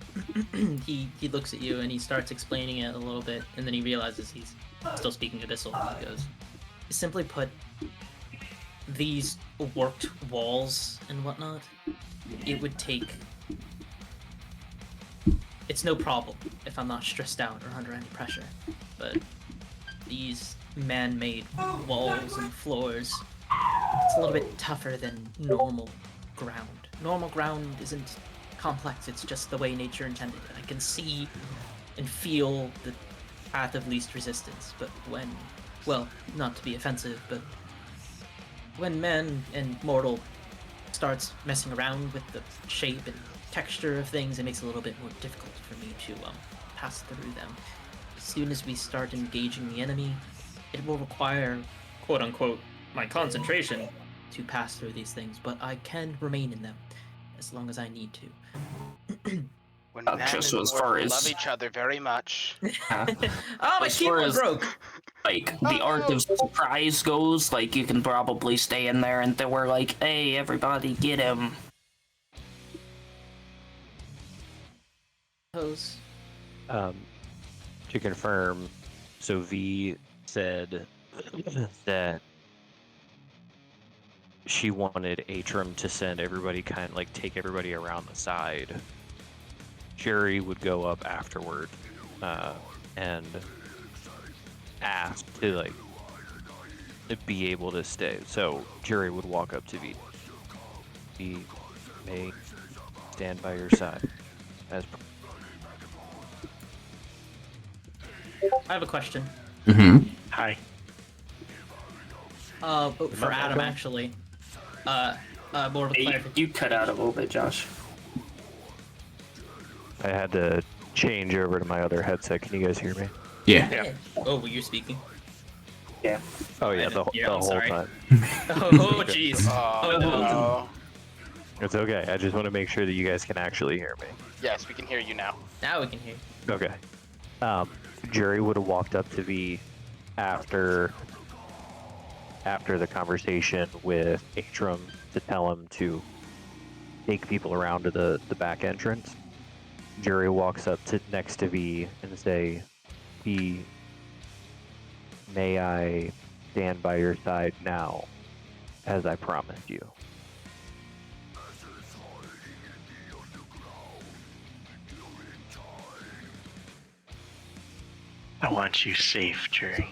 he looks at you and he starts explaining it a little bit, and then he realizes he's still speaking Abyssal, and he goes, simply put, these warped walls and whatnot, it would take... It's no problem if I'm not stressed out or under any pressure, but these man-made walls and floors, it's a little bit tougher than normal ground. Normal ground isn't complex, it's just the way nature intended it. I can see and feel the path of least resistance, but when, well, not to be offensive, but when man and mortal starts messing around with the shape and texture of things, it makes it a little bit more difficult for me to pass through them. As soon as we start engaging the enemy, it will require, quote-unquote, my concentration to pass through these things, but I can remain in them as long as I need to. When man just and as mortal far as- love each other very much. Oh, my As far keyboard as- broke! Like, the art of surprise goes, like, you can probably stay in there and then we're like, hey, everybody get him. Pose. To confirm, so V said that she wanted Atrum to send everybody take everybody around the side. Jerry would go up afterward and ask to be able to stay. So Jerry would walk up to V. V may stand by your side. I have a question. Mm-hmm. Hi. For Adam, actually. More of a Hey, clarification. you cut out a little bit, Josh. I had to change over to my other headset. Can you guys hear me? Yeah. Oh, were you speaking? Yeah. Oh yeah, the Yeah, I'm whole sorry. time. Oh, jeez. Oh, no. no. It's okay. I just want to make sure that you guys can actually hear me. Yes, we can hear you now. Now we can hear. Okay. Jerry would have walked up to V after the conversation with Atrum to tell him to take people around to the back entrance. Jerry walks up to next to V and say, V, may I stand by your side now, as I promised you. I want you safe, Jerry.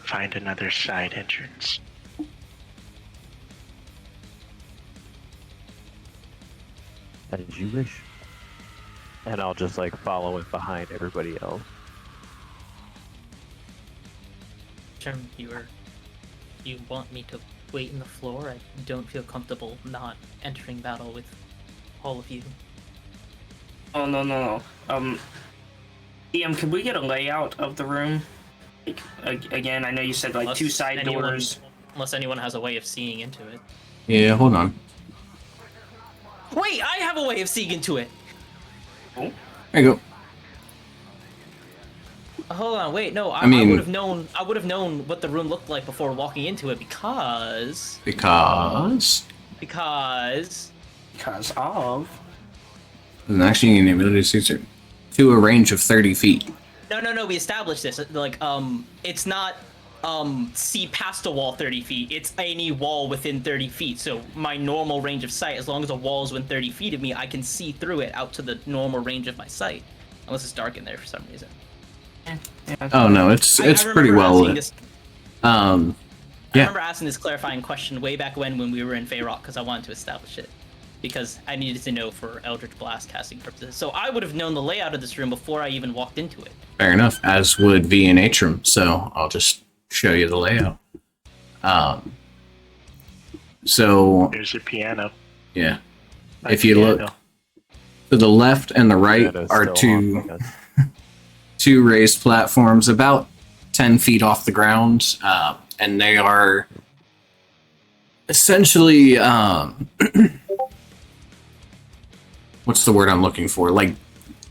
Find another side entrance. As you wish. And I'll just follow it behind everybody else. Jim, you want me to wait in the floor? I don't feel comfortable not entering battle with all of you. Oh, no. DM, can we get a layout of the room? Again, I know you said like two side doors. Unless anyone has a way of seeing into it. Yeah, hold on. Wait, I have a way of seeing into it. Oh. There you go. Hold on, wait, no, I mean- would have known. I would have known what the room looked like before walking into it because Because of. there's an action unit ability to see to a range of 30 feet. No, we established this. Like, it's not see past a wall 30 feet. It's any wall within 30 feet. So my normal range of sight, as long as a wall is within 30 feet of me, I can see through it out to the normal range of my sight, unless it's dark in there for some reason. Yeah, Oh no, it's I pretty remember well asking lit. this- Yeah. I remember asking this clarifying question way back when we were in Feyrock because I wanted to establish it. Because I needed to know for Eldritch Blast casting purposes. So I would have known the layout of this room before I even walked into it. Fair enough, as would V and Atrum, so I'll just show you the layout. So, There's your piano. yeah. My If you look piano. to the left and the right That is are still on, I guess. two raised platforms about 10 feet off the ground, and they are essentially, what's the word I'm looking for? Like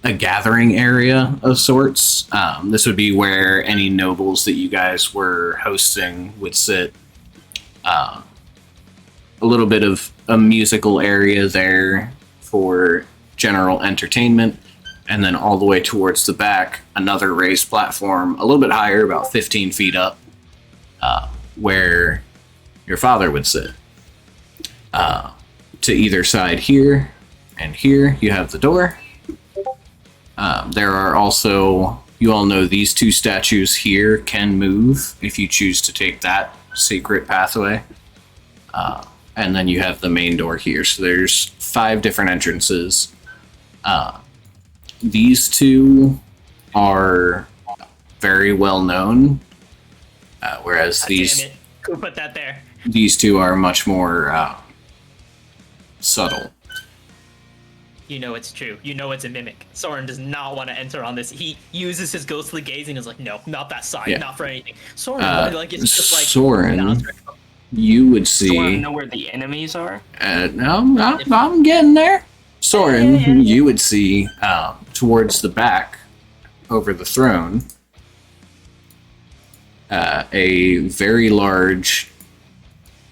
a gathering area of sorts. This would be where any nobles that you guys were hosting would sit. A little bit of a musical area there for general entertainment. And then all the way towards the back, another raised platform, a little bit higher, about 15 feet up, where your father would sit. To either side here and here, you have the door. There are also, you all know these two statues here can move if you choose to take that secret pathway. And then you have the main door here. So there's 5 different entrances. These two are very well known, whereas God these damn it. Who put that there? these two are much more subtle. You know it's true. You know it's a mimic. Soren does not want to enter on this. He uses his ghostly gaze and is like, no, not that side, Yeah. not for anything. Soren, like, it's just like... Soren, Nazareth. you would Do you want to see. know where the enemies are? I'm getting there. Soren, you would see towards the back, over the throne, a very large.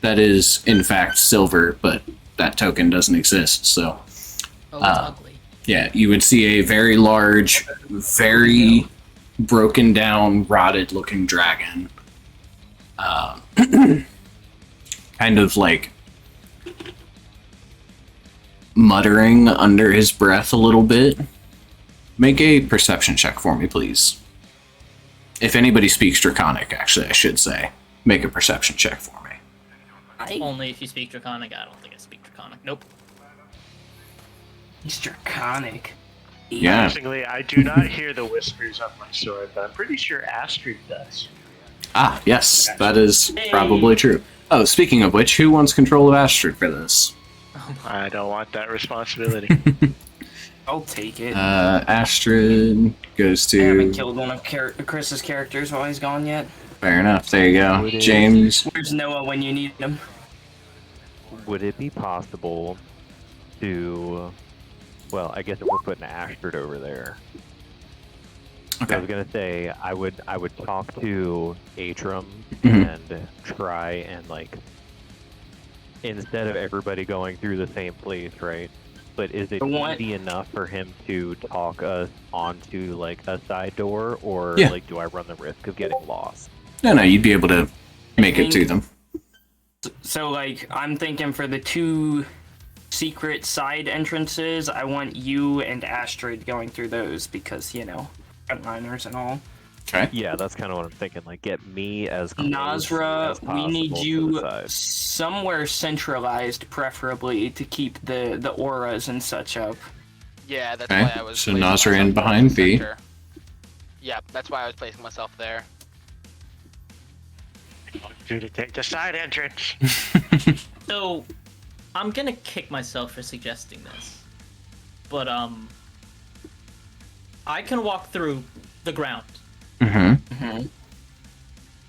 That is, in fact, silver, but that token doesn't exist. So, Oh, it's ugly. yeah, you would see a very large, very broken down, rotted looking dragon. Kind of like muttering under his breath a little bit. Make a perception check for me, please. If anybody speaks Draconic, actually, I should say. Make a perception check for me. Only if you speak Draconic. I don't think I speak Draconic. Nope. He's draconic. Yeah. Interestingly, I do not hear the whispers of my sword, but I'm pretty sure Astrid does. Ah, yes, that is probably true. Oh, speaking of which, who wants control of Astrid for this? I don't want that responsibility. I'll take it. Astrid goes I haven't to... killed one of Chris's characters while he's gone yet. Fair enough, there you go. Would it- James. Where's Noah when you need him? Would it be possible to, well, I guess if we're putting Astrid over there, I was Okay. gonna say I would talk to Atrum Mhm. and try and like, instead of everybody going through the same place, right? But is it What? easy enough for him to talk us onto like a side door, or Yeah. like do I run the risk of getting lost? No, you'd be able to make it to them. So, like, I'm thinking for the 2 secret side entrances, I want you and Astrid going through those because, you know, frontliners and all. Okay. Yeah, that's kind of what I'm thinking. Like, get me as close Nazra, as we need possible to you the side. somewhere centralized, preferably, to keep the auras and such up. Yeah, that's Okay, why I was. so placing Nazra in myself behind in the V. center. Yep, that's why I was placing myself there. Do to take the side entrance. So, I'm gonna kick myself for suggesting this. But, I can walk through the ground. Mm-hmm.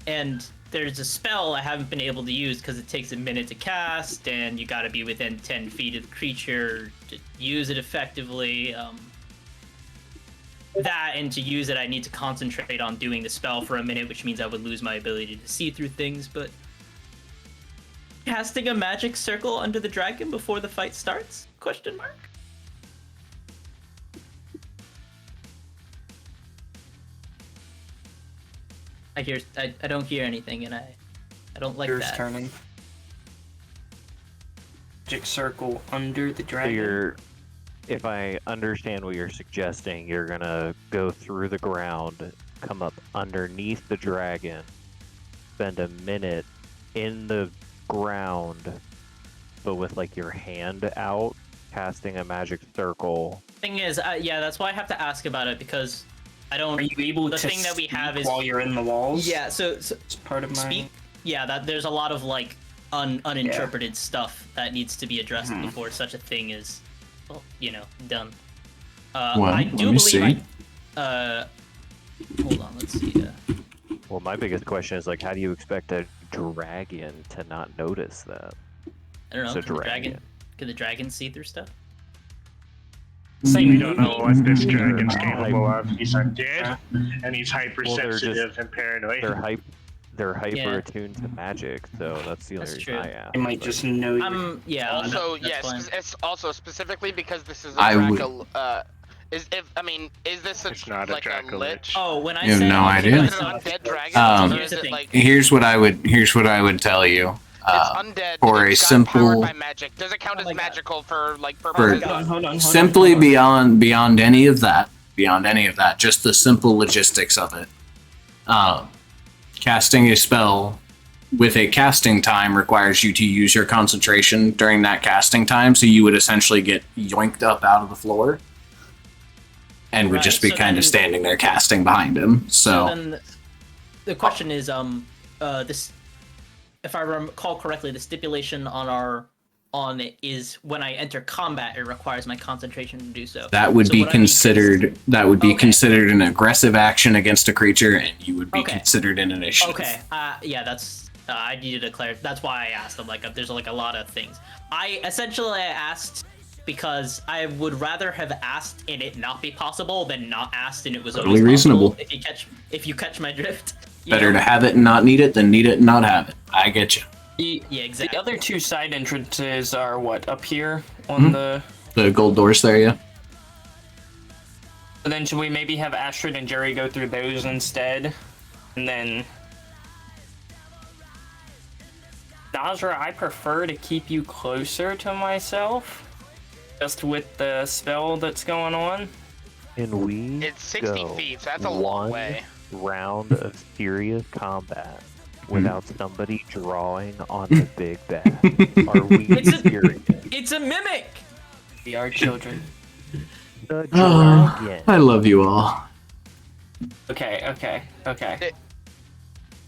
and there's a spell I haven't been able to use because it takes a minute to cast, and you got to be within 10 feet of the creature to use it effectively. That, and to use it, I need to concentrate on doing the spell for a minute, which means I would lose my ability to see through things. But casting a magic circle under the dragon before the fight starts? Question mark. I don't hear anything, and I don't like Yours that. turning. Magic circle under the So dragon. if I understand what you're suggesting, you're gonna go through the ground, come up underneath the dragon, spend a minute in the ground, but with like your hand out, casting a magic circle. Thing is, yeah, that's why I have to ask about it, because I don't. Are you able the to thing that we have speak is while you're in the walls? yeah. So It's part of my. speak. Yeah, that there's a lot of like uninterpreted stuff that needs to be addressed before such a thing is, well, done. Well, I let do me believe see. hold on, let's see. Well, my biggest question is like, how do you expect a dragon to not notice that? I don't know. It's a dragon. Can the dragon see through stuff? Same We don't know what this Mm-hmm. dragon's capable of. He's undead, and he's Well, hypersensitive and paranoid. They're hyper Yeah. attuned to magic, so that's the only That's reason true. I asked. It might but- just know you. Also, that's yes, fine. it's also specifically because this is a I would- is this It's not a like a Draco lich? Lich. Oh, when I You have say no I'm idea. Is it's it an not- undead dragon? Um, or Here's is the it thing. like Here's what I would tell you. it's undead? for it's a got simple- powered by magic. Does it count Oh as my God. magical for like For- purposes? Hold on. Simply beyond any of that, just the simple logistics of it. Casting a spell with a casting time requires you to use your concentration during that casting time, so you would essentially get yoinked up out of the floor and would Right, just be so kind of then- standing there casting behind him. So then the question is, this, if I recall correctly, the stipulation on it is when I enter combat, it requires my concentration to do so. that would So be what I need is- Okay. considered an aggressive action against a creature, and you would be Okay. considered an initiative. Okay. Yeah, that's. I needed to clarify. That's why I asked. I'm like, there's like a lot of things. I asked because I would rather have asked and it not be possible than not asked and it was Totally always reasonable. possible. If you catch my drift. you Better know? to have it and not need it than need it and not have it. I get you. Yeah, exactly. The other two side entrances are what, up here on the. The gold doors there, yeah. And then should we maybe have Astrid and Jerry go through those instead? And then. Nazra, I prefer to keep you closer to myself. Just with the spell that's going on. Can we It's 60 go feet, so that's a long one way. round of serious combat without somebody drawing on the big bad? Are we It's a- serious? It's a mimic. We are children. The Oh, dragon. I love you all. Okay.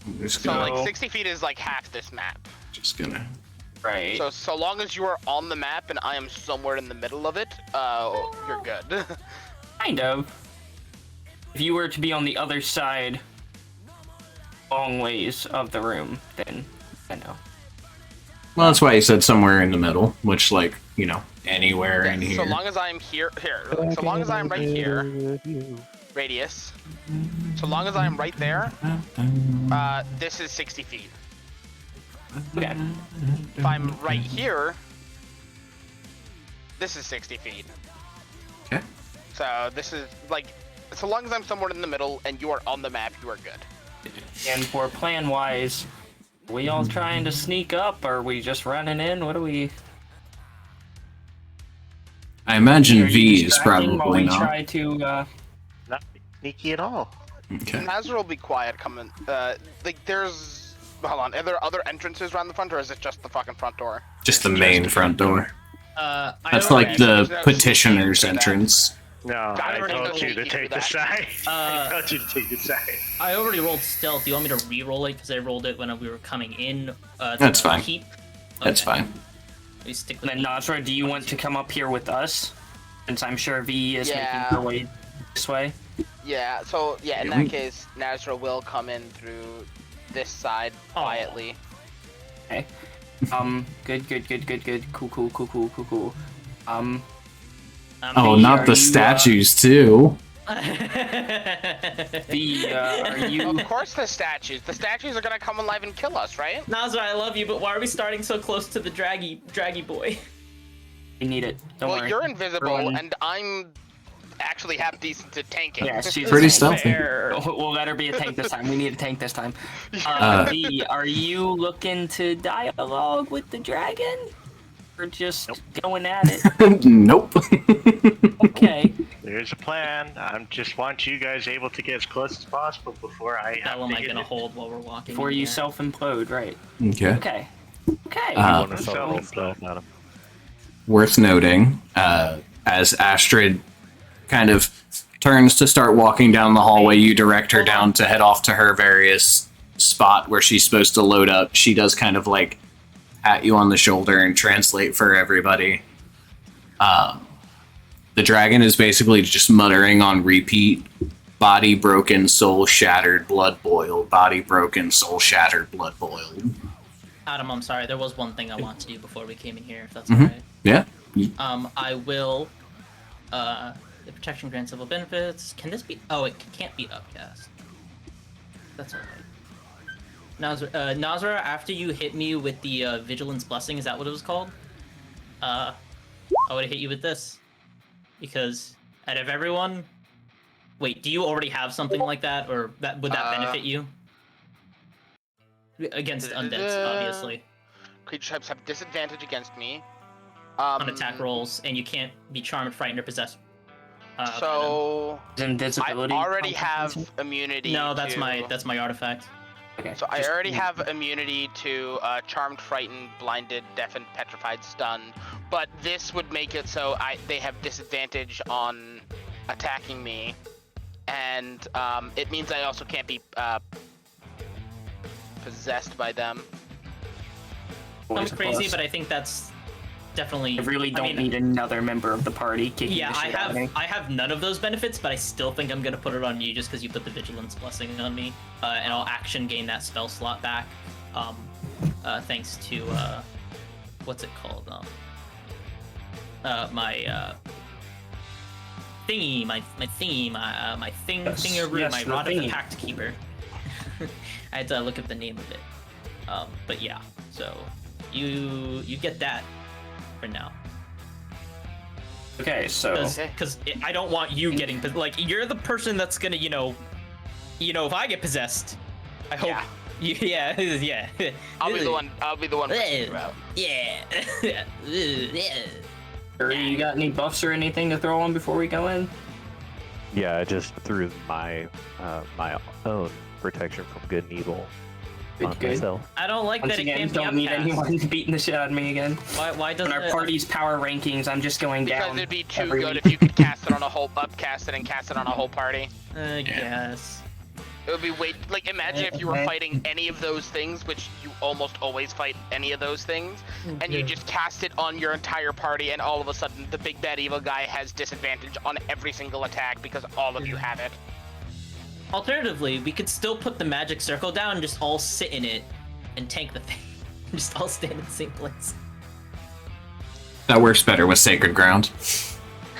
I'm just So gonna, like 60 feet is like half this map. just gonna. Right. So long as you are on the map and I am somewhere in the middle of it, you're good. Kind of. If you were to be on the other side, long ways of the room, then I know. Well, that's why he said somewhere in the middle, which, like, anywhere in Yeah, here. so long as I'm here, so long as I'm right here, radius. So long as I'm right there, this is 60 feet. Okay. If I'm right here, this is 60 feet. Okay. So this is like, so long as I'm somewhere in the middle and you are on the map, you are good. And for plan wise, we all trying to sneak up? Or are we just running in? What do we? I imagine Are you V is distracting while probably we not. try to. Not sneaky at all. Okay. Nazar will be quiet coming. Like there's, hold on, are there other entrances around the front, or is it just the fucking front door? Just the main front door. That's I like the Okay. petitioner's entrance. No, I already told know you you to do take the that. side. I Uh, told you to take the side. I already rolled stealth. Do you want me to re-roll it because I rolled it when we were coming in? To That's fine. Keep? That's Okay. fine. We stick with Then Nazra, do you want to come up here with us? Since I'm sure V is Yeah. making her way this way. Yeah. So yeah, in Yeah, that we- case, Nazra will come in through this side quietly. Okay. Good. Cool. Oh, not are the you, statues too. Are you? Of course the statues. The statues are gonna come alive and kill us, right? Nazra, I love you, but why are we starting so close to the draggy boy? We need it. Don't worry. You're invisible, Everyone- and I'm actually half decent at tanking. Yeah, she's Pretty a tank. stealthy. We'll let her be a tank this time. We need a tank this time. V, are you looking to dialogue with the dragon? Or just going at it? Nope. Okay. There's a plan. I just want you guys able to get as close as possible before I How have am to I hit gonna it. hold while we're walking? Before in you here? self-implode, right. Okay. Okay. Want to So- solve stuff, Adam? Worth noting, as Astrid kind of turns to start walking down the hallway, you direct her down to head off to her various spot where she's supposed to load up. She does kind of like pat you on the shoulder and translate for everybody. The dragon is basically just muttering on repeat. Body broken, soul shattered, blood boiled. Body broken, soul shattered, blood boiled. Adam, I'm sorry. There was one thing I want to do before we came in here, if that's Mhm. alright. Yeah. I will. The protection grants civil benefits. Can this be? Oh, it can't be upcast. That's alright. Nazra, after you hit me with the vigilance blessing, is that what it was called? I would have hit you with this, because out of everyone, wait, do you already have something like that, or would that benefit you? Against undeads, obviously. Creature types have disadvantage against me. On attack rolls, and you can't be charmed, frightened, or possessed. So Invisibility. I already have concentration? immunity. no, that's to... my artifact. Okay. So I just- already have immunity to charmed, frightened, blinded, deafened, petrified, stunned. But this would make it so they have disadvantage on attacking me, and it means I also can't be possessed by them. Sounds crazy, but I think that's definitely. I really don't mean, need another member of the party kicking Yeah, the I shit out of me. have none of those benefits, but I still think I'm gonna put it on you just because you put the vigilance blessing on me, and I'll action gain that spell slot back, thanks to what's it called? My thingy, my Yes, the rod of the thingy. pact keeper. I had to look up the name of it, but yeah, so you get that for now. Okay, so Because I don't want you getting like you're the person that's gonna if I get possessed, I hope yeah. I'll be the one. I'll be the one. pushing you out. Yeah. you got any buffs or anything to throw on before we go in? Yeah, I just threw my my own protection from good and evil on Good. myself. I don't like Once that it again, can't be don't need upcast. anyone beating the shit out of me again. Why doesn't On our it? party's power rankings, I'm just going Because down. it'd be too every good week. if you could cast it on a whole upcast it and cast it on a whole party. Yes. It would be like imagine if you were fighting any of those things, which you almost always fight any of those things, and you just cast it on your entire party, and all of a sudden the big bad evil guy has disadvantage on every single attack because all of you have it. Alternatively, we could still put the magic circle down and just all sit in it and tank the thing. Just all stand in the same place. That works better with Sacred Ground.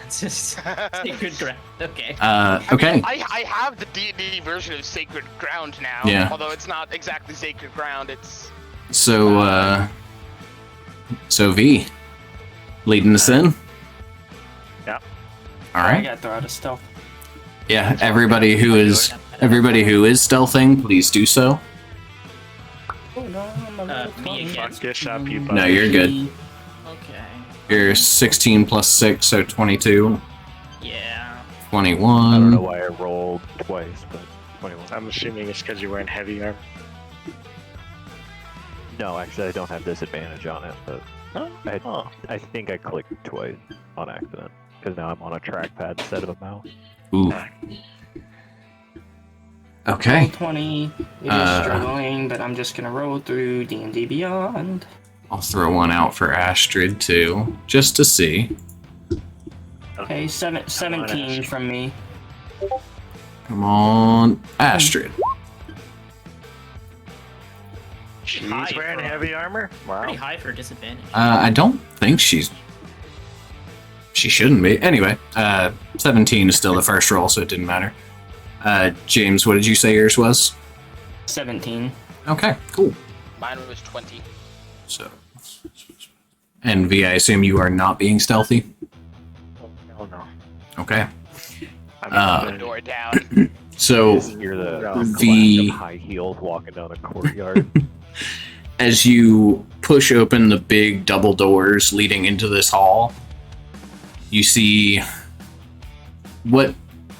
It's just sacred ground. Okay. Okay. I have the D&D version of Sacred Ground now. Yeah. Although it's not exactly Sacred Ground, it's... So V, leading us in. Yep. All I right. got to throw out a stealth. Yeah. Everybody who is stealthing, please do so. Me again. Fuck this up, you No, you're good. Okay. You're 16 plus 6, so 22. Yeah. 21. I don't know why I rolled twice, but 21. I'm assuming it's because you're wearing heavy armor. No, actually, I don't have disadvantage on it, but Oh. I think I clicked twice on accident because now I'm on a trackpad instead of a mouse. Ooh. Okay. 20. It is struggling, but I'm just gonna roll through D&D Beyond. I'll throw one out for Astrid too, just to see. Okay, 17 from me. Come on, Astrid. She's high wearing for- heavy armor? Wow. Pretty high for disadvantage. I don't think she shouldn't be. Anyway, 17 is still the first roll, so it didn't matter. James, what did you say yours was? 17. Okay, cool. Mine was 20. So, and V, I assume you are not being stealthy. Oh no. Okay. I'm The gonna- door down. So, You're the The- clash of high heels walking down a courtyard. as you push open the big double doors leading into this hall, you see what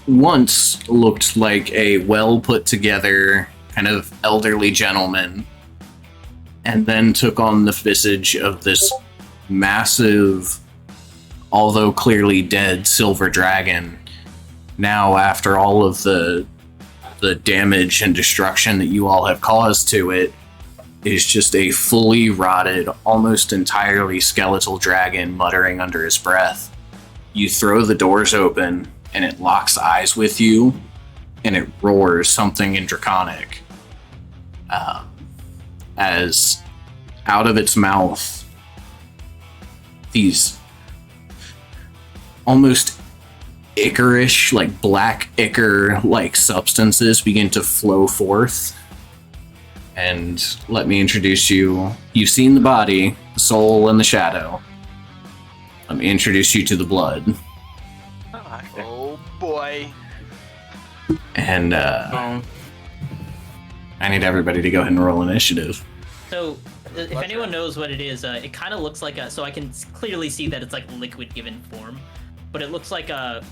once looked like a well put together kind of elderly gentleman, and then took on the visage of this massive, although clearly dead, silver dragon. Now, after all of the damage and destruction that you all have caused to it, is just a fully rotted, almost entirely skeletal dragon muttering under his breath. You throw the doors open, and it locks eyes with you, and it roars something in Draconic. As out of its mouth, these almost ichorish, like black ichor-like substances begin to flow forth. And let me introduce you. You've seen the body, the soul, and the shadow. Let me introduce you to the blood. Oh boy. And Oh. I need everybody to go ahead and roll initiative. So, if anyone knows what it is, it kind of looks like a. So I can clearly see that it's like liquid given form, but it looks like a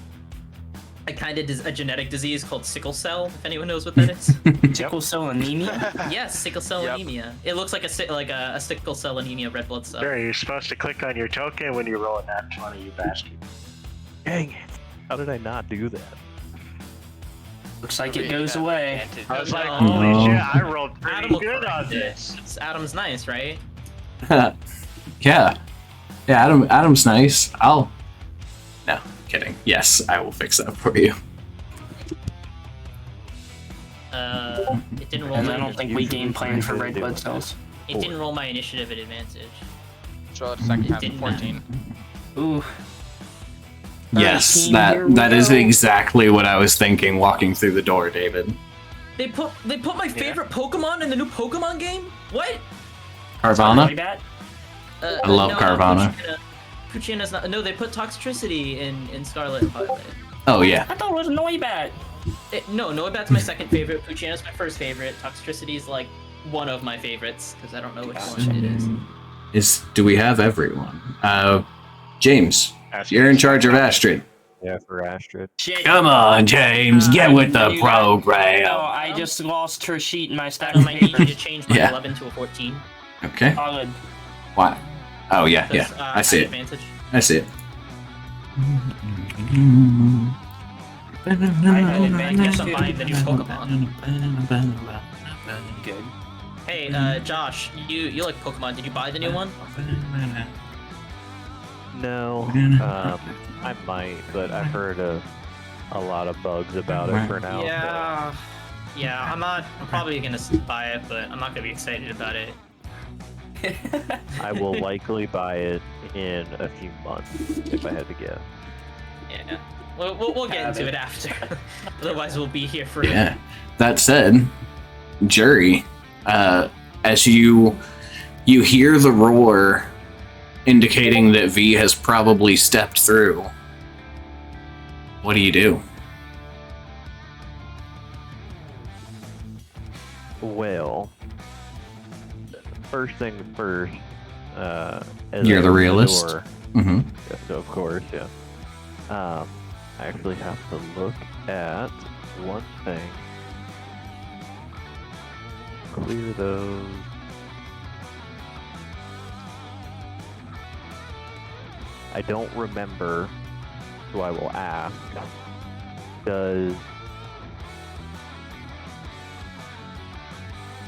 kind of a genetic disease called sickle cell. If anyone knows what that is. Sickle cell anemia? Yes, sickle cell Yep. anemia. It looks like a sickle cell anemia, red blood cell. Sure, you're supposed to click on your token when you roll a nat 20, you bastard. Dang it. How did I not do that? Looks like it goes away. I was like, No. holy No. shit, I rolled pretty Adam will good on correct this. it. Adam's nice, right? Yeah, Adam's nice. No, kidding. Yes, I will fix that for you. It didn't roll. And My, I don't think we game plan for red blood cells. it didn't roll my initiative at advantage. So it's second time Didn't 14. Ooh. Yes, 13, here we that is go. exactly what I was thinking walking through the door, David. They put my favorite Pokemon in the new Pokemon game. What? Carvana? That? I love no, Carvana. Poochyana's not. No, they put Toxtricity in Scarlet and Violet. Oh yeah. I thought it was Noibat. No, Noibat's my second favorite. Poochyana's my first favorite. Toxtricity is like one of my favorites because I don't know which one it is. Do we have everyone? James, Astrid. you're in charge of Astrid. Yeah, for Astrid. Shit. Come on, James, get with the No, program. I just lost her sheet in my stack Adam, of I need you to papers. change my Yeah. 11 to a 14. Okay. Solid. Why? Oh yeah, yeah. 'cause, I see have it. Advantage. I see it. I had advantage Guess I'm too. buying the new Pokemon. Good. Hey, Josh, you like Pokemon? Did you buy the new one? No, I might, but I've heard a lot of bugs about it for now. Yeah, I'm probably gonna buy it, but I'm not gonna be excited about it. so I will likely buy it in a few months if I had to guess. Yeah, we'll get into it after. Otherwise, we'll be here forever. Yeah. That said, Jury, as you hear the roar indicating that V has probably stepped through, what do you do? Well, first thing first. As You're I the open realist. door- Mm-hmm. Yes, of course, yeah. I actually have to look at one thing. Clear those. I don't remember, so I will ask. Does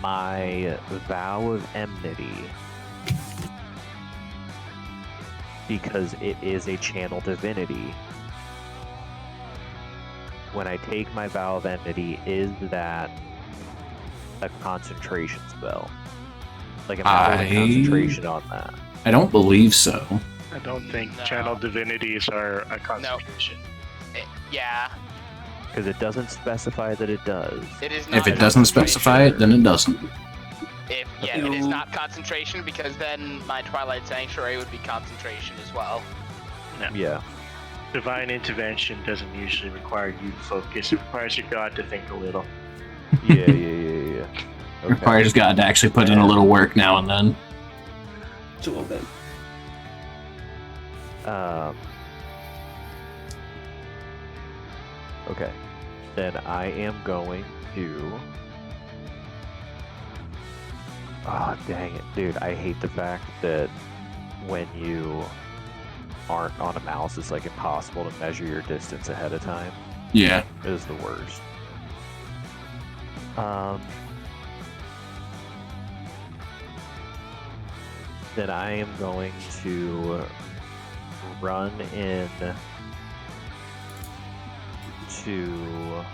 my vow of enmity, because it is a channel divinity, when I take my vow of enmity, is that a concentration spell? Like, am I holding concentration on that? I don't believe so. I don't think No. channel divinities are a concentration. Yeah, Because it doesn't specify that it does. it is not. If it doesn't specify it, then it doesn't. It is not concentration because then my Twilight Sanctuary would be concentration as well. Yeah. Divine intervention doesn't usually require you to focus. It requires your god to think a little. Yeah. Okay. Requires God to actually put in a little work now and then. Just a little bit. Okay. Then I am going to. Oh, dang it. Dude, I hate the fact that when you aren't on a mouse, it's like impossible to measure your distance ahead of time. Yeah. It is the worst. Then I am going to run in to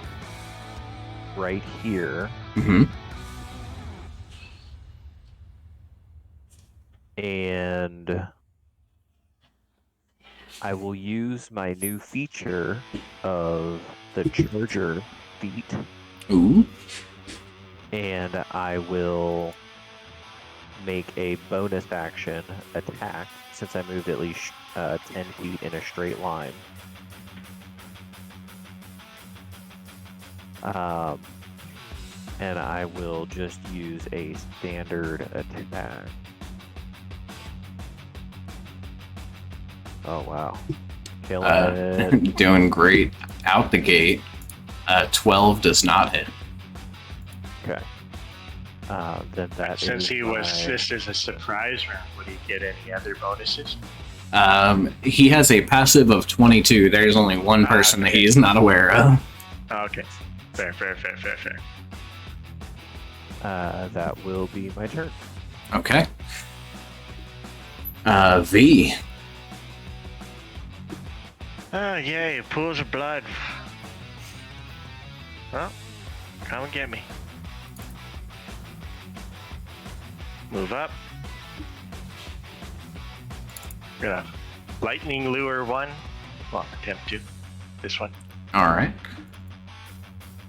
right here. Mm-hmm. And I will use my new feature of the charger feet, Ooh. and I will make a bonus action attack since I moved at least 10 feet in a straight line. And I will just use a standard attack. Oh wow. Killing it. Doing great out the gate. 12 does not hit. Okay. Then that Since is he was my- this is a surprise round, would he get any other bonuses? He has a passive of 22. There's only one person that he is not aware of. Okay. Fair. that will be my turn. Okay. V. Oh, yay, pools of blood. Well, come and get me. Move up. Gonna lightning lure one. Well, attempt to. This one. Alright.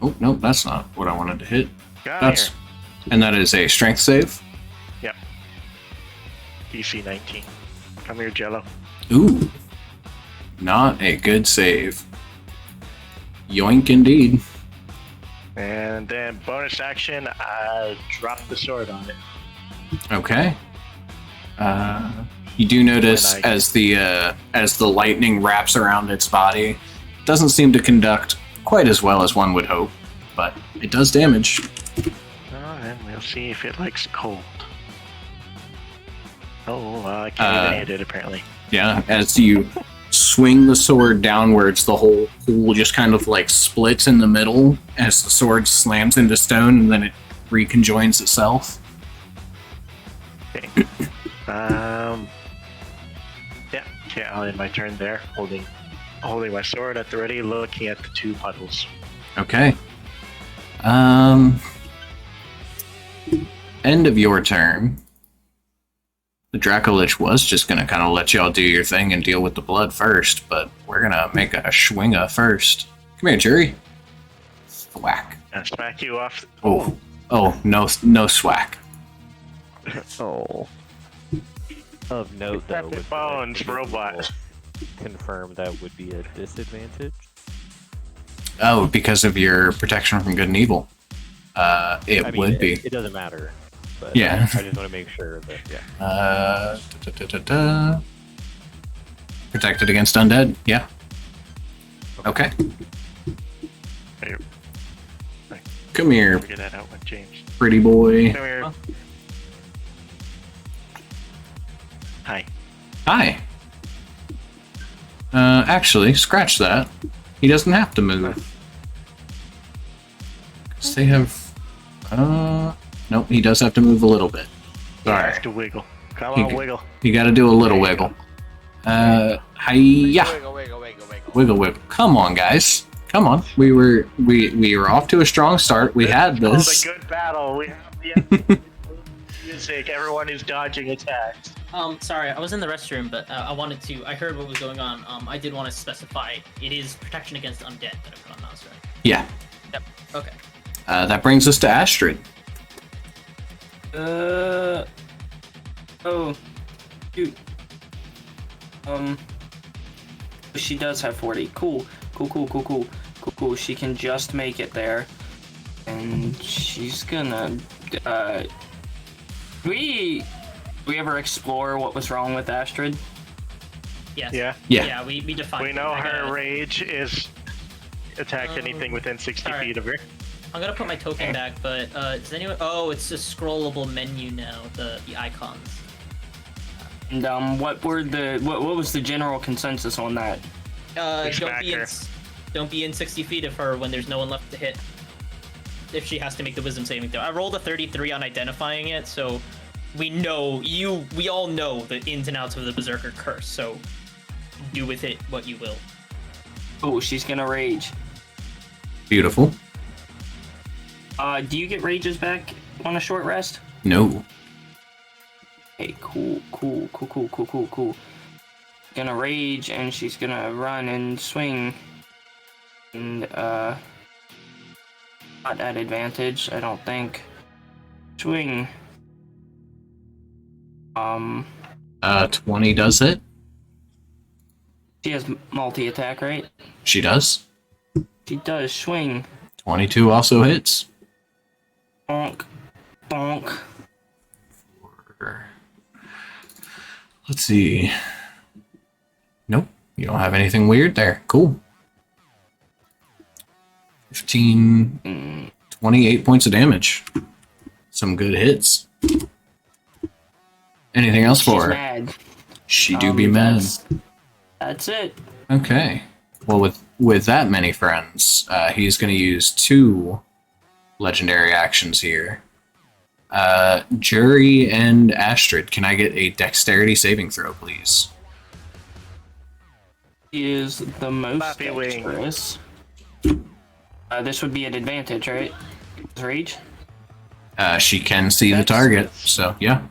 Oh, nope, that's not what I wanted to hit. Got That's here. And that is a strength save. Yep. DC 19. Come here, Jello. Ooh. Not a good save. Yoink indeed. And then bonus action, I drop the sword on it. Okay. You do notice When I- as the lightning wraps around its body, doesn't seem to conduct quite as well as one would hope, but it does damage. Oh, then we'll see if it likes cold. Oh, well, I can't even hit it apparently. Yeah, as you swing the sword downwards, the whole pool just kind of like splits in the middle as the sword slams into stone, and then it reconjoins itself. Okay. Yeah, I'll end my turn there, holding my sword at the ready, looking at the two puddles. Okay. End of your turn. The Dracolich was just gonna kind of let y'all do your thing and deal with the blood first, but we're gonna make a Schwinga first. Come here, Jerry. Thwack. I'll smack you off. Oh, no swack. Oh. Of note, though, Separate would bones, the robot. confirm that would be a disadvantage. Oh, because of your protection from good and evil. It I mean, would be. It doesn't matter. But Yeah. I just want to make sure that, yeah. Protected against undead. Yeah. Okay. Hey, Come here, figure that out with James. pretty boy. Come here. Hi. Hi. Actually, scratch that. He doesn't have to move. 'Cause they have. Nope, he does have to move a little bit. You Sorry. have to wiggle. Come You on, g- wiggle. You gotta do a little wiggle. Hiya. Wiggle. Wiggle. Come on, guys. Come on. We were off to a strong start. We had It's called this. a good battle. We have the goodness sake, everyone is dodging attacks. Sorry, I was in the restroom, but I heard what was going on. I did want to specify it is protection against undead that I put on mouse, right? Yeah. Yep. Okay. That brings us to Astrid. Oh. Shoot. She does have 40. Cool. Cool. She can just make it there. And she's gonna, we ever explore what was wrong with Astrid? Yes. Yeah. Yeah, we defined We it. know I her gotta- rage is attack anything within 60 sorry. feet of her. I'm gonna put my token back, but does anyone? Oh, it's a scrollable menu now. The icons. And what was the general consensus on that? Don't be in 60 feet of her when there's no one left to hit. If she has to make the wisdom saving throw. I rolled a 33 on identifying it, so we all know the ins and outs of the Berserker curse. So do with it what you will. Oh, she's gonna rage. Beautiful. Do you get rages back on a short rest? No. Hey, cool. Gonna rage, and she's gonna run and swing. And, not at advantage, I don't think. Swing. 20 does it. She has multi-attack, right? She does. She does swing. 22 also hits. Bonk. Let's see. Nope. You don't have anything weird there. Cool. 15, 28 points of damage. Some good hits. Anything else for She's her? mad. She do be mad. That's it. Okay. Well, with that many friends, he's going to use 2 legendary actions here. Jury and Astrid, can I get a dexterity saving throw, please? He is the most Flappy wing. dexterous. This would be an advantage, right? Rage? She can see the target, so yeah.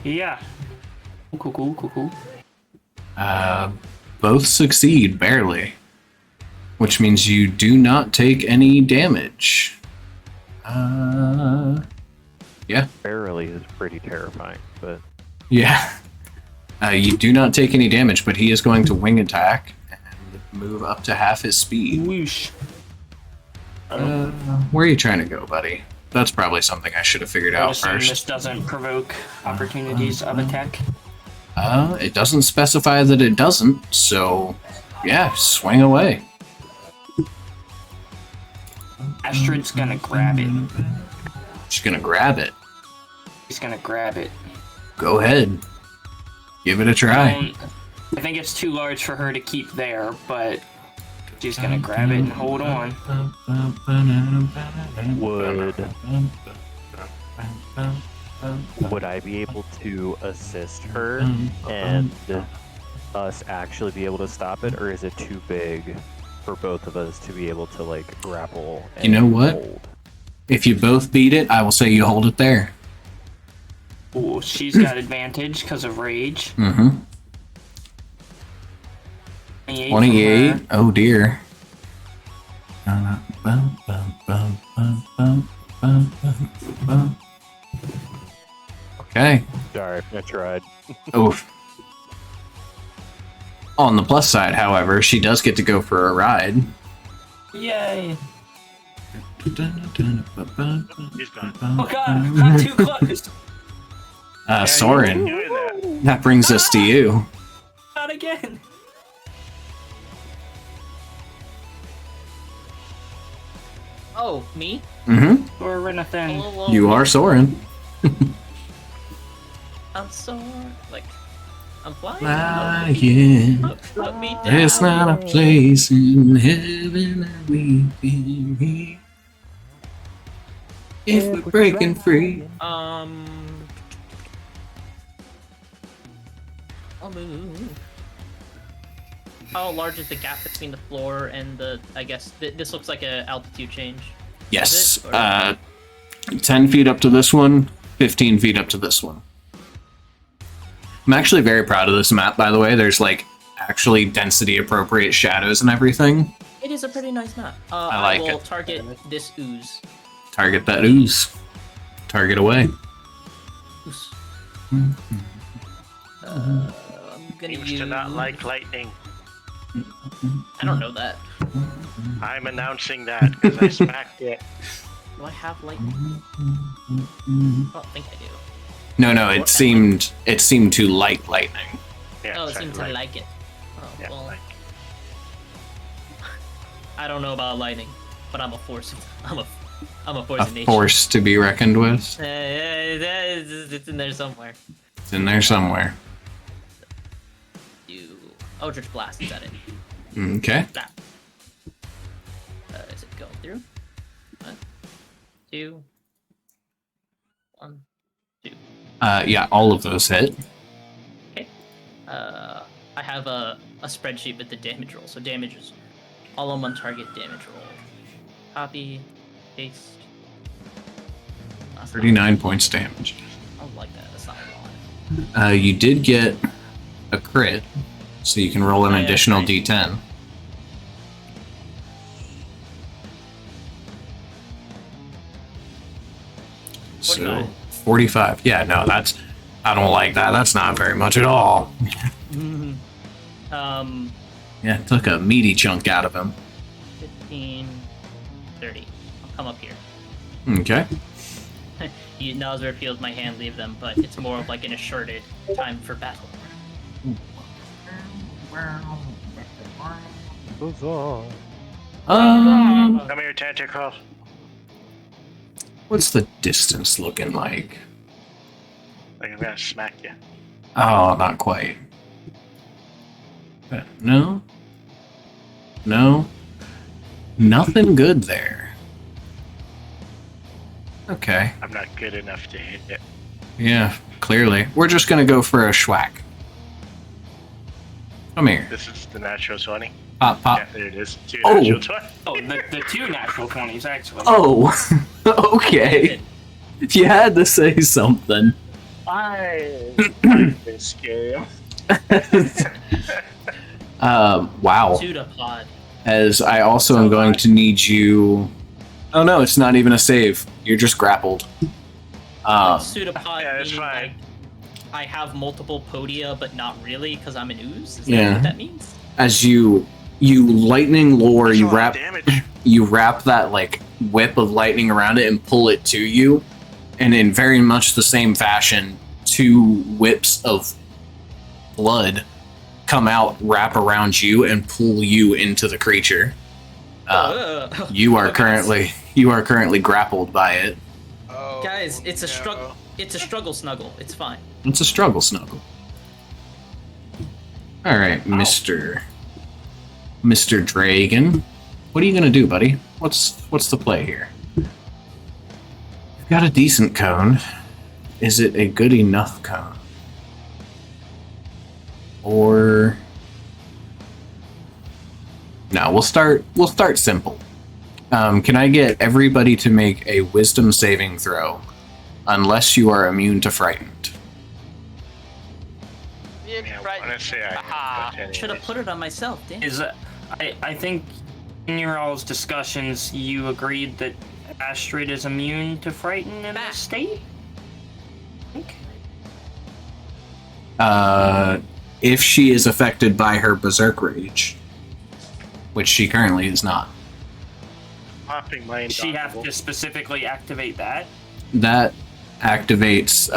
Yeah. Cool. Both succeed, barely. Which means you do not take any damage. Yeah. Barely is pretty terrifying, but Yeah. You do not take any damage, but he is going to wing attack and move up to half his speed. Whoosh. Where are you trying to go, buddy? That's probably something I should have figured out Assume first. this doesn't provoke opportunities of attack. It doesn't specify that it doesn't, so yeah, swing away. Astrid's gonna grab it. She's gonna grab it. He's gonna grab it. Go ahead. Give it a try. I think it's too large for her to keep there, but she's gonna grab it and hold on. would I be able to assist her and us actually be able to stop it, or is it too big for both of us to be able to like grapple and You know what? hold? If you both beat it, I will say you hold it there. Ooh, she's got advantage because of rage. Mm-hmm. 28. Oh dear. Okay. Sorry, I tried. Oof. On the plus side, however, she does get to go for a ride. Yay! He's gone. Oh god, I'm too close! Soren, Doing that. that brings us to you. Not again! Oh, me? Mm-hmm. Or Renathan. Hello, You are Soren. I'm so like I'm flying. Flying. Put me down. There's not a place in heaven that we can reach if we're breaking free. I'll move. How large is the gap between the floor and the? I guess this looks like a altitude change. Yes. Is it? Or- 10 feet up to this one, 15 feet up to this one. I'm actually very proud of this map, by the way. There's like actually density appropriate shadows and everything. It is a pretty nice map. I like will it. target this ooze. Target that ooze. Target away. Ooze. I'm gonna Seems use... to not like lightning. I don't know that. I'm announcing that because I smacked it. Do I have lightning? I don't think I do. No, it seemed to like lightning. Yeah, Oh, it sorry, seems to like it. Oh, Yeah, well, like. I don't know about lightning, but I'm a force. I'm a force A of nature. force to be reckoned with. It's in there somewhere. It's in there somewhere. Eldritch Blast is at it. Okay. That. Is it going through? 1, 2, 1, 2. Yeah, all of those hit. Okay. I have a spreadsheet with the damage roll. So damage is all on one target damage roll. Copy, paste. That's not 39 points damage. I don't like that. That's not a lot. You did get a crit, so you can roll an additional right. d10. So 49. 45. Yeah, no, that's... I don't like that. That's not very much at all. Yeah, it took a meaty chunk out of him. 15, 30. I'll come up here. Okay. Nosler feels my hand leave them, but it's more of like an assured time for battle. Come here, tentacle. What's the distance looking like? Like I'm gonna smack you. Oh, not quite. No? No? Nothing good there. Okay. I'm not good enough to hit it. Yeah, clearly. We're just gonna go for a schwack. Come here. This is the natural 20. Pop, pop. Yeah, there it is. 2 Oh. natural 20. Oh, the 2 natural 20s, actually. Oh, okay. You had to say something. I'm scared. Wow. Pseudopod. As I also am going to need you... Oh no, it's not even a save. You're just grappled. Pseudopod Yeah, it's meaning fine. like I have multiple podia, but not really because I'm an ooze. Is that Yeah. what that means? As you lightning lure, That's you a lot of wrap damage. you wrap that like whip of lightning around it and pull it to you, and in very much the same fashion, 2 whips of blood come out, wrap around you, and pull you into the creature. You are currently grappled by it. Oh, Guys, it's a no. struggle. It's a struggle snuggle. It's fine. It's a struggle snuggle. All right, Mr. Dragon, what are you gonna do, buddy? What's the play here? You've got a decent cone. Is it a good enough cone? Or no? We'll start simple. Can I get everybody to make a wisdom saving throw, unless you are immune to frightened? Yeah, honestly, Aha. Should have put it on myself, damn. I think in your all's discussions, you agreed that Astrid is immune to frighten in this state? If she is affected by her berserk rage, which she currently is not. Popping my Does she have indomitable. to specifically activate that? That activates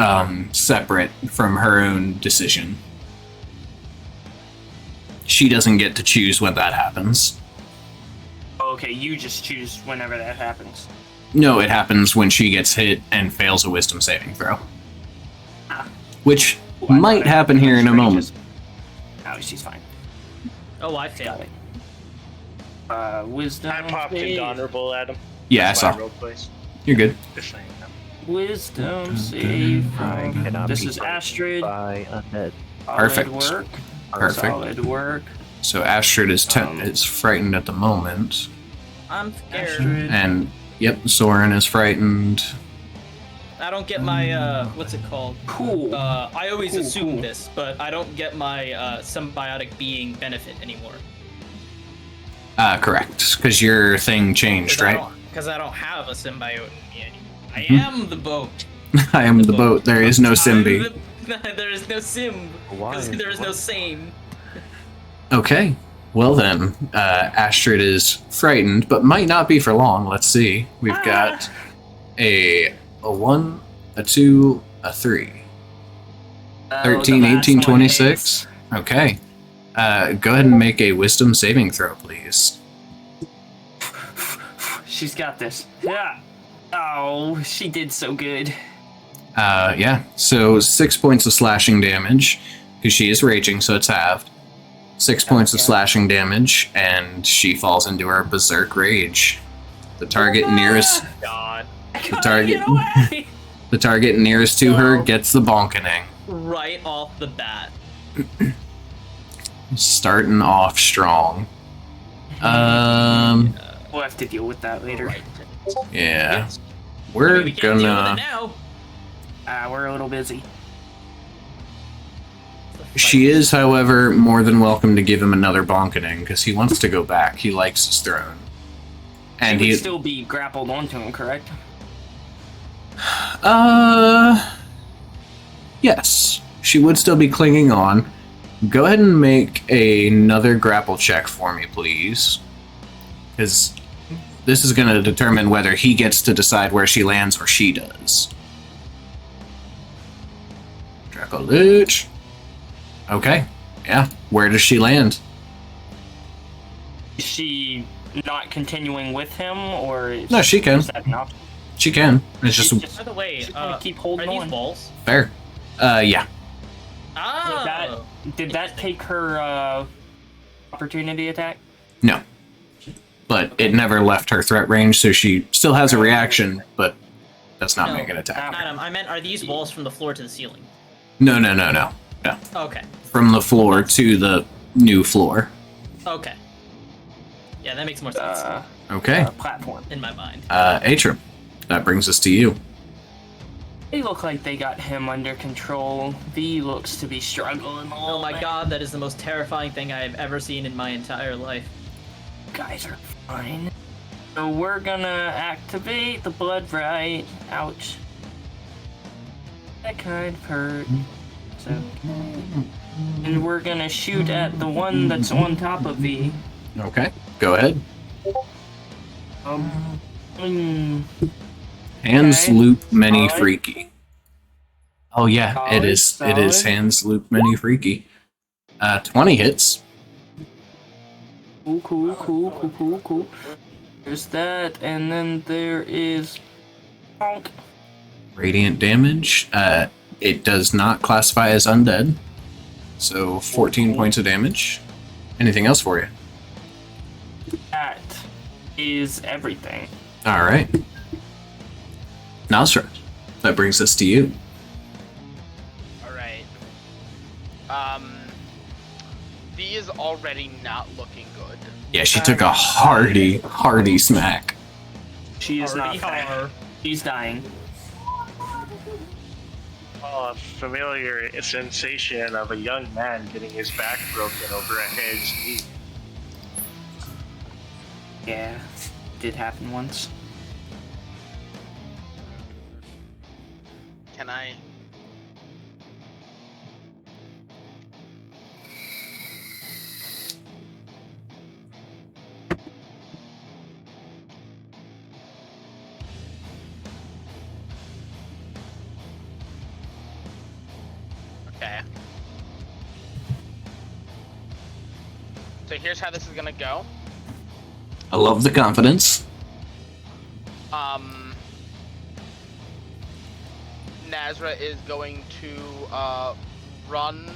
separate from her own decision. She doesn't get to choose when that happens. Okay, you just choose whenever that happens. No, it happens when she gets hit and fails a wisdom saving throw. Which I might thought happen here in a moment. No, she's fine. Oh, I failed. Wisdom. I popped save. indomitable at him. Yeah, I That's my saw. roll place. You're good. Just saying. Wisdom save. This is Astrid. By undead. Perfect. Solid work. Perfect. Solid work. So Astrid is is frightened at the moment. I'm scared. Astrid. And, yep, Soren is frightened. I don't get my what's it called? Cool. I always Cool, assume cool. this, but I don't get my symbiotic being benefit anymore. Correct. Because your thing changed, right? Because I don't have a symbiote in me anymore. I am the boat. I am the boat. There is no Simbi. There is no sim. Because there is no same. Okay. Well then, Astrid is frightened, but might not be for long. Let's see. We've got a 1, a 2, a 3. 13, 18, 26. Okay. Go ahead and make a wisdom saving throw, please. She's got this. Yeah. Oh, she did so good. Yeah. So 6 points of slashing damage, because she is raging, so it's halved. 6 points of slashing damage, and she falls into her berserk rage. The target nearest. God. The target nearest to her gets the bonkening. Right off the bat. Starting off strong. We'll have to deal with that later. Yeah. We We're can't deal with it gonna. now. We're a little busy. She is, however, more than welcome to give him another bonkening because he wants to go back. He likes his throne, and He he. would still be grappled onto him, correct? Yes, she would still be clinging on. Go ahead and make another grapple check for me, please. Because this is going to determine whether he gets to decide where she lands or she does. Dracolich. Okay, yeah. Where does she land? Is she not continuing with him, or is No, she can. is that an option? She can. It's just She's By the way, She's gonna keep holding are these on. balls? fair. Yeah. Oh. Did that take her opportunity attack? No. But it never left her threat range, so she still has a reaction, but does not No. make an attack. Adam, I meant, are these walls from the floor to the ceiling? No. Okay. From the floor to the new floor. Okay. Yeah, that makes more sense Okay. Platform. in my mind. Atrim. That brings us to you. They look like they got him under control. V looks to be struggling a Oh little my bit. god, that is the most terrifying thing I have ever seen in my entire life. Guys are fine. So we're gonna activate the blood right. Ouch. That kind of hurt. So, and we're gonna shoot at the one that's on top of V. Okay. Go ahead. Mm, Hands Okay. loop many Solid. freaky. Oh yeah, it is. Solid, It is solid. hands loop many freaky. 20 hits. cool. There's that, and then there is. Bonk. Radiant damage. It does not classify as undead. So 14 points of damage. Anything else for you? That is everything. All right. Nasra, that brings us to you. Alright. V is already not looking good. Yeah, she took a hearty smack. She is not Already fair. are. She's dying. Oh, a familiar sensation of a young man getting his back broken over a hedge knee. Yeah, did happen once. Can I? Okay. So here's how this is gonna go. I love the confidence. Nazra is going to run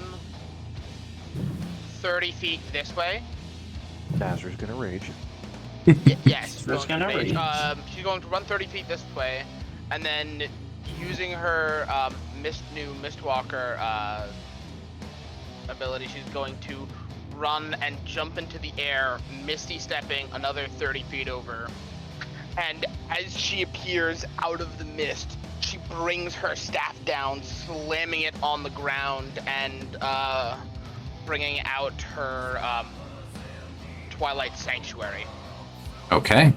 30 feet this way. Nazar's gonna rage. Yes, That's going to gonna rage. rage. She's going to run 30 feet this way, and then using her Mistwalker ability, she's going to run and jump into the air, misty stepping another 30 feet over. And as she appears out of the mist, she brings her staff down, slamming it on the ground, and bringing out her Twilight Sanctuary. Okay.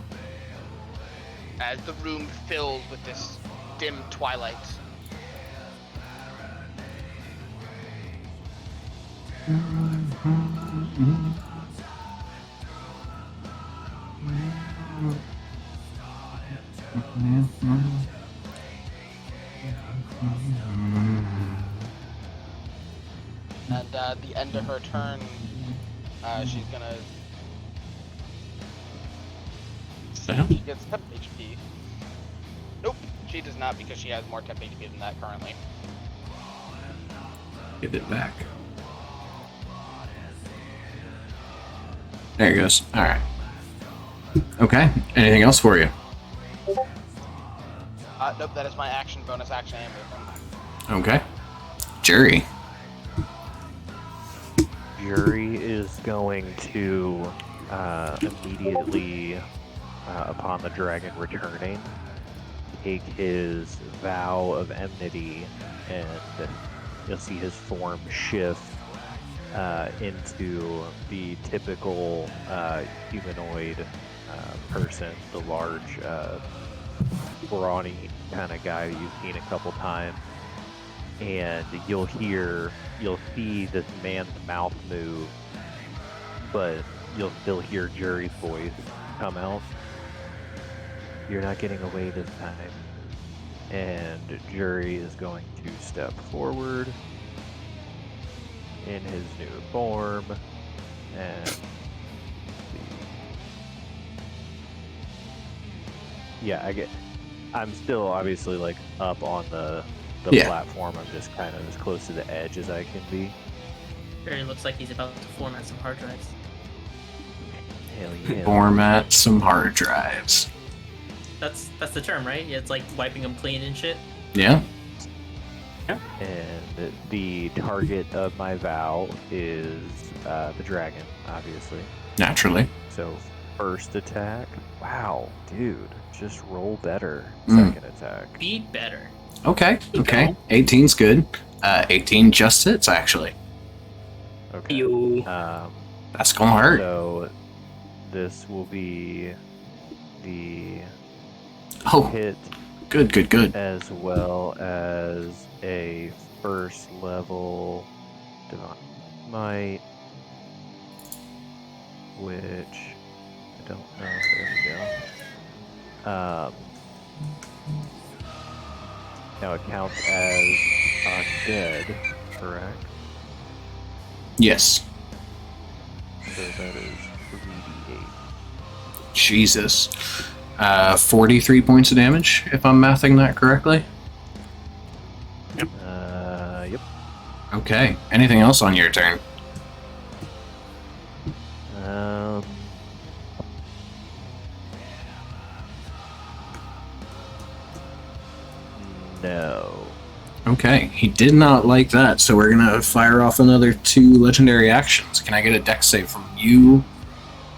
As the room fills with this dim twilight. And at the end of her turn, she's gonna... She gets temp HP. Nope, she does not because she has more temp HP than that currently. Give it back. There it goes. Alright. Okay. Anything else for you? Nope, that is my action, bonus action, and movement. Okay. Jury. Yuri is going to immediately, upon the dragon returning, take his vow of enmity, and you'll see his form shift into the typical humanoid person, the large, brawny kind of guy that you've seen a couple times. And you'll see this man's mouth move, but you'll still hear Jury's voice come out. You're not getting away this time. And Jury is going to step forward in his new form and I'm still obviously like up on the platform. I'm just kind of as close to the edge as I can be. Barry looks like he's about to format some hard drives. Hell yeah. Format some hard drives. That's the term, right? Yeah, it's like wiping them clean and shit. Yeah. And the target of my vow is the dragon, obviously. Naturally. So first attack. Wow, dude, just roll better. Second attack. Beat better. Okay. Okay. 18's good. 18 just hits, actually. Okay. That's gonna hurt. So this will be the hit. Good. As well as a first level divine might, which I don't know. There we go. Now it counts as undead, correct? Yes. So that is 3d8. Jesus. 43 points of damage, if I'm mathing that correctly. Yep. Okay. Anything else on your turn? No. Okay. He did not like that, so we're gonna fire off another 2 legendary actions. Can I get a dex save from you,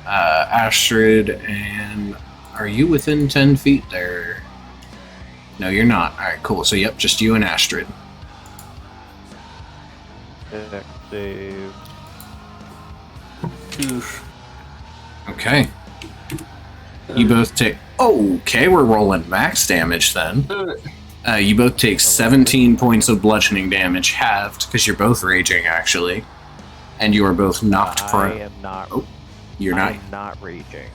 Astrid, and are you within 10 feet there? No, you're not. Alright, cool. So, yep, just you and Astrid. Dex save. Oof. Okay. You both take... Okay, we're rolling max damage then. You both take 17 points of bludgeoning damage, halved, because you're both raging, actually. And you are both knocked prone. I am not... Oh, you're not... I'm not raging.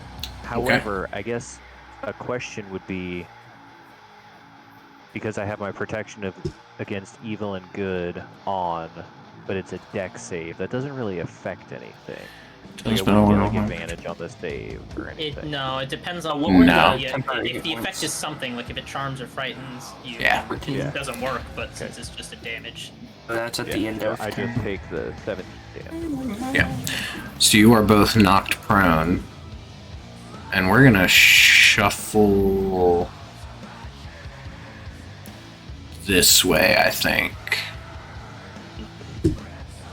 However, I guess a question would be, because I have my protection against evil and good on, but it's a dex save, that doesn't really affect anything. Like, I wouldn't get advantage on the save or anything. No, it depends on what we're No. doing. If the effect is something, like if it charms or frightens you, it doesn't work, but since it's just a damage. That's at the end of I just take the 17 damage. Yeah. So you are both knocked prone. And we're gonna shuffle this way, I think.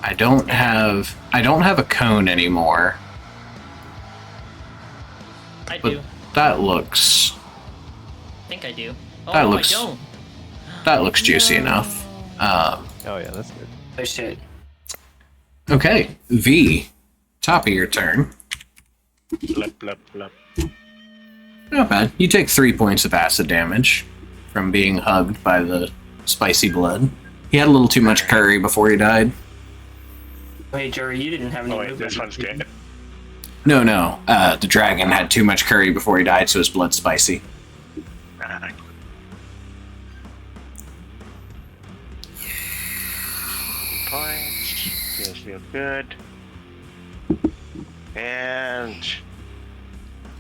I don't have a cone anymore. I But do. that looks... I think I do. Oh, That no, looks- I don't. That looks juicy enough. Oh yeah, that's good. Oh shit. Okay, V. Top of your turn. Blup, blup, blup. Not bad. You take 3 points of acid damage from being hugged by the spicy blood. He had a little too much curry before he died. Wait, Jerry, you didn't have any Oh wait, movement. this one's good. No. The dragon had too much curry before he died, so his blood's spicy. Points. Feels real good. And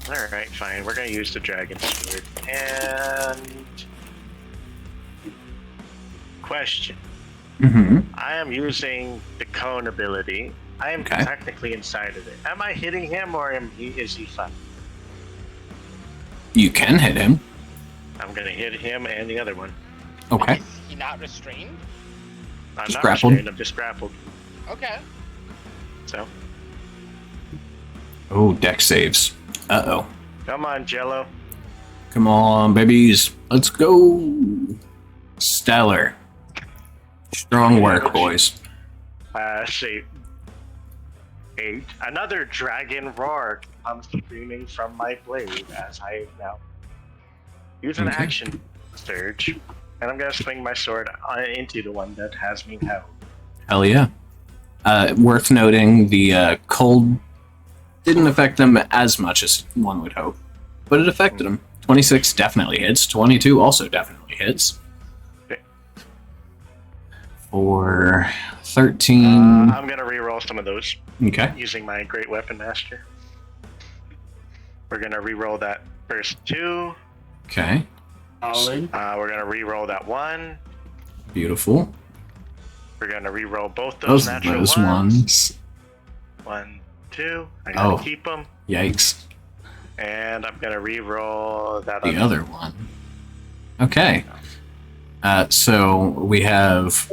alright, fine. We're gonna use the dragon sword. And question. Mm-hmm. I am using the cone ability. I am Okay. technically inside of it. Am I hitting him or is he fine? You can hit him. I'm gonna hit him and the other one. Okay. Is he not restrained? I'm Just not grappled. restrained, I'm just grappled. Okay. So, Oh, deck saves. Uh-oh. come on, Jello. Come on, babies. Let's go. Stellar. Strong work, boys. Say 8. Another dragon roar comes screaming from my blade as I now use an Okay. action surge, and I'm gonna swing my sword into the one that has me held. Hell yeah. Worth noting, the cold didn't affect them as much as one would hope, but it affected them. 26 definitely hits. 22 also definitely hits. Okay. For 13. I'm gonna re-roll some of those Okay. using my Great Weapon Master. We're gonna re-roll that first 2. Okay. Solid. We're gonna re-roll that 1. Beautiful. We're gonna re-roll both Both those of natural those ones. ones. 1, 2. I gotta Oh. keep them. Yikes. And I'm gonna re-roll that The other one. Okay. So we have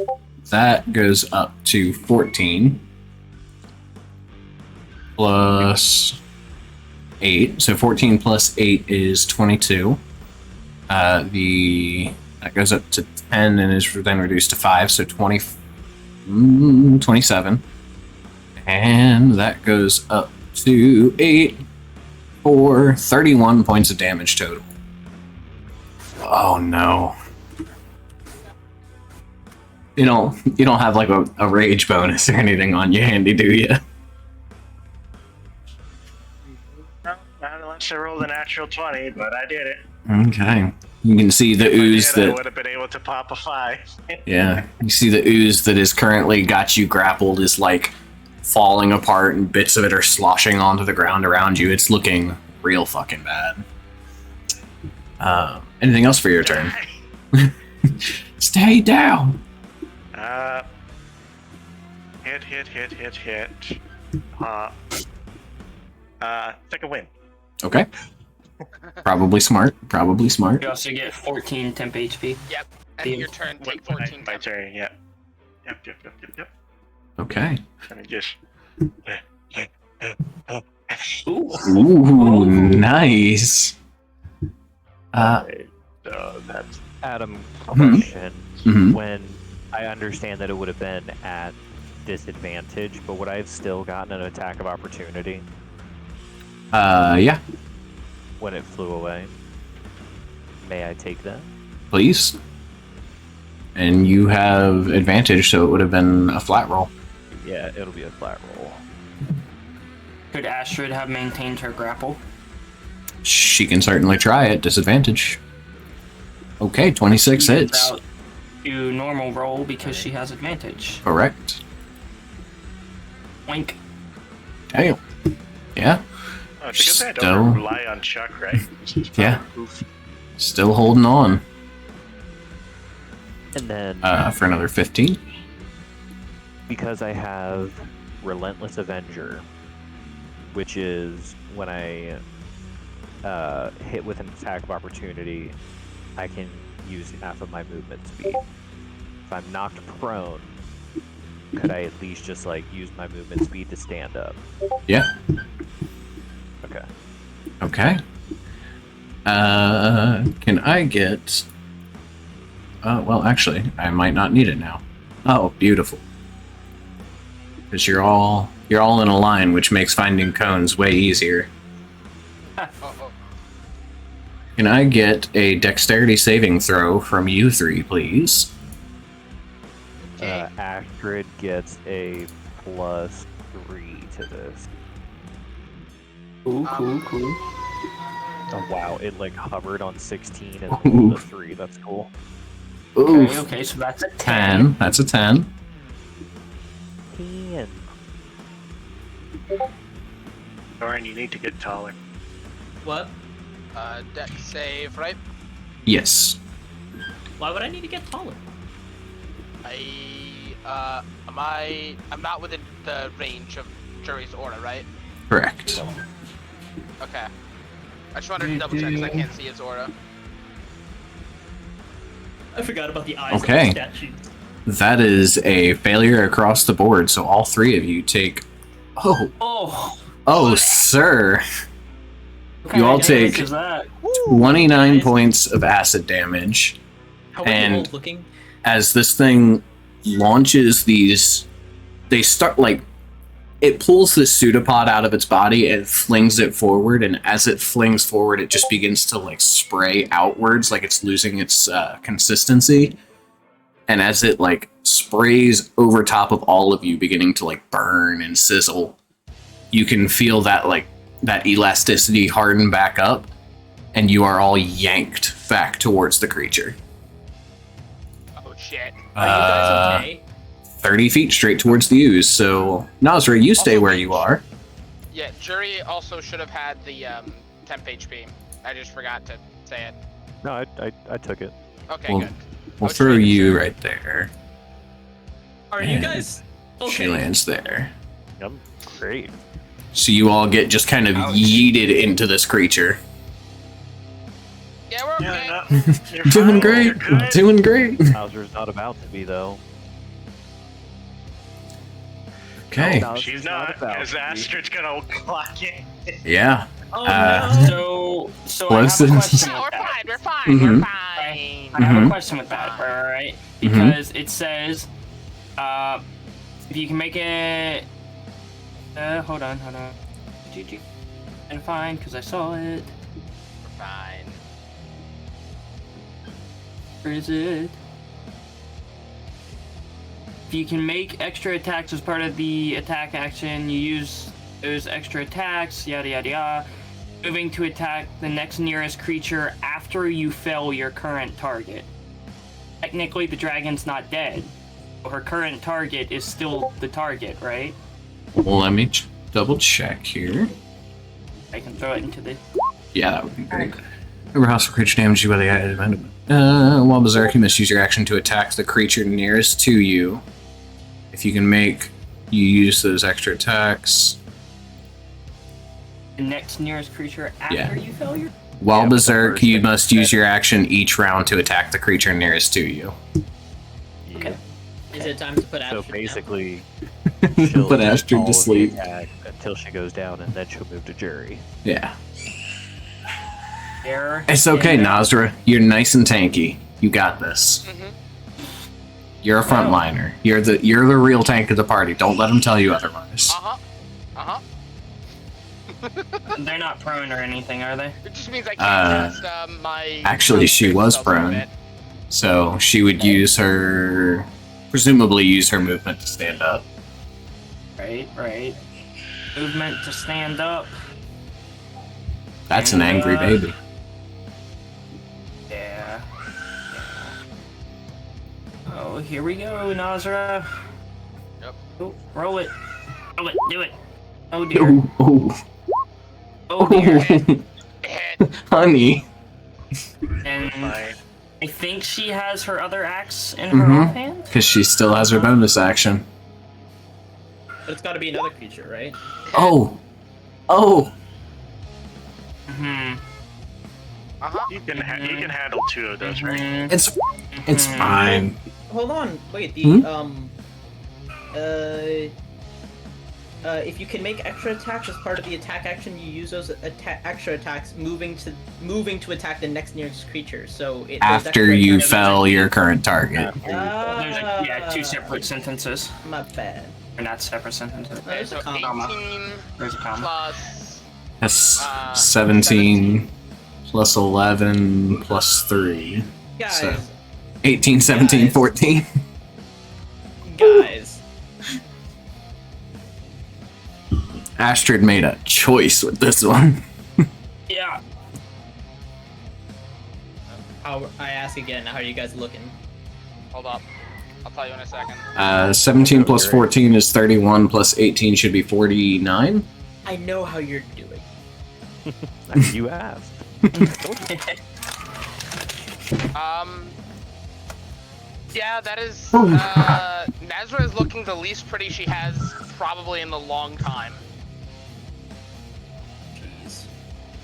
that goes up to 14 plus 8. So 14 plus 8 is 22. That goes up to 10 and is then reduced to 5, so 27. And that goes up to 8 for 31 points of damage total. Oh no. You don't have like a rage bonus or anything on you handy, do you? No, not unless I rolled a natural 20, but I did it. Okay. You can see the ooze If I did, I that would have been able to pop a 5. yeah, you see the ooze that is currently got you grappled is like falling apart and bits of it are sloshing onto the ground around you. It's looking real fucking bad. Anything else for your turn? Stay down. Hit. Take a win. Okay. Probably smart. You also get 14 temp HP. Yep. And Damn. your turn, take 14 My temp. turn, yeah. Yep. Okay. Let me just. Ooh. Ooh, nice. So that's Adam, Mhm. question. Mhm. When I understand that it would have been at disadvantage, but would I have still gotten an attack of opportunity Yeah, when it flew away? May I take that? please. And you have advantage, so it would have been a flat roll. Yeah, it'll be a flat roll. Could Astrid have maintained her grapple? She can certainly try it. Disadvantage. Okay, 26 hits. Without do normal roll because she has advantage. Correct. Wink. Damn. Yeah. Oh, it's a good thing I Still- don't rely on Chuck, right? He's Yeah. probably poof. Still holding on. And then, For another 15. because I have Relentless Avenger, which is when I hit with an attack of opportunity, I can use half of my movement speed. If I'm knocked prone, could I at least just like use my movement speed to stand up? Yeah. Okay. Okay. Can I get well, actually, I might not need it now. Oh, beautiful. Because you're all in a line, which makes finding cones way easier. Uh-oh. Can I get a dexterity saving throw from you three, please? Okay. Astrid gets a +3 to this. Cool, cool, cool. Oh wow, it like hovered on 16 and Ooh. rolled a 3. That's cool. Ooh, Okay, so that's a 10. 10. That's a 10. 10. Doran, you need to get taller. What? Dex save, right? Yes. Why would I need to get taller? I'm not within the range of Jury's aura, right? Correct. Okay. I just wanted to double check because I can't see his aura. I forgot about the eyes Okay. of the statue. That is a failure across the board, so all three of you take... Oh, sir. What You kind all of damage take is that? 29 points of acid damage. How are you And- old looking? As this thing launches these... They start, like... It pulls this pseudopod out of its body and flings it forward, and as it flings forward, it just begins to, like, spray outwards, like it's losing its consistency. And as it, like, sprays over top of all of you, beginning to, like, burn and sizzle, you can feel that, like, that elasticity harden back up, and you are all yanked back towards the creature. Oh shit. Are you guys okay? 30 feet straight towards the ooze, so... Nazra, you stay where you are. Yeah, Jury also should have had the temp HP. I just forgot to say it. No, I took it. Okay, Well, good. We'll was throw making you sure. right there. Are you guys She okay? lands there. I'm great. So you all get just kind of yeeted into this creature. Yeah, we're okay. Yeah, you're Doing fine, great. you're good. Doing great. Bowser's not about to be though. Okay. No, She's it's not, about because to be. Astrid's gonna clock it. Yeah. Oh Uh, no! So I What's have a this? question No, with we're that. fine. We're fine. Mhm. We're fine. I have Mhm. a question with that, alright? Because it says, if you can make it... hold on. GG. And fine, because I saw it. We're fine. Where is it? If you can make extra attacks as part of the attack action, you use those extra attacks, yada yada yada. Moving to attack the next nearest creature after you fail your current target. Technically, the dragon's not dead. So her current target is still the target, right? Well, let me double check here. I can throw it into the... Yeah, that would be great. Remember hostile creature damage you by the item. While Berserk, you must use your action to attack the creature nearest to you. If you can make, you use those extra attacks. The next nearest creature after Yeah. you fail your... While Yeah, but the Berserk, first you thing must you use said. your action each round to attack the creature nearest to you. Okay. Is it time to put So Astrid down? basically, she'll Put do Astrid all to of the sleep. attack until she goes down, and then she'll move to Jury. Yeah. There. It's okay, and, Nazra. You're nice and tanky. You got this. Mm-hmm. You're a frontliner. You're the real tank of the party. Don't let them tell you otherwise. Uh-huh. Uh-huh. They're not prone or anything, are they? It just means I can't cast my... Actually, she was spell for a prone. bit. So she would presumably use her movement to stand up. Right. Movement to stand up. That's an angry baby. Yeah. Oh, here we go, Nazra. Yep. Oh, roll it. Do it. Oh dear. Oh, Oh dear. Hit. honey. And Fine. I think she has her other axe in her Mhm. offhand. Because she still has her bonus action. But it's got to be another creature, right? Oh. Hmm. Uh-huh. You can handle two of those, right? It's fine. Hold on. Wait. Hmm? if you can make extra attacks as part of the attack action, you use those extra attacks moving to attack the next nearest creature. So those After extra you attacks- fell your current target. There's two separate sentences. My bad. Or not separate sentences. Okay, There's a so comma. 18 There's a comma. plus That's 17 plus 11 plus 3. Guys, So 18, 17, Guys. 14. guys. Astrid made a choice with this one. Yeah. I ask again, how are you guys looking? Hold up. I'll tell you in a second. 17 plus 14 is 31, plus 18 should be 49. I know how you're doing. You asked. Yeah, that is. Nazra is looking the least pretty she has probably in a long time. Jeez.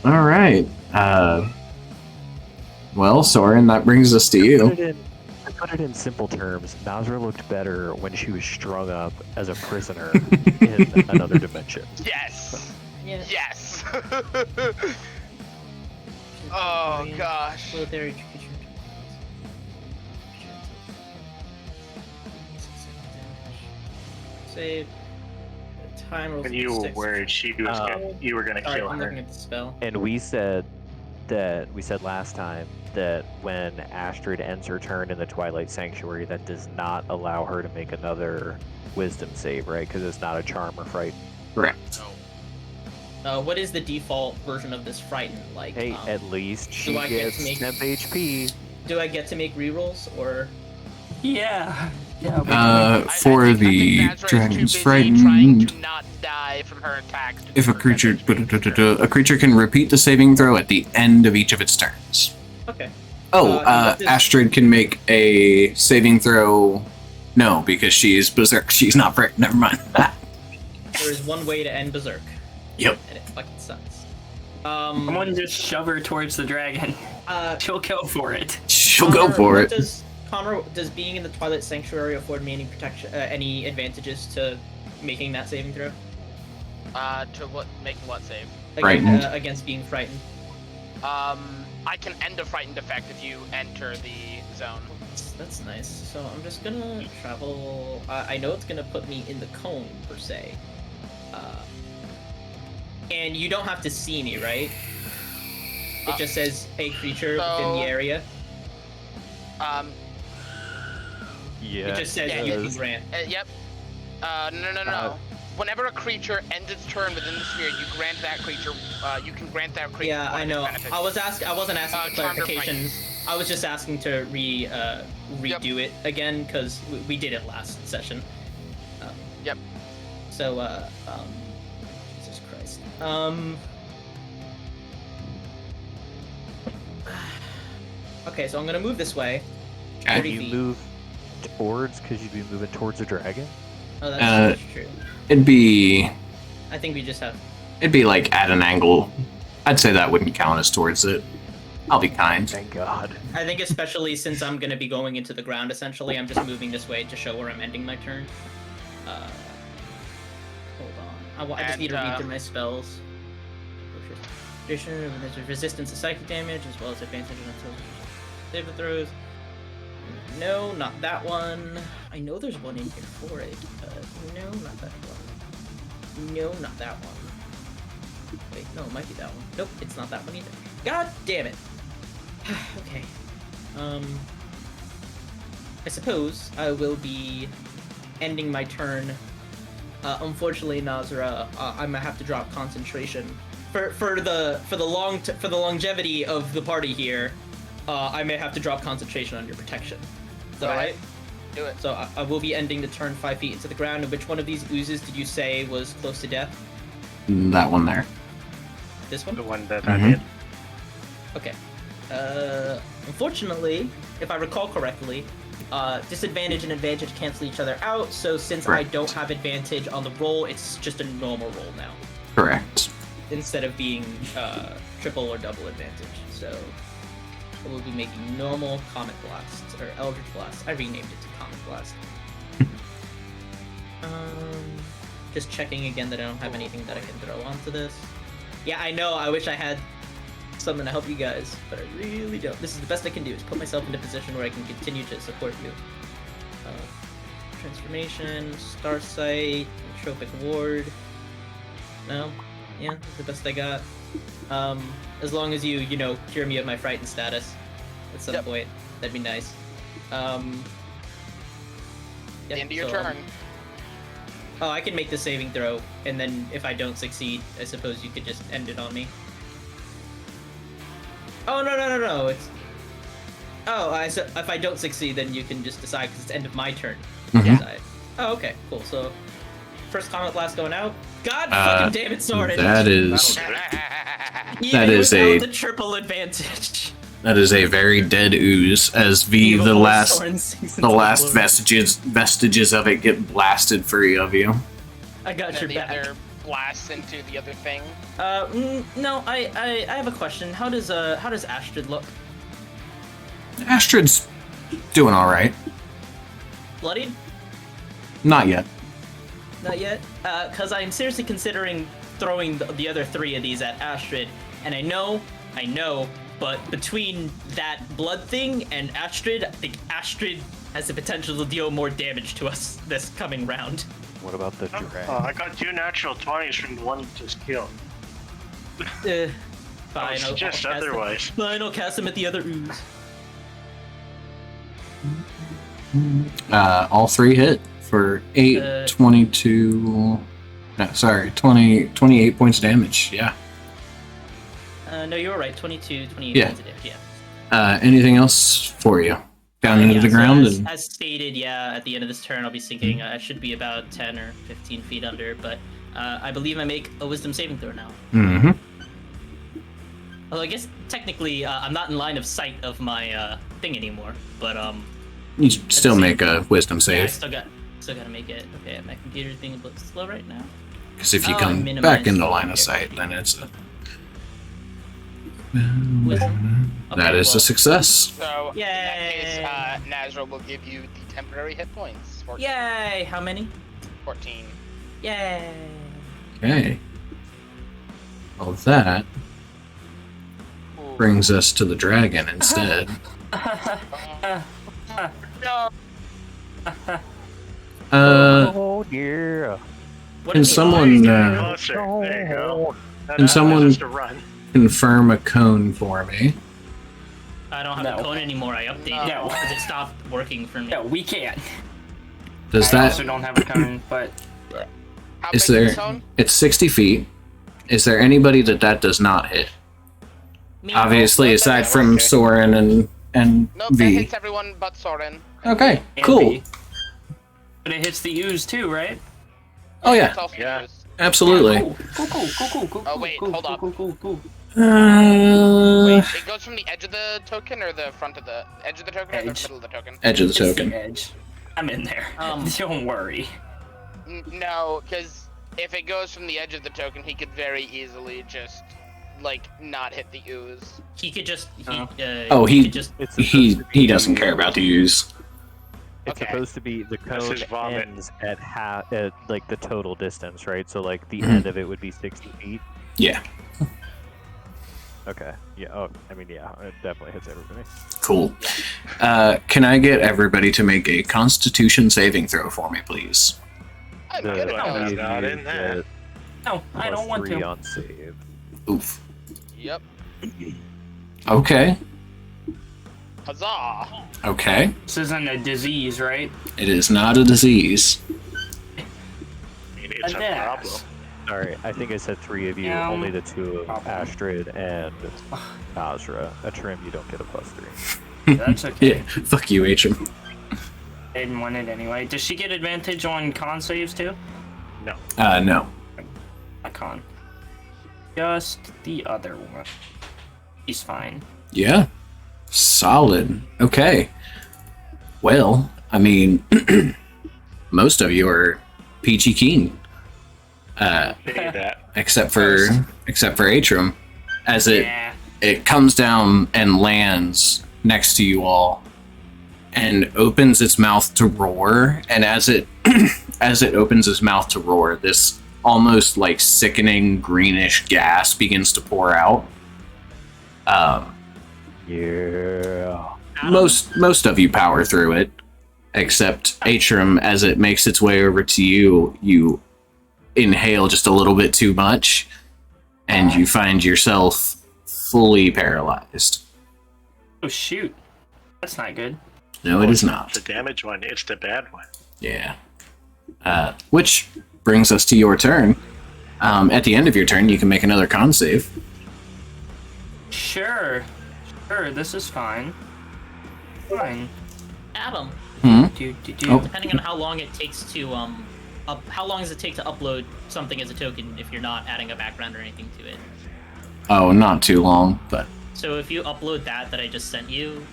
All right. Well, Soren, that brings us to you. To put it in simple terms, Nazra looked better when she was strung up as a prisoner in another dimension. Yes. Yeah. Yes. Oh gosh. Military Save. Time rolls And you were 6. worried you were gonna Sorry, kill I'm her. looking at the spell. And we said last time that when Astrid ends her turn in the Twilight Sanctuary, that does not allow her to make another Wisdom save, right? Because it's not a charm or fright. Correct. What is the default version of this frighten? Like, Hey, at least she do I get gets to make- temp HP. do I get to make rerolls or? Yeah. Yeah. For I the think Nazra is too Dragon's busy trying Frightened, to not die from her attacks. to if a do her creature damage. a creature can repeat the saving throw at the end of each of its turns. Okay. Oh, what does- Astrid can make a saving throw. No, because she is berserk. She's not frightened. Never mind. There is one way to end Berserk, Yep. and it fucking sucks. Someone just shove her towards the dragon. She'll go for it. She'll go Connor, for what it. Connor, does being in the Twilight Sanctuary afford me any protection, any advantages to making that saving throw? To what? Making what save? Frightened. Against being frightened. I can end a frightened effect if you enter the zone. That's nice. So I'm just gonna travel. I know it's gonna put me in the cone per se. And you don't have to see me, right? It just says a creature within the area. Yeah. It just says Yeah, you it can grant. Yep. No. Whenever a creature ends its turn within the sphere, you grant that creature. You can grant that creature. Yeah, one I of its know. benefits. I wasn't asking for Charmed or clarifications. I was just asking to redo it again because we did it last session. Yep. So Jesus Christ. Okay, so I'm gonna move this way. Okay. 30 You feet. move towards, because you'd be moving towards a dragon. Oh, that's true. It'd be I think we just have. like at an angle. I'd say that wouldn't count as towards it. I'll be kind. Thank God. I think especially since I'm gonna be going into the ground. Essentially, I'm just moving this way to show where I'm ending my turn. Hold on. I just need to read through my spells. There's resistance to psychic damage as well as advantage on saving throws. No, not that one. I know there's one in here for it. No, not that one. No, not that one. Wait, no, it might be that one. Nope, it's not that one either. God damn it. Okay. I suppose I will be ending my turn. Unfortunately, Nazra, I might have to drop concentration for the longevity of the party here. I may have to drop concentration on your protection. Is that alright? Do it. So I will be ending the turn 5 feet into the ground. And which one of these oozes did you say was close to death? That one there. This one? The one that Mhm. I did. Okay. Unfortunately, if I recall correctly, disadvantage and advantage cancel each other out. So since I Correct. don't have advantage on the roll, it's just a normal roll now, Correct. instead of being triple or double advantage. So I will be making normal Comet Blast or Eldritch Blast. I renamed it to Comet Blast. Just checking again that I don't have anything that I can throw onto this. Yeah, I know. I wish I had something to help you guys, but I really don't. This is the best I can do, is put myself in a position where I can continue to support you. Transformation, Star Sight, Tropic Ward. No? Yeah, that's the best I got. As long as you know, cure me of my frightened status at some point. That'd be nice. The end of your turn. Oh, I can make the saving throw, and then if I don't succeed, I suppose you could just end it on me. Oh, no, it's... Oh, if I don't succeed, then you can just decide, because it's the end of my turn. Decide. Oh, okay, cool. So, first comment blast going out. God fucking damn it, Soren! That is the triple advantage. That is a very dead ooze, as the last vestiges of it get blasted free of you. I got your back. The other blasts into the other thing. No, I have a question. How does Astrid look? Astrid's doing all right. Bloodied? Not yet. Not yet? Because I'm seriously considering throwing the other 3 of these at Astrid, and I know, but between that blood thing and Astrid, I think Astrid has the potential to deal more damage to us this coming round. What about the dragon? I got 2 natural 20s from the one you just killed. Fine, I'll just cast otherwise. Fine, I'll cast him at the other ooze. All 3 hit for 28 points of damage. Yeah. No, you were right. 28 Yeah. points of damage, yeah. Anything else for you? Down into the ground? As stated, yeah, at the end of this turn, I'll be sinking. I should be about 10 or 15 feet under, but I believe I make a wisdom saving throw now. Mm-hmm. Although I guess technically I'm not in line of sight of my thing anymore, but You still make a wisdom yeah, I save. still gotta make it. Okay, my computer's being a bit slow right now. Because if you I come minimized back into the line of sight, then it's a... Wisdom? That is a success. So, Yay! in that case, Nazra will give you the temporary hit points. 14. Yay! How many? 14. Yay! Okay. Well, that brings us to the dragon instead. No. Oh yeah. Can someone Closer. There you go. Can someone- Just a run. confirm a cone for me? I don't have a cone anymore. I updated it because it stopped working for me. No, we can't. Does I that... also don't have a cone, but How Is big there... is the zone? It's 60 feet. Is there anybody that does not hit? Me, Obviously, no, aside okay. from Soren and Nope, that V. hits everyone but Soren. Okay, and cool. B. But it hits the ooze too, right? Oh yeah, It's also Yeah. used. absolutely. Cool. Oh, wait, hold up. Cool. Wait, it goes from the edge of the token or the front of the edge of the token or the Edge. middle of the token? Edge of the It's token. the edge. I'm in there. Um, Don't worry. No, because if it goes from the edge of the token, he could very easily just like not hit the ooze. He could just. He he- could just. It's He doesn't care about the use. It's Okay. supposed to be the That's cone his vomit. ends at like the total distance, right? So like the end of it would be 60 feet. Yeah, Okay. Yeah. Oh, I mean, yeah, it definitely hits everybody. cool. Can I get everybody to make a Constitution saving throw for me, please? I'm The good at no, those. it's not in there. get No, I don't want +3 to. on save. Oof. Yep. Okay. Huzzah! Okay. This isn't a disease, right? It is not a disease. I mean, it's a Adex. problem. Sorry, I think I said 3 of you. Yeah, Only the 2 of problem. Astrid and Azra. A trim, you don't get a +3. That's okay. Yeah. Fuck you, Atrim. I didn't want it anyway. Does she get advantage on con saves too? No. No. A con. Just the other one. He's fine. Yeah. Solid. Okay. Well, I mean, most of you are peachy keen. Say that. Except for Atrim, as Yeah. it comes down and lands next to you all, and opens its mouth to roar. And as it as it opens its mouth to roar, this almost like sickening greenish gas begins to pour out. Yeah. Most of you power through it, except Atrum. As it makes its way over to you, you inhale just a little bit too much, and you find yourself fully paralyzed. Oh shoot, that's not good. No, it is not. The damage one, it's the bad one. Yeah. Which brings us to your turn. At the end of your turn, you can make another con save. Sure, this is fine. Fine. Adam, Hmm? Oh. depending on how long it takes to how long does it take to upload something as a token if you're not adding a background or anything to it? Oh, not too long, but... So if you upload that I just sent you,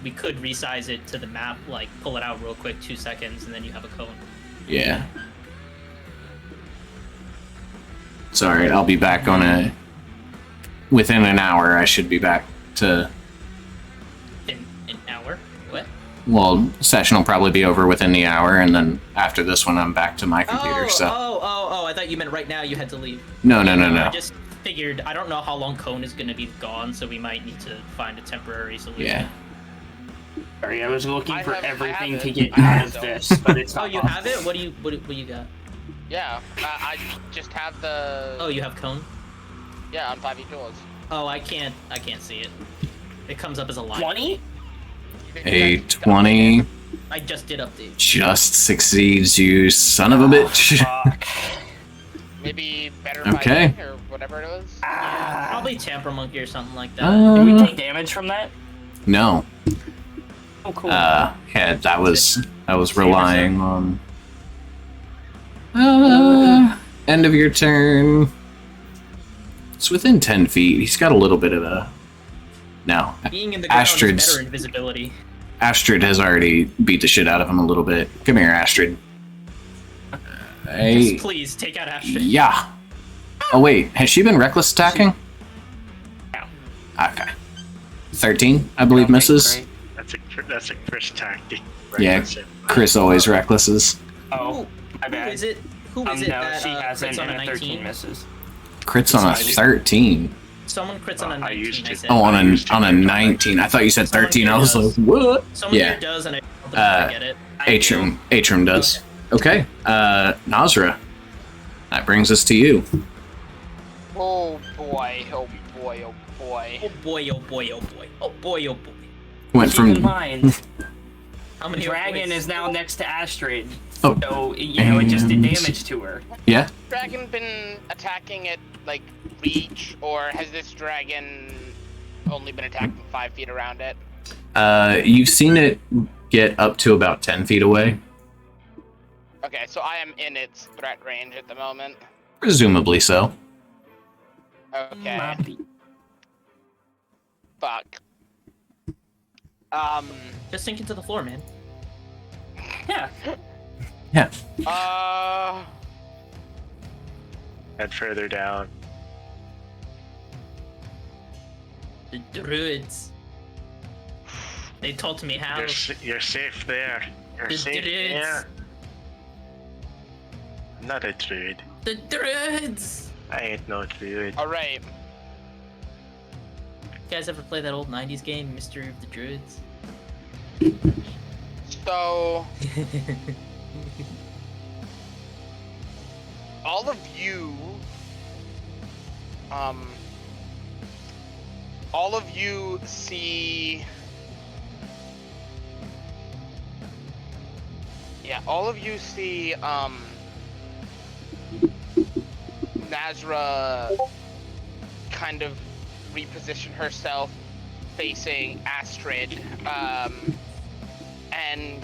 we could resize it to the map, like pull it out real quick, 2 seconds, and then you have a cone. Yeah. Sorry, I'll be back on within an hour, I should be back to... In an hour? What? Well, session will probably be over within the hour, and then after this one, I'm back to my computer, so... Oh, I thought you meant right now you had to leave. No. I just figured, I don't know how long Cone is going to be gone, so we might need to find a temporary solution. Yeah. Sorry, I was looking for everything to it. get I out of have this, but it's Oh, not you possible. have it? What do you got? Yeah, I just have the. Oh, you have Cone? Yeah, on 5e tools. Oh, I can't see it. It comes up as a line. 20? A 20 I just did update. just succeeds, you son of a bitch. Fuck. Maybe better Okay. 5e or whatever it was. Yeah, probably Tamper Monkey or something like that. Did we take damage from that? No. Oh, cool. Yeah, that was relying on... end of your turn. It's within 10 feet. He's got a little bit of a... No. Being in the ground Astrid's... is better invisibility. Astrid has already beat the shit out of him a little bit. Come here, Astrid. Just please, take out Astrid. Yeah. Oh, wait. Has she been reckless attacking? No. Okay. 13, I believe, misses. Great. That's a Chris tactic. Yeah, Chris always recklesses. Oh, my bad. Who is it No, that she hasn't, crits on and a a 13 19? misses. Crits on a 13. Someone crits on a 19, I used to. said. Oh, on a 19. I thought you said 13. I was like, what? Someone Yeah. here does, and I don't think I get it. Atrum does. Okay. Nazra. That brings us to you. Oh boy, oh boy, oh boy. Oh boy, oh boy, oh boy. Oh boy, oh boy. Went Keep in from... mind, How many Dragon boys? is now next to Astrid, Oh, so, it just did and- damage to her. Yeah? Dragon been attacking at like reach, or has this dragon only been attacking 5 feet around it? You've seen it get up to about 10 feet away. Okay, so I am in its threat range at the moment. Presumably so. Okay. Fuck. Just sink into the floor, man. Yeah. Yeah. Head further down. The druids. They taught me how. You're safe there. You're The safe druids. there. I'm not a druid. The druids! I ain't no druid. Alright. You guys ever play that old 90s game, Mystery of the Druids? So, all of you, see, yeah, all of you see, Nazra kind of reposition herself facing Astrid, and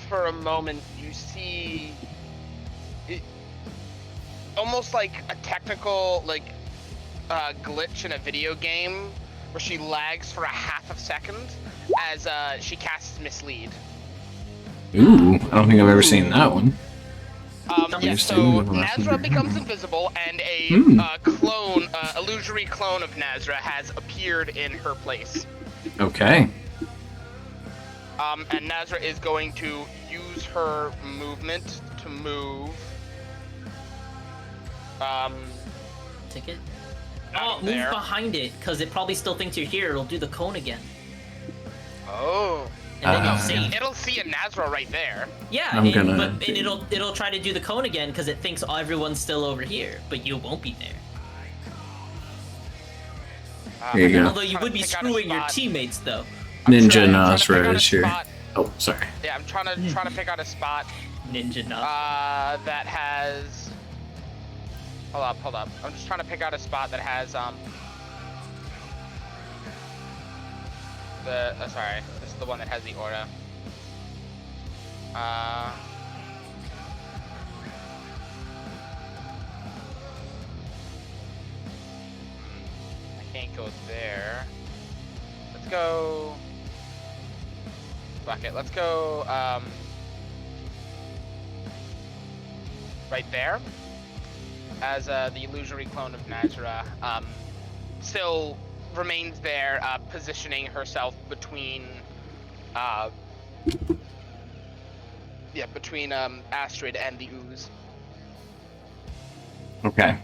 for a moment you see it, almost like a technical glitch in a video game where she lags for a half a second as she casts Mislead. Ooh, I don't think I've ever seen that one. Yeah, so Nazra becomes invisible, and a illusory clone of Nazra has appeared in her place. Okay. And Nazra is going to use her movement to move. Ticket? out Oh, of move there. behind it, because it probably still thinks you're here. It'll do the cone again. Oh. And then you'll See, see. it'll see a Nazra right there. Yeah, I'm gonna and do- it'll try to do the cone again because it thinks everyone's still over here, but you won't be there. Here you go. Although you would be screwing your teammates though. Ninja I'm trying to pick Nasra out a is here. spot. Oh, sorry. Yeah, I'm trying to pick out a spot Ninja nuts. that has. Hold up. I'm just trying to pick out a spot that has sorry, this is the one that has the aura. I can't go there. Let's go. Fuck it. Let's go. Right there. As the illusory clone of Nazra, still remains there, positioning herself between, between Astrid and the ooze. Okay.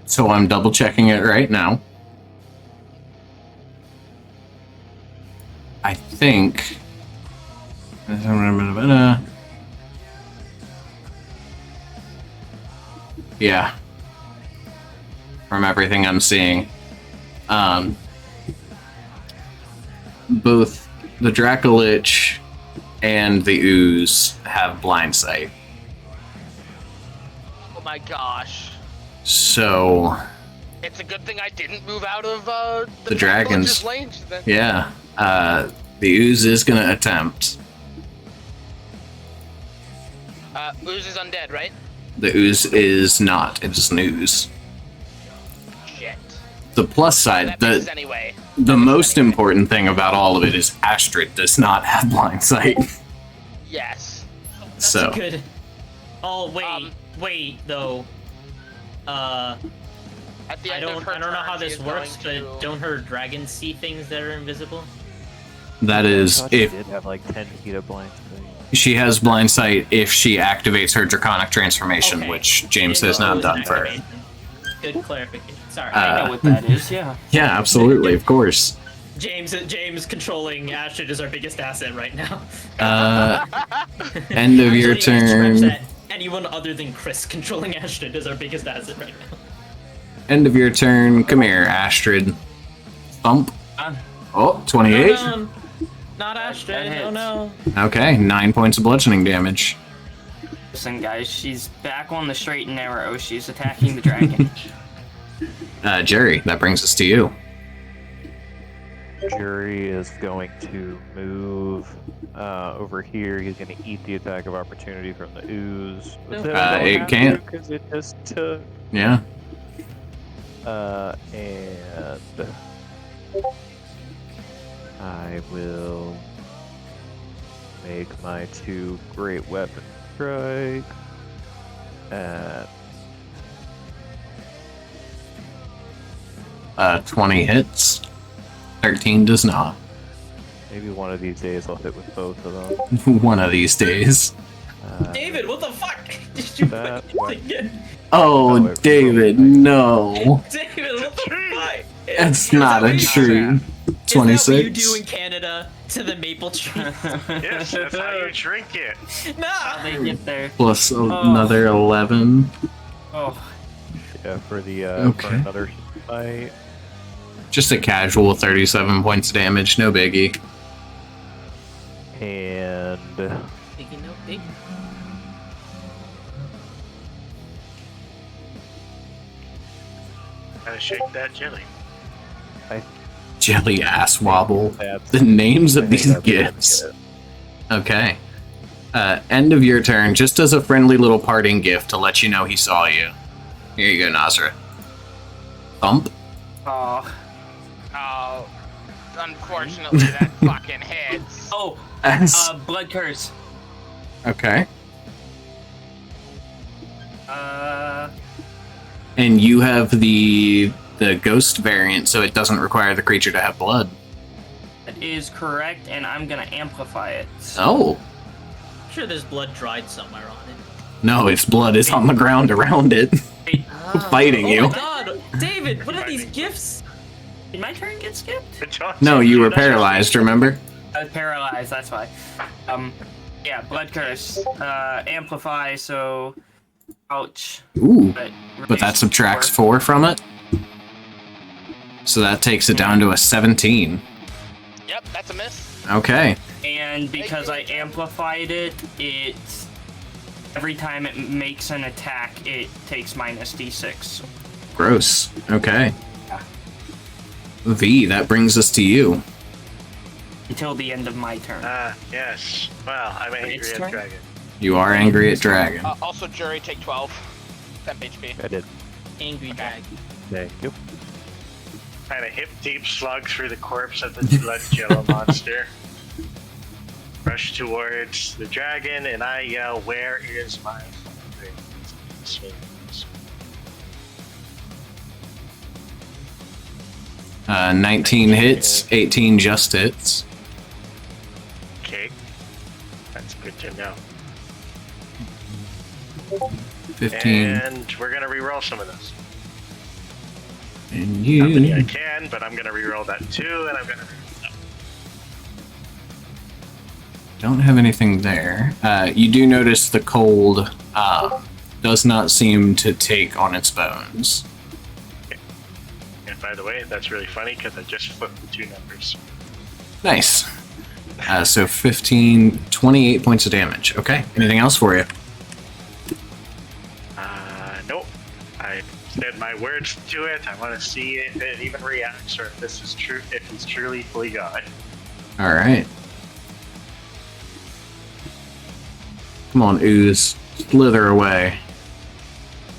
So I'm double checking it right now. I think. Yeah. From everything I'm seeing. Both the Dracolich and the Ooze have blind sight. Oh my gosh. So, It's a good thing I didn't move out of The dragons. Dracolich's range then. yeah. The Ooze is gonna attempt. Ooze is undead, right? The Ooze is not. It's an Ooze. Shit. The plus side, That makes the anyway. most important thing about all of it is Astrid does not have blind sight. Yes. That's So, good. Oh wait though. At the I end don't of her know how turn, she this is works, going but to- don't her dragons see things that are invisible? that I is thought she if did have like 10 feet of blind sight. she has blind sight if she activates her draconic transformation, Okay. which James Didn't has know it not was done an for her. activation. Good clarification. Sorry. I know what that is, yeah. Yeah, absolutely, of course. James controlling Astrid is our biggest asset right now. End of your Actually, I scratch turn. that. Anyone other than Chris controlling Astrid is our biggest asset right now. End of your turn. Come here, Astrid. Thump. Oh, 28. No, not Astrid. That Oh hits. no. Okay, 9 points of bludgeoning damage. Listen, guys, she's back on the straight and narrow. She's attacking the dragon. Jerry, that brings us to you. Jury is going to move over here. He's going to eat the attack of opportunity from the ooze. But then we it don't have can't. to 'cause it just took. Yeah. And I will make my 2 great weapon strike at 20 hits. 13 does not. maybe one of these days I'll hit with both of them. One of these days. David, what the fuck? Did you That fucking one. again? Oh, David, no. David, what the fuck? It's Is not that what a you- tree. Is that what you 26. do in Canada to the maple tree? Yes, that's how you drink it. Nah. They get there. Plus another 11. Oh, Yeah, for the Okay. for another fight. Just a casual 37 points of damage, no biggie. And Biggie, no big. Gotta shake that jelly. Jelly ass wobble. that's The names I of think these that's gonna gifts. get it. Okay. End of your turn, just as a friendly little parting gift to let you know he saw you. Here you go, Nasra. Thump. oh, Oh, unfortunately, that fucking hits. oh, As- blood curse. okay. And you have the ghost variant, so it doesn't require the creature to have blood. That is correct, and I'm gonna amplify it. Oh. I'm sure there's blood dried somewhere on it. No, its blood is on the ground around it. Fighting Oh you. my god! David, what are these gifts? Did my turn get skipped? No, you were paralyzed, remember? I was paralyzed, that's why. Yeah, blood curse. Amplify, so... Ouch. Ooh. But raise that subtracts 4 from it. So that takes it down to a 17. Yep, that's a miss. Okay. And because I amplified it, every time it makes an attack, it takes minus d6. Gross. Okay. V, that brings us to you. Until the end of my turn. Yes. Well, I'm angry Its at turn? Dragon. You are angry at Dragon. Also, Jury, take 12. Temp HP. I did. Angry drag. Thank you. Kind of hip deep slug through the corpse of the blood jello monster. Rush towards the dragon, and I yell, "Where is my swings?" 19 hits, 18 just hits. Okay, that's good to know. 15. And we're gonna re-roll some of those. And Not many I you. can, but I'm gonna re-roll that too, and I'm gonna. Don't have anything there. You do notice the cold does not seem to take on its bones. And by the way, that's really funny because I just flipped the 2 numbers. Nice. So 15, 28 points of damage. Okay. Anything else for you? Nope. I said my words to it. I want to see if it even reacts, or if this is true. If he's truly fully God. All right. Come on, Ooze. Slither away.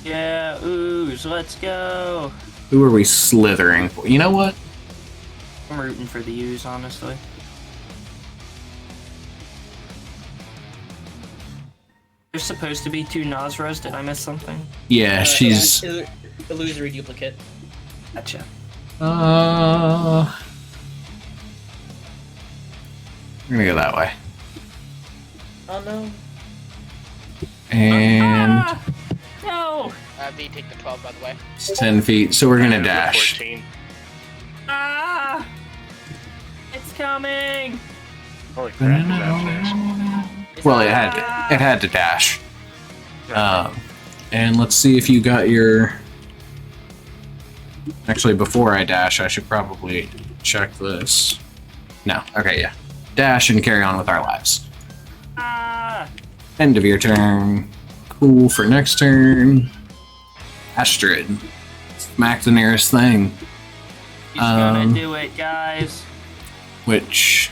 Yeah, ooze, let's go. Who are we slithering for? You know what? I'm rooting for the ooze, honestly. There's supposed to be 2 Nazras. Did I miss something? Yeah, she's. Illusory duplicate. Gotcha. We're gonna go that way. Oh no. And No! V, take the 12, by the way. it's 10 feet, so we're gonna dash. 14. Ah! It's coming! Holy crap! Is that fast? Well, it had to dash. And let's see if you got your. Actually, before I dash, I should probably check this. No. Okay, yeah. Dash and carry on with our lives. Ah! End of your turn. Cool for next turn. Astrid. Smack the nearest thing. He's gonna do it, guys. Which.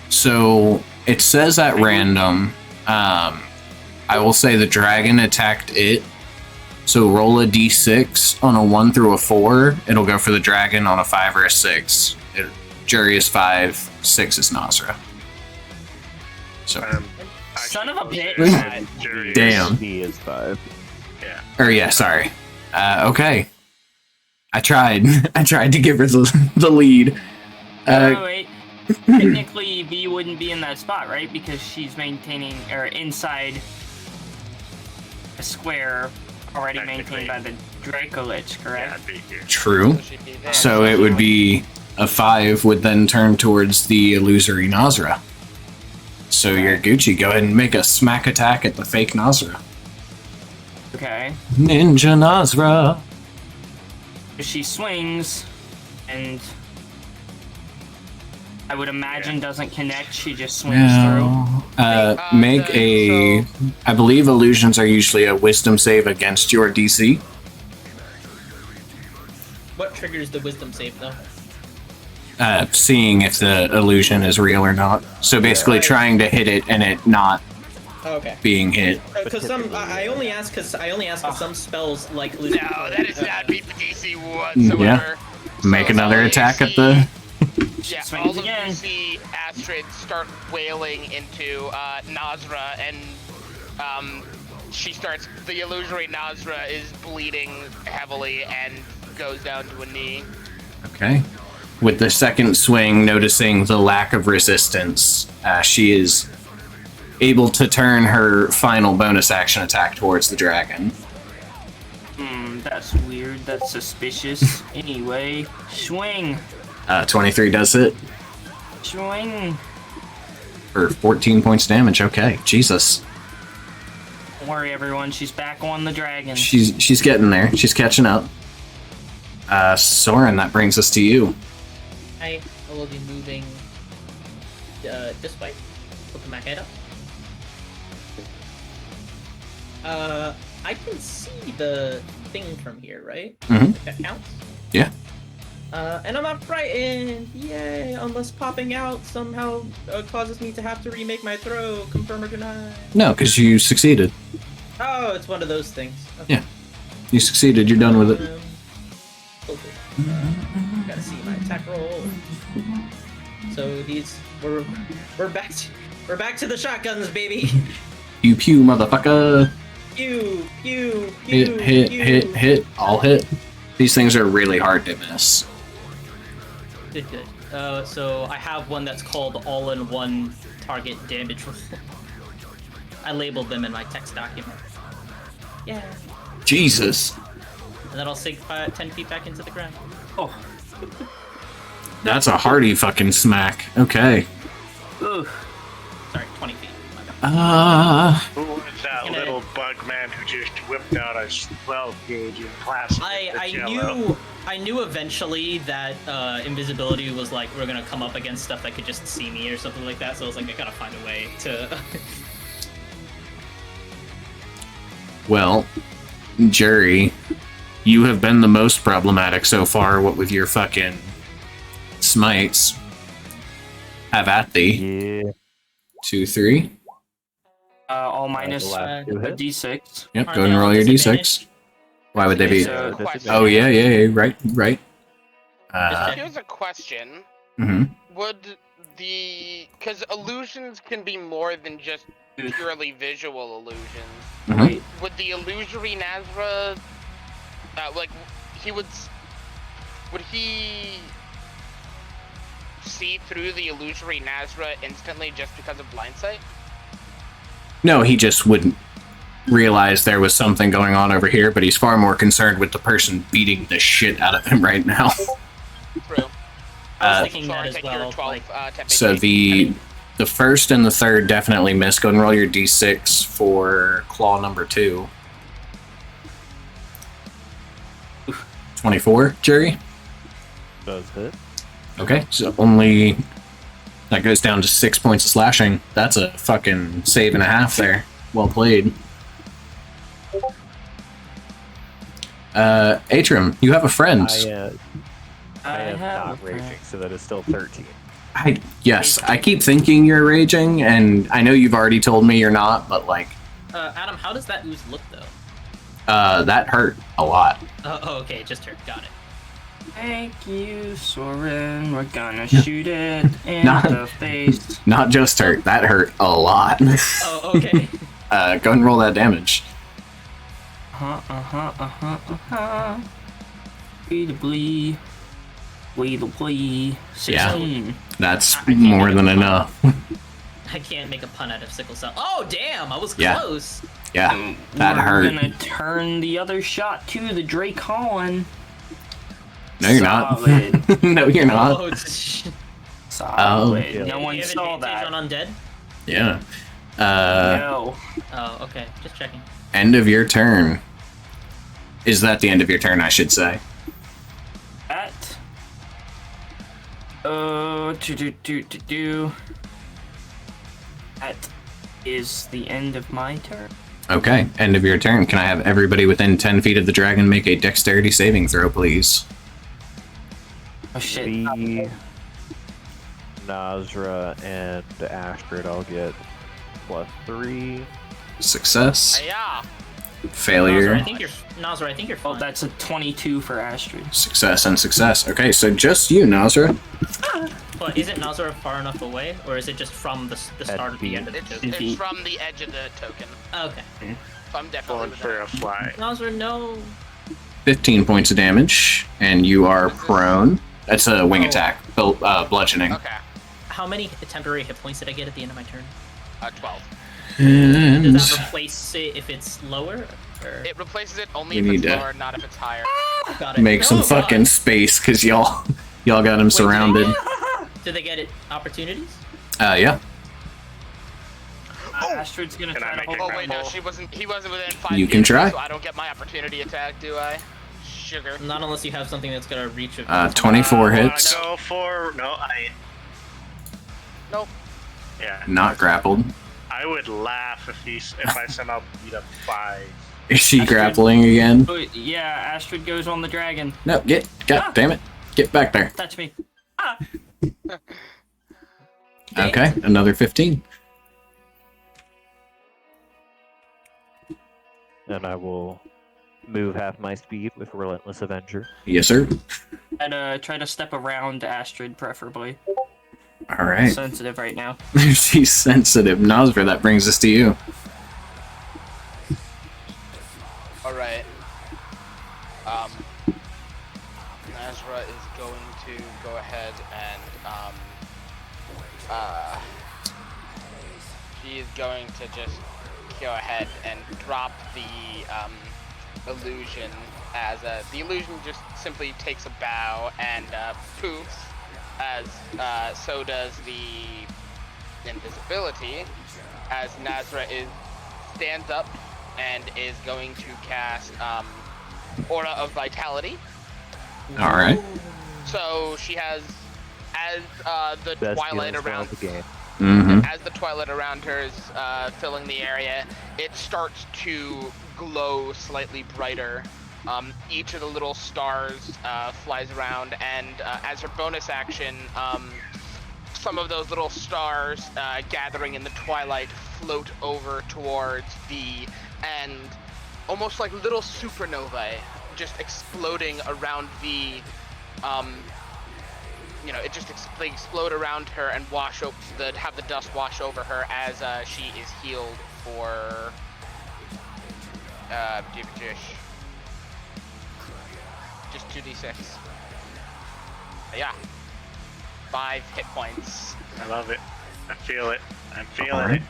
So it says at random. I will say the dragon attacked it. So roll a d6 on a 1 through a 4. It'll go for the dragon. On a 5 or a 6. Jury is 5. 6 is Nazra. So. Son of a bitch! Damn. He is 5. Yeah. Or yeah, sorry. Okay. I tried. I tried to give her the lead. Oh, wait. Technically, V wouldn't be in that spot, right? Because she's maintaining, or inside a square already maintained by the Dracolich, Yeah, correct? I'd be here. True. So she'd be there. So it would be a 5 would then turn towards the illusory Nazra. So you're Gucci. Go ahead and make a smack attack at the fake Nazra. Okay. Ninja Nazra. She swings, and I would imagine doesn't connect. She just swings through. Make a. I believe illusions are usually a wisdom save against your DC. What triggers the wisdom save though? Seeing if the illusion is real or not. So basically trying to hit it and it not Oh, okay. being hit. Because I only ask because some spells like lose. No, that is not beat the DC whatsoever. Yeah. Make So another you attack at see- the. Yeah, Swings all of again. you see Astrid start wailing into Nazra, and she starts. The illusory Nazra is bleeding heavily and goes down to a knee. Okay. with the second swing, noticing the lack of resistance, she is able to turn her final bonus action attack towards the dragon. That's weird. That's suspicious. Anyway, swing. 23 does it Swing. for 14 points damage. Okay, Jesus. Don't worry, everyone. She's back on the dragon. She's getting there. She's catching up. Soren, that brings us to you. I will be moving this way. Looking my head up. I can see the thing from here, right? Mhm. If that counts. Yeah. And I'm not frightened. Yay! Unless popping out somehow causes me to have to remake my throw. Confirm or deny. No, because you succeeded. Oh, it's one of those things. Okay. Yeah. You succeeded. You're done with it. Cool. Gotta see my attack roll. So we're back to the shotguns, baby. Pew pew, motherfucker. Pew pew Hit, pew. hit, pew. hit, hit. All hit. These things are really hard to miss. Good. So I have one that's called all-in-one target damage roll. I labeled them in my text document. Yeah. Jesus. And then I'll sink 10 feet back into the ground. Oh. That's a hearty fucking smack. Okay. Ugh. Sorry, 20 feet. My bad. Who was that Gonna- little bug man who just whipped out a 12 gauge in class? I knew eventually that invisibility was like we're gonna come up against stuff that could just see me or something like that. So I was like, I gotta find a way to. Well, Jerry, you have been the most problematic so far. What with your fucking smites? Have at thee. Yeah. 2, 3. All minus the last two a hits. d6. Yep. Are Go they and all roll your disadvantaged? d6. Why would they be? So- Oh yeah. Right. Here's a question. Mm-hmm. Would because illusions can be more than just purely visual illusions. Mhm. Would the illusory Nazra, would he see through the illusory Nazra instantly just because of blind sight? No, he just wouldn't realize there was something going on over here, but he's far more concerned with the person beating the shit out of him right now. True. I was thinking So that I as take well. your 12 Like, temp So HP. the first and the third definitely miss. Go and roll your d6 for claw number 2. 24, Jerry? Does hit. Okay, so only... That goes down to 6 points of slashing. That's a fucking save and a half there. Well played. Atrim, you have a friend. I am have not a friend. raging, so that is still 13. Yes, I keep thinking you're raging, and I know you've already told me you're not, but like, Adam, how does that ooze look though? that hurt a lot. Oh, okay, just hurt. Got it. Thank you, Soren. We're gonna shoot it in Not- the face. Not just hurt, that hurt a lot. Oh, okay. Go ahead and roll that damage. Weedle blee. 16. That's more than enough. I can't make a pun out of sickle cell. Oh, damn! I was Yeah. close. Yeah, that We're hurt. gonna turn the other shot to the Dracon. No, you're not. Solid. No, you're not. Oh, it's... Solid. yeah. No Do one you have saw advantage that. on undead? Yeah. No. Oh, okay. Just checking. End of your turn. Is that the end of your turn, I should say? That. That is the end of my turn. Okay, end of your turn. Can I have everybody within 10 feet of the dragon make a dexterity saving throw, please? Oh shit. The Nazra and Astrid, I'll get +3. Success. Yeah. Failure. Nazar, I think you're Oh, fine. that's a 22 for Astrid. Success and success. Okay, so just you, Nazra. But isn't Nazar far enough away, or is it just from the start of the end of the It's, token? it's from the edge of the token. Okay. So I'm definitely Going within for a fly. Nazar, no. 15 points of damage, and you are prone. It's a wing attack, bludgeoning. Okay. How many temporary hit points did I get at the end of my turn? 12. And Does that replace it if it's lower? Or? It replaces it only You if it's need to- lower, not if it's higher. Got it. make some Oh, fucking God. space, because y'all got him surrounded. Do they get it opportunities? Yeah. Astrid's gonna Can I try to make hold a Oh wait, no, grapple? he wasn't within 5 You feet can of me, try. so I don't get my opportunity attack, do I? Sugar. Not unless you have something that's gonna reach a 24 Wanna hits. Go for Nope. Yeah. Not grappled. I would laugh if I somehow beat up 5. Is she Astrid. grappling again? Oh, yeah, Astrid goes on the dragon. No, god damn it. Get back there. Touch me. Okay, another 15. And I will move half my speed with Relentless Avenger. Yes, sir. And try to step around Astrid, preferably. Alright. Sensitive right now. She's sensitive. Nosver, that brings us to you. Alright. Nazra is going to go ahead and, she is going to just go ahead and drop the, illusion as, the illusion just simply takes a bow and, poofs, as, so does the invisibility, as Nazra stands up and is going to cast Aura of Vitality. Alright. So she has, as the Best twilight healing spell around, of the game. Mm-hmm. as the twilight around her is filling the area, it starts to glow slightly brighter. Each of the little stars flies around, and as her bonus action, some of those little stars gathering in the twilight float over towards V, and almost like little supernovae just exploding around V. It just they explode around her and have the dust wash over her as she is healed for just 2d6. Yeah, 5 hit points. I love it. I feel it. I'm feeling Alright. it.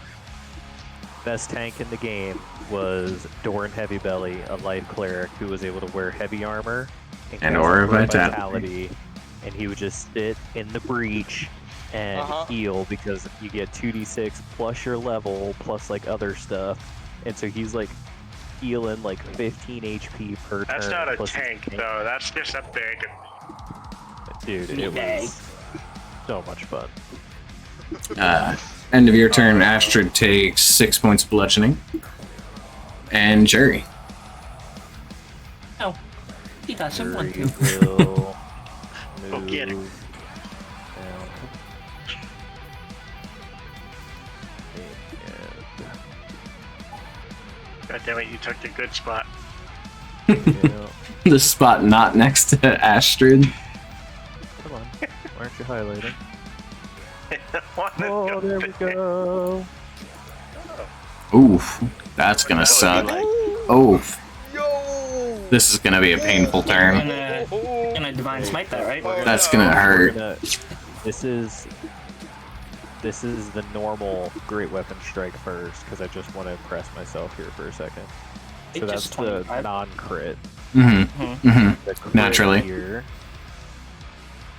Best tank in the game was Doran Heavybelly, a light cleric who was able to wear heavy armor And cast Aura of Vitality. and he would just sit in the breach and heal because you get 2d6 plus your level plus like other stuff, and so he's like healing like 15 HP per That's turn. not a plus his tank, though. That's just a big. Dude, it was so much fun. End of your turn, Astrid takes 6 points of bludgeoning. And Jerry. Oh, he got someone Jerry too. will Go get it. move down. God damn it, you took the good spot. Yeah. The spot not next to Astrid. Come on, why aren't you highlighting? Wanna Oh, there we go. Oof. That's gonna suck. Oof. Yo! This is gonna be a painful turn. Gonna divine smite that, right? That's gonna hurt. This is the normal great weapon strike first because I just want to impress myself here for a second. So It's that's just the 25. non-crit. Mm-hmm. Mm-hmm. The crit Naturally. here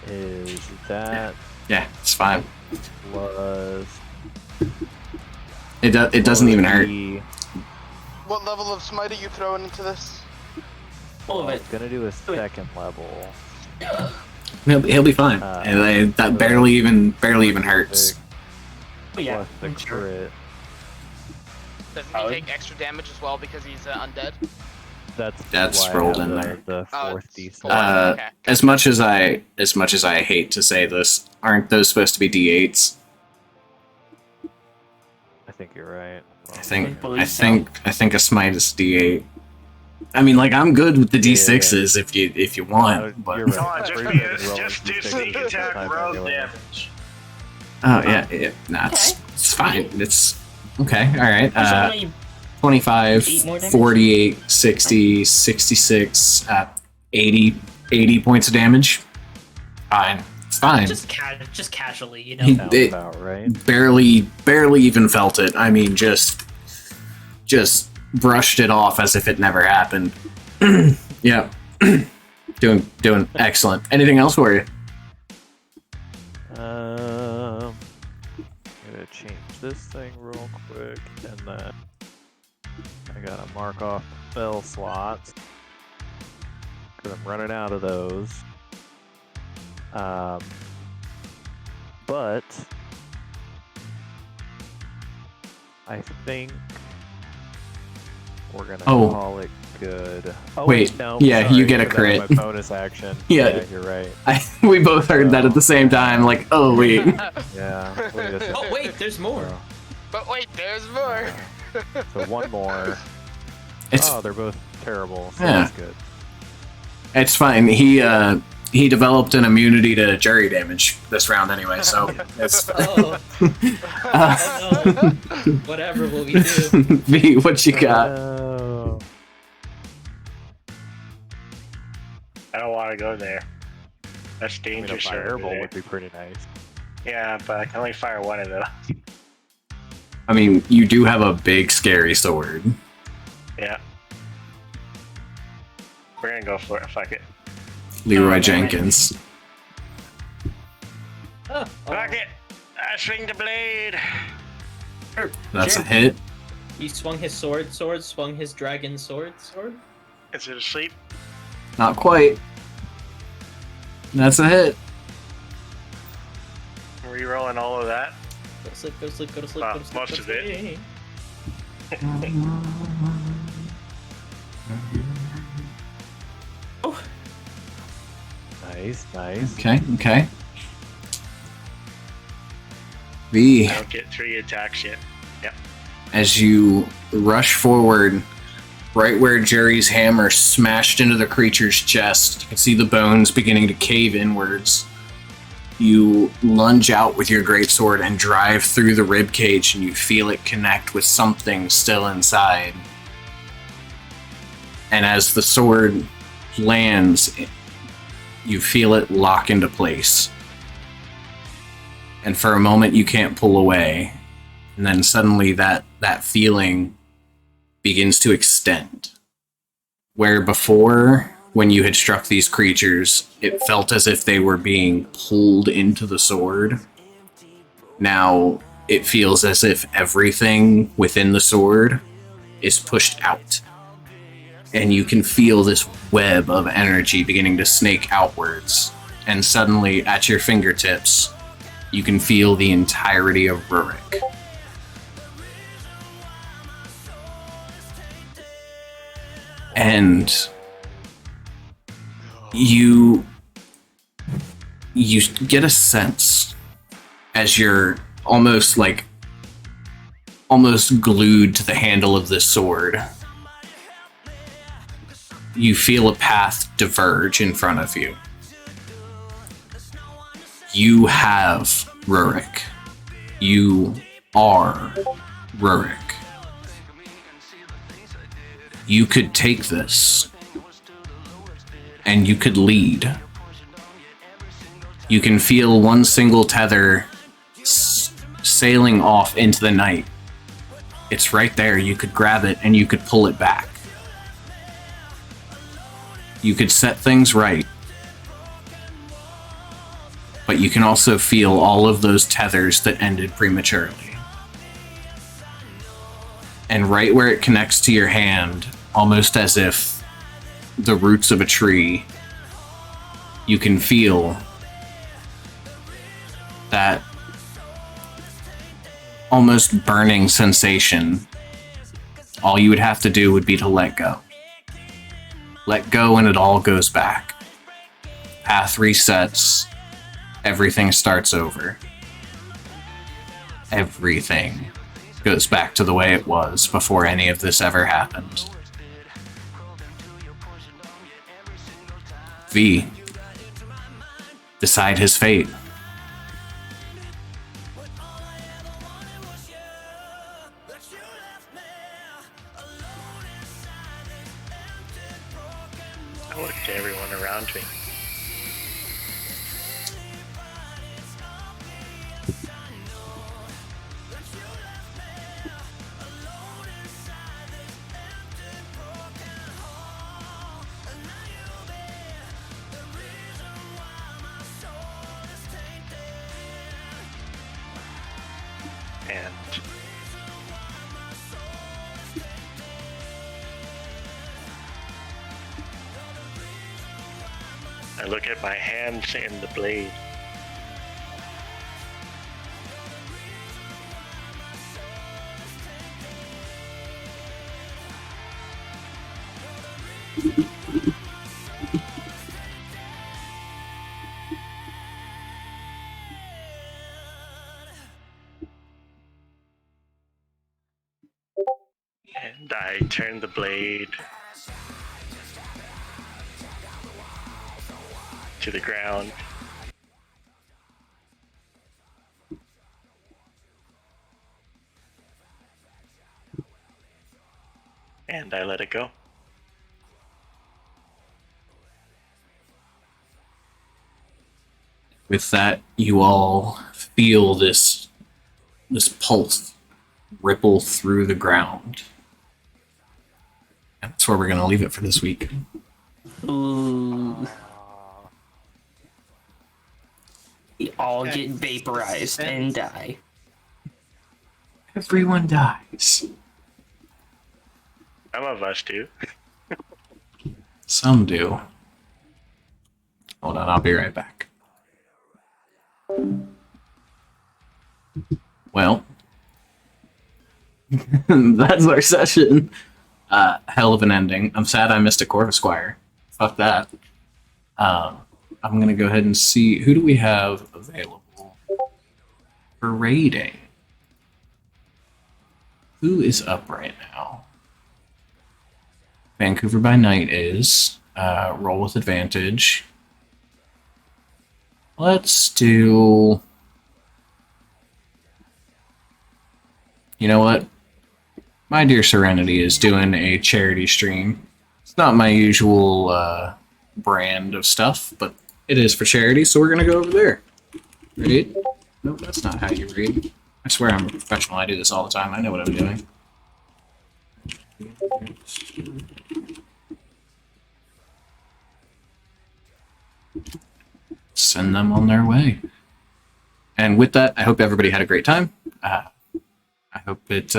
is that Yeah, it's fine. plus It doesn't even hurt. What level of smite are you throwing into this? All of I it. was gonna do a second level. He'll be fine. And that barely even hurts. Oh, yeah. Plus the Sure. crit. Doesn't he take extra damage as well because he's undead? That's why I rolled have in the- there. The Oh, fourth it's d6. four. Okay. As much as I hate to say this, aren't those supposed to be D8s? I think you're right. I think believe I so. think a smite is D8. I mean, like, I'm good with the D6s if you want, but You're Come right. on, just, We're do, gonna roll just do d6 sneak this attack time rogue anyway. damage. oh yeah, nah, it's fine. It's okay. All right. There's only 25, 8 more damage? 48, 60, 66, 80 points of damage. Fine. It's fine. Just casually, you know. He Sounds about right. barely even felt it. I mean, just brushed it off as if it never happened. Yeah. doing excellent. Anything else for you? I'm gonna change this thing real quick, and then I gotta mark off spell slots because I'm running out of those. But I think we're gonna call it good. Oh, wait, no, yeah, sorry, you get a that was crit. my bonus action. Yeah. You're right. We both heard that at the same time. Like, oh wait. Yeah. Wait a second. Oh wait, there's more. But wait, there's more. So one more. It's Oh, they're both terrible. So Yeah. that's good. it's fine. He developed an immunity to jury damage this round anyway, so it's Oh, oh no. Whatever will we do? V, what you got? Oh. I don't want to go there. That's I mean, a dangerous. over fireball there. would be pretty nice. Yeah, but I can only fire one of them. I mean, you do have a big scary sword. Yeah. We're gonna go for it. Fuck it. Leroy Jenkins. Oh, Fuck it. I swing the blade. That's a Sure. hit. He swung his sword, swung his dragon sword. Is it asleep? Not quite. That's a hit. Rerolling all of that. Go to sleep, go to sleep, go to sleep, Well, go to sleep. most go to of it. sleep. Nice. Okay. V, I don't get 3 attacks yet. Yep. as you rush forward, right where Jerry's hammer smashed into the creature's chest, you can see the bones beginning to cave inwards. You lunge out with your greatsword and drive through the rib cage, and you feel it connect with something still inside. And as the sword lands, you feel it lock into place. And for a moment, you can't pull away. And then suddenly that feeling begins to extend. Where before, when you had struck these creatures, it felt as if they were being pulled into the sword. Now, it feels as if everything within the sword is pushed out. And you can feel this web of energy beginning to snake outwards. And suddenly, at your fingertips, you can feel the entirety of Rurik. And you get a sense as you're almost glued to the handle of this sword. You feel a path diverge in front of you. You have Rurik. You are Rurik. You could take this, and you could lead. You can feel one single tether sailing off into the night. It's right there. You could grab it, and you could pull it back. You could set things right. But you can also feel all of those tethers that ended prematurely. And right where it connects to your hand, almost as if the roots of a tree, you can feel that almost burning sensation. All you would have to do would be to let go. Let go and it all goes back. Path resets. Everything starts over. Everything goes back to the way it was before any of this ever happened. V. Decide his fate. I look to everyone around me. And I look at my hands and the blade. And I turn the blade to the ground. And I let it go. With that, you all feel this pulse ripple through the ground. And that's where we're going to leave it for this week. Ooh. We all get vaporized and die. Everyone dies. Some of us do. Some do. Hold on, I'll be right back. Well, that's our session. Hell of an ending. I'm sad I missed a Corvus Squire. Fuck that. I'm gonna go ahead and see who do we have available for raiding. Who is up right now? Vancouver by Night is. Roll with advantage. Let's do... You know what? My Dear Serenity is doing a charity stream. It's not my usual brand of stuff, but it is for charity, so we're going to go over there. Read? Nope, that's not how you read. I swear I'm a professional. I do this all the time. I know what I'm doing. Send them on their way. And with that, I hope everybody had a great time. I hope it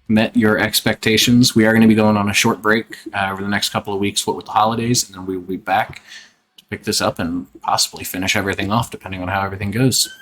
met your expectations. We are going to be going on a short break over the next couple of weeks, what with the holidays, and then we will be back to pick this up and possibly finish everything off, depending on how everything goes.